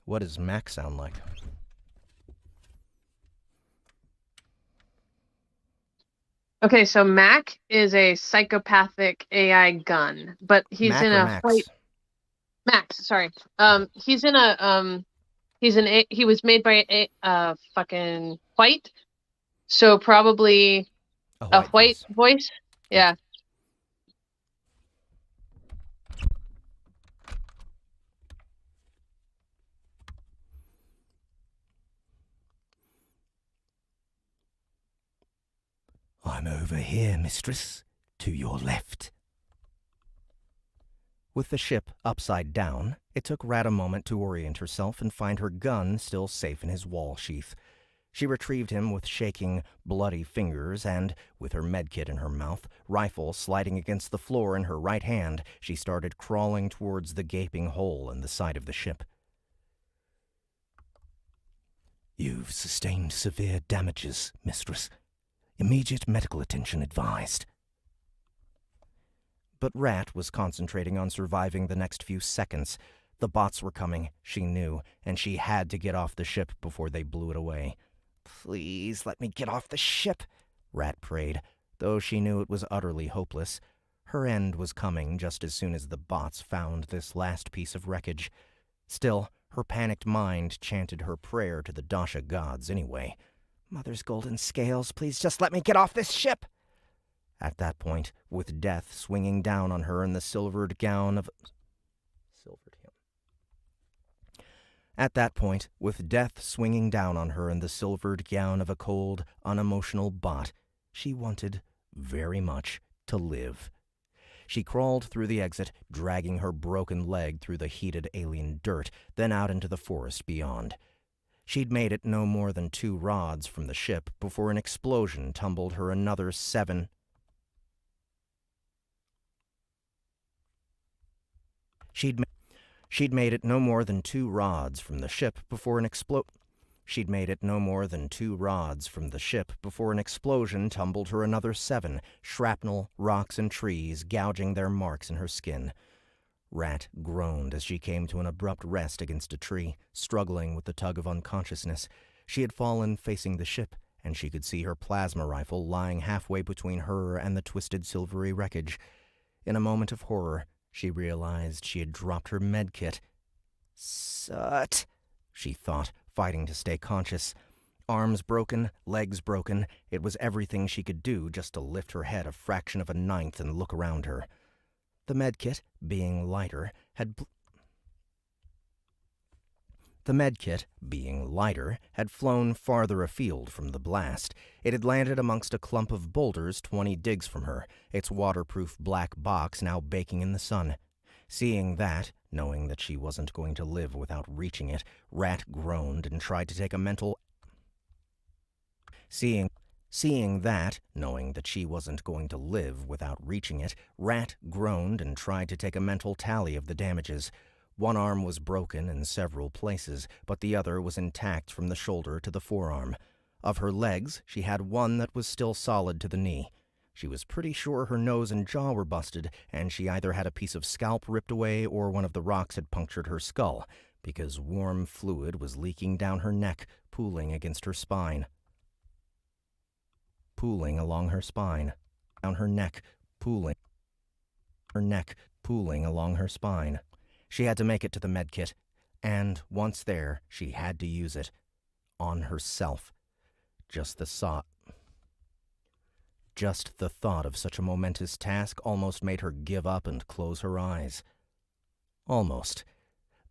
What does Mac sound like? Okay, so Mac is a psychopathic AI gun, but he's Mac in or a Max? fight. Max, sorry. He's in a he was made by a fucking white, so probably a white voice. Yeah. "I'm over here, mistress, to your left." With the ship upside down, it took Rat a moment to orient herself and find her gun still safe in his wall sheath. She retrieved him with shaking, bloody fingers and, with her medkit in her mouth, rifle sliding against the floor in her right hand, she started crawling towards the gaping hole in the side of the ship. "You've sustained severe damages, mistress. Immediate medical attention advised." But Rat was concentrating on surviving the next few seconds. The bots were coming, she knew, and she had to get off the ship before they blew it away. "Please let me get off the ship," Rat prayed, though she knew it was utterly hopeless. Her end was coming just as soon as the bots found this last piece of wreckage. Still, her panicked mind chanted her prayer to the Dasha gods anyway. "Mother's golden scales, please just let me get off this ship!" At that point, with death swinging down on her in the silvered gown of... At that point, with death swinging down on her in the silvered gown of a cold, unemotional bot, she wanted, very much, to live. She crawled through the exit, dragging her broken leg through the heated alien dirt, then out into the forest beyond. She'd made it no more than 2 rods from the ship before an explosion tumbled her another 7... She'd made it no more than 2 rods from the ship before an explosion tumbled her another 7, shrapnel, rocks, and trees gouging their marks in her skin. Rat groaned as she came to an abrupt rest against a tree, struggling with the tug of unconsciousness. She had fallen facing the ship, and she could see her plasma rifle lying halfway between her and the twisted silvery wreckage. In a moment of horror, she realized she had dropped her medkit. "Sut," she thought, fighting to stay conscious. Arms broken, legs broken, it was everything she could do just to lift her head a fraction of a ninth and look around her. The medkit, being lighter, had flown farther afield from the blast. It had landed amongst a clump of boulders 20 digs from her, its waterproof black box now baking in the sun. Seeing that, knowing that she wasn't going to live without reaching it, Rat groaned and tried to take a mental... Seeing that, knowing that she wasn't going to live without reaching it, Rat groaned and tried to take a mental tally of the damages. One arm was broken in several places, but the other was intact from the shoulder to the forearm. Of her legs, she had one that was still solid to the knee. She was pretty sure her nose and jaw were busted, and she either had a piece of scalp ripped away or one of the rocks had punctured her skull, because warm fluid was leaking down her neck, pooling against her spine. Pooling along her spine. Down her neck, pooling. Her neck, pooling along her spine. She had to make it to the medkit, and once there, she had to use it. On herself. Just the thought of such a momentous task almost made her give up and close her eyes. Almost.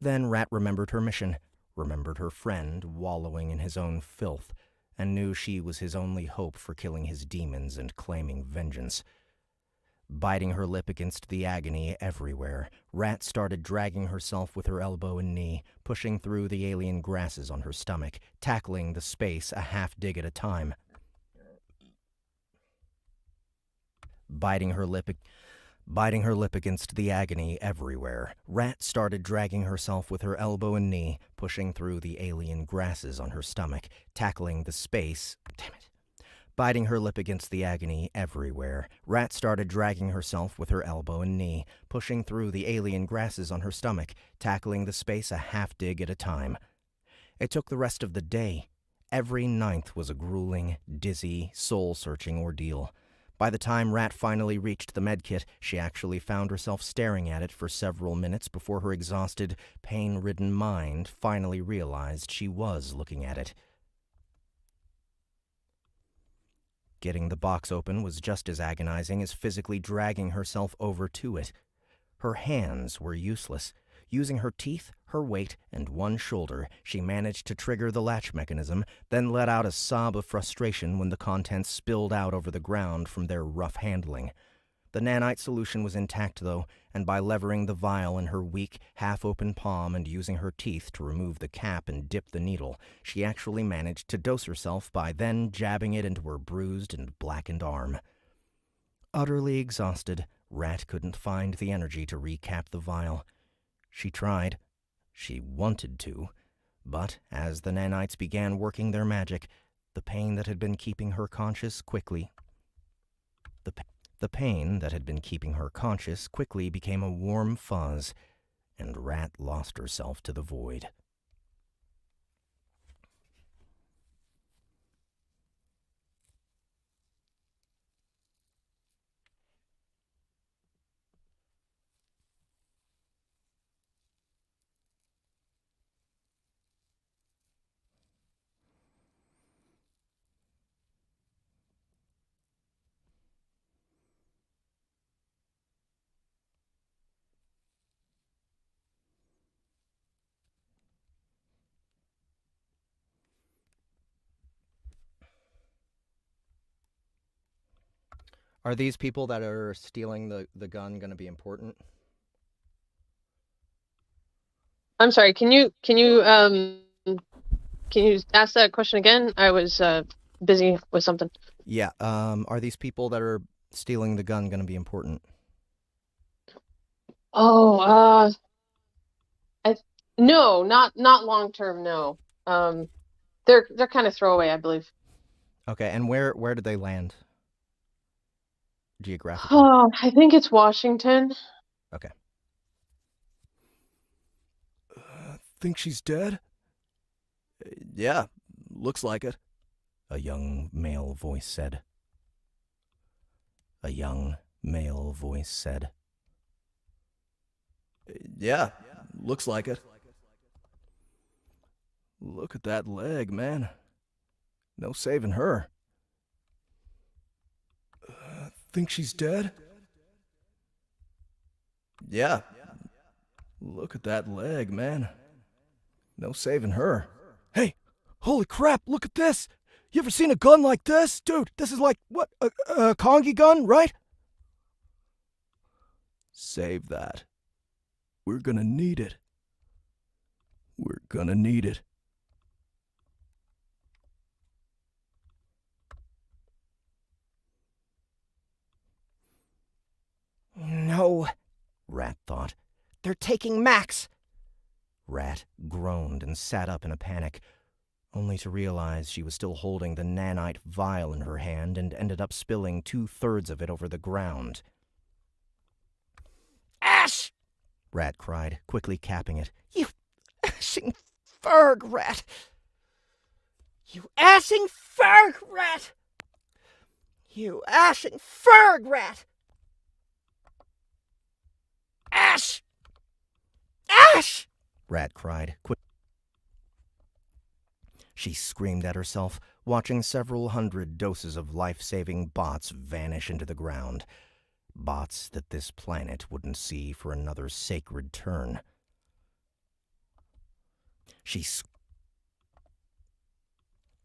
Then Rat remembered her mission, remembered her friend wallowing in his own filth, and knew she was his only hope for killing his demons and claiming vengeance. Biting her lip against the agony everywhere, Rat started dragging herself with her elbow and knee, pushing through the alien grasses on her stomach, tackling the space a half dig at a time. Biting her lip against the agony everywhere, Rat started dragging herself with her elbow and knee, pushing through the alien grasses on her stomach, tackling the space... Biting her lip against the agony everywhere, Rat started dragging herself with her elbow and knee, pushing through the alien grasses on her stomach, tackling the space a half dig at a time. It took the rest of the day. Every ninth was a grueling, dizzy, soul-searching ordeal. By the time Rat finally reached the medkit, she actually found herself staring at it for several minutes before her exhausted, pain-ridden mind finally realized she was looking at it. Getting the box open was just as agonizing as physically dragging herself over to it. Her hands were useless. Using her teeth, her weight, and one shoulder, she managed to trigger the latch mechanism, then let out a sob of frustration when the contents spilled out over the ground from their rough handling. The nanite solution was intact, though, and by levering the vial in her weak, half-open palm and using her teeth to remove the cap and dip the needle, she actually managed to dose herself by then jabbing it into her bruised and blackened arm. Utterly exhausted, Rat couldn't find the energy to recap the vial. She tried. She wanted to. But as the nanites began working their magic, the pain that had been keeping her conscious quickly became a warm fuzz, and Rat lost herself to the void. Are these people that are stealing the gun going to be important? I'm sorry. Can you ask that question again? I was busy with something. Yeah. Are these people that are stealing the gun going to be important? Oh, no, not long term. No. They're kind of throwaway, I believe. Okay. And where did they land? Geographically. Oh, I think it's Washington. Okay. Think she's dead? Yeah, looks like it, a young male voice said. Yeah, looks like it. Look at that leg, man. No saving her. Think she's dead? Yeah. Look at that leg, man. No saving her. Hey, holy crap, look at this! You ever seen a gun like this? Dude, this is like, what, a Kongi gun, right? Save that. We're gonna need it. No, Rat thought. they're taking Max. Rat groaned and sat up in a panic, only to realize she was still holding the nanite vial in her hand and ended up spilling 2/3 of it over the ground. Ash! Rat cried, quickly capping it. You ashing ferg rat! You ashing ferg rat! You ashing ferg rat! Ash! Ash! Rat cried, quick. She screamed at herself, watching several hundred doses of life-saving bots vanish into the ground. Bots that this planet wouldn't see for another sacred turn.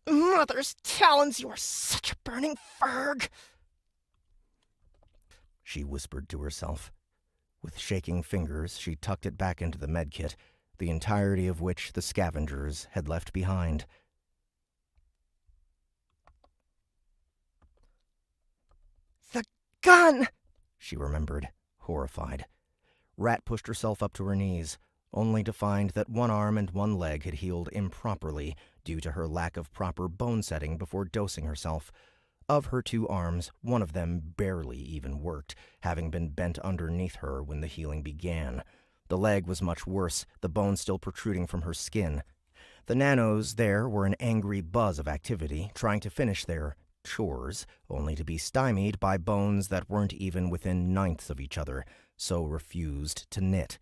Mother's talons, you are such a burning ferg! She whispered to herself. With shaking fingers, she tucked it back into the medkit, the entirety of which the scavengers had left behind. The gun! She remembered, horrified. Rat pushed herself up to her knees, only to find that one arm and one leg had healed improperly due to her lack of proper bone setting before dosing herself. Of her 2 arms, one of them barely even worked, having been bent underneath her when the healing began. The leg was much worse, the bone still protruding from her skin. The nanos there were an angry buzz of activity, trying to finish their chores, only to be stymied by bones that weren't even within 1/9 of each other, so refused to knit.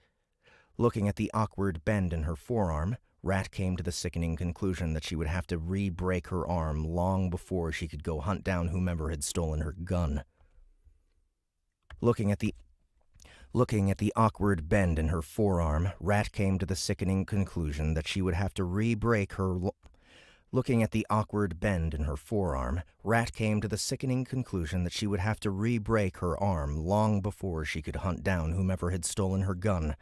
Looking at the awkward bend in her forearm, Rat came to the sickening conclusion that she would have to re-break her arm long before she could go hunt down whomever had stolen her gun. Looking at the awkward bend in her forearm, Rat came to the sickening conclusion that she would have to re-break her Looking at the awkward bend in her forearm, Rat came to the sickening conclusion that she would have to re-break her arm long before she could hunt down whomever had stolen her gun.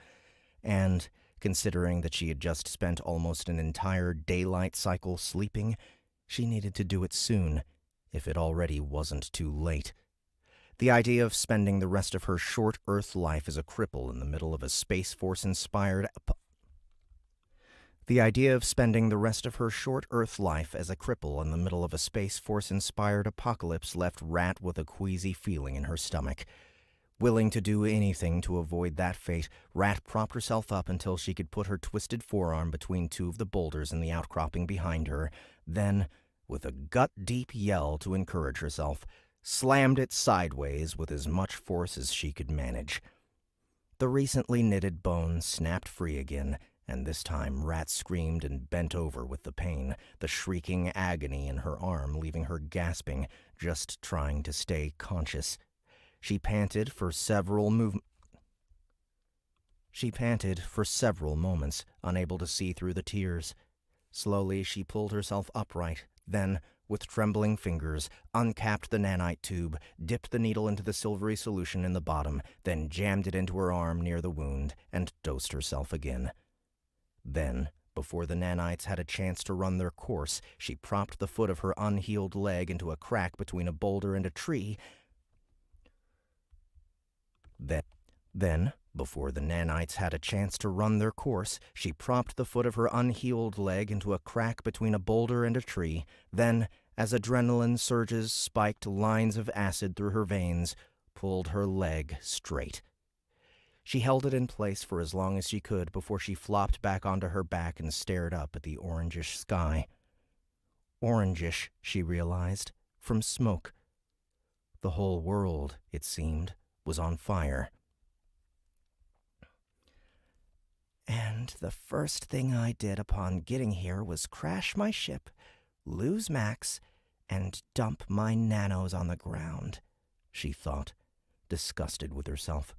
And, considering that she had just spent almost an entire daylight cycle sleeping, she needed to do it soon, if it already wasn't too late. The idea of spending the rest of her short Earth life as a cripple in the middle of a Space Force-inspired apocalypse left Rat with a queasy feeling in her stomach. Willing to do anything to avoid that fate, Rat propped herself up until she could put her twisted forearm between two of the boulders in the outcropping behind her, then, with a gut-deep yell to encourage herself, slammed it sideways with as much force as she could manage. The recently knitted bone snapped free again, and this time Rat screamed and bent over with the pain, the shrieking agony in her arm leaving her gasping, just trying to stay conscious. She panted for several moments, unable to see through the tears. Slowly she pulled herself upright, then, with trembling fingers, uncapped the nanite tube, dipped the needle into the silvery solution in the bottom, then jammed it into her arm near the wound, and dosed herself again. Then, before the nanites had a chance to run their course, she propped the foot of her unhealed leg into a crack between a boulder and a tree. Then, before the nanites had a chance to run their course, she propped the foot of her unhealed leg into a crack between a boulder and a tree. Then, as adrenaline surges spiked lines of acid through her veins, pulled her leg straight. She held it in place for as long as she could before she flopped back onto her back and stared up at the orangish sky. Orangish, she realized, from smoke. The whole world, it seemed, was on fire. And the first thing I did upon getting here was crash my ship, lose Max, and dump my nanos on the ground, she thought, disgusted with herself.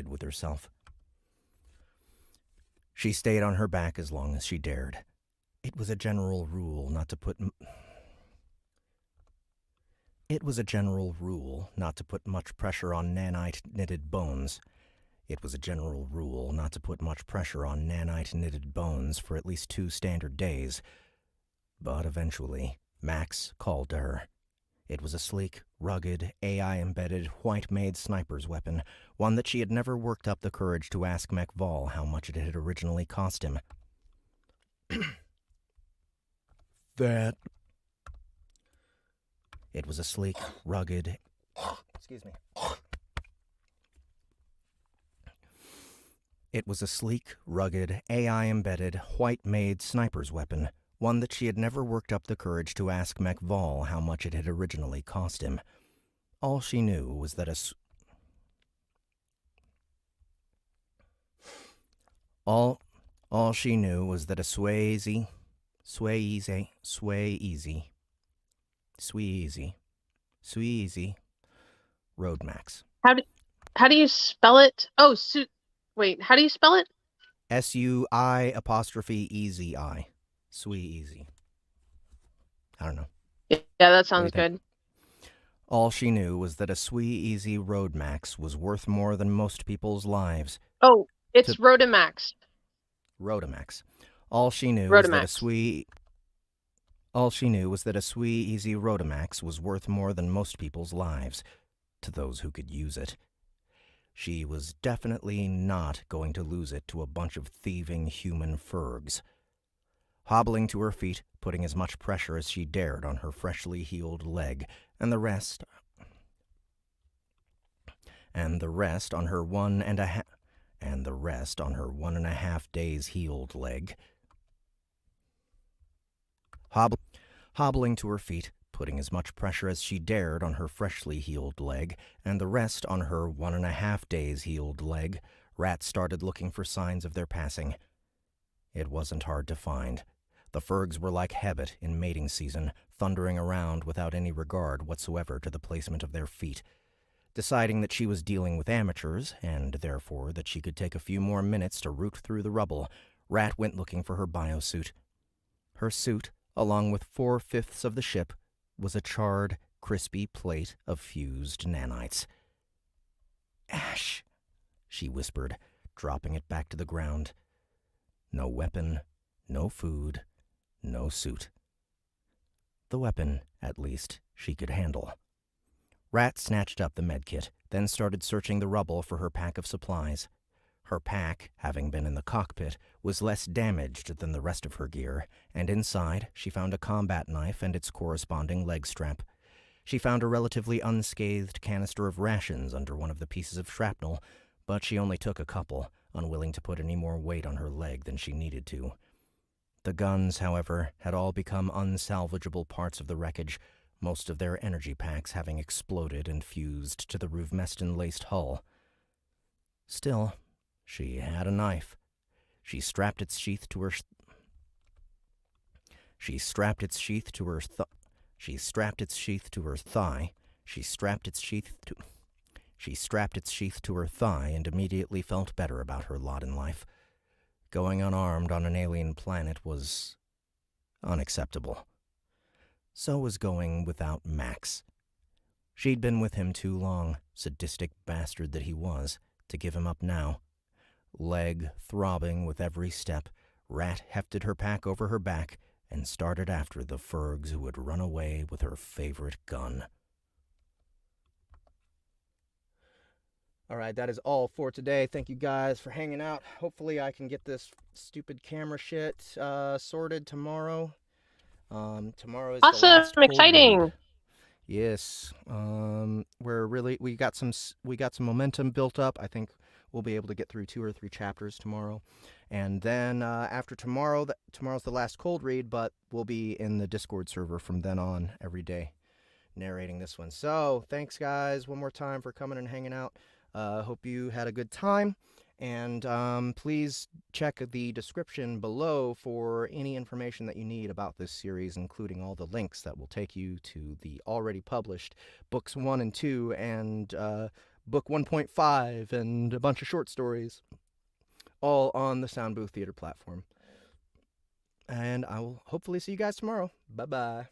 With herself. She stayed on her back as long as she dared. It was a general rule not to put much pressure on nanite-knitted bones. It was a general rule not to put much pressure on nanite-knitted bones for at least 2 standard days. But eventually, Max called to her. It was a sleek, rugged, AI-embedded, white-made sniper's weapon, one that she had never worked up the courage to ask McVall how much it had originally cost him. It was a sleek, rugged... It was a sleek, rugged, AI-embedded, white-made sniper's weapon, one that she had never worked up the courage to ask McVall how much it had originally cost him. All she knew was that a Sweezy Road Max. How do you spell it? Oh, wait, how do you spell it? SUI''EZI. Sweezy. I don't know. Yeah, that sounds good. All she knew was that a Sweezy Road Max was worth more than most people's lives. Oh, it's Rotamax. Rotamax. All she knew was that a Sweezy Rotamax was worth more than most people's lives, to those who could use it. She was definitely not going to lose it to a bunch of thieving human fergs. Hobbling to her feet, putting as much pressure as she dared on her freshly healed leg, and the rest and the rest on her 1.5 days healed leg. Hobbling to her feet, putting as much pressure as she dared on her freshly healed leg, and the rest on her 1.5 days healed leg, Rat started looking for signs of their passing. It wasn't hard to find. The Fergs were like habit in mating season, thundering around without any regard whatsoever to the placement of their feet. Deciding that she was dealing with amateurs, and therefore that she could take a few more minutes to root through the rubble, Rat went looking for her biosuit. Her suit, along with 4/5 of the ship, was a charred, crispy plate of fused nanites. "Ash," she whispered, dropping it back to the ground. No weapon, no food, no suit. The weapon, at least, she could handle. Rat snatched up the medkit, then started searching the rubble for her pack of supplies. Her pack, having been in the cockpit, was less damaged than the rest of her gear, and inside she found a combat knife and its corresponding leg strap. She found a relatively unscathed canister of rations under one of the pieces of shrapnel, but she only took a couple, unwilling to put any more weight on her leg than she needed to. The guns, however, had all become unsalvageable parts of the wreckage, most of their energy packs having exploded and fused to the Ruvmeston-laced hull. Still, she had a knife. She strapped its sheath to her thigh. She strapped its sheath to her thigh and immediately felt better about her lot in life. Going unarmed on an alien planet was unacceptable. So was going without Max. She'd been with him too long, sadistic bastard that he was, to give him up now. Leg throbbing with every step, Rat hefted her pack over her back and started after the Fergs who had run away with her favorite gun. All right, that is all for today. Thank you guys for hanging out. Hopefully I can get this stupid camera shit sorted tomorrow. Tomorrow is the Awesome, last cold exciting. read. Yes. We got some momentum built up. I think we'll be able to get through 2 or 3 chapters tomorrow. And then after tomorrow, tomorrow's the last cold read, but we'll be in the Discord server from then on every day narrating this one. So, thanks guys one more time for coming and hanging out. Hope you had a good time. And please check the description below for any information that you need about this series, including all the links that will take you to the already published books 1 and 2 and book 1.5 and a bunch of short stories, all on the Sound Booth Theater platform. And I will hopefully see you guys tomorrow. Bye-bye.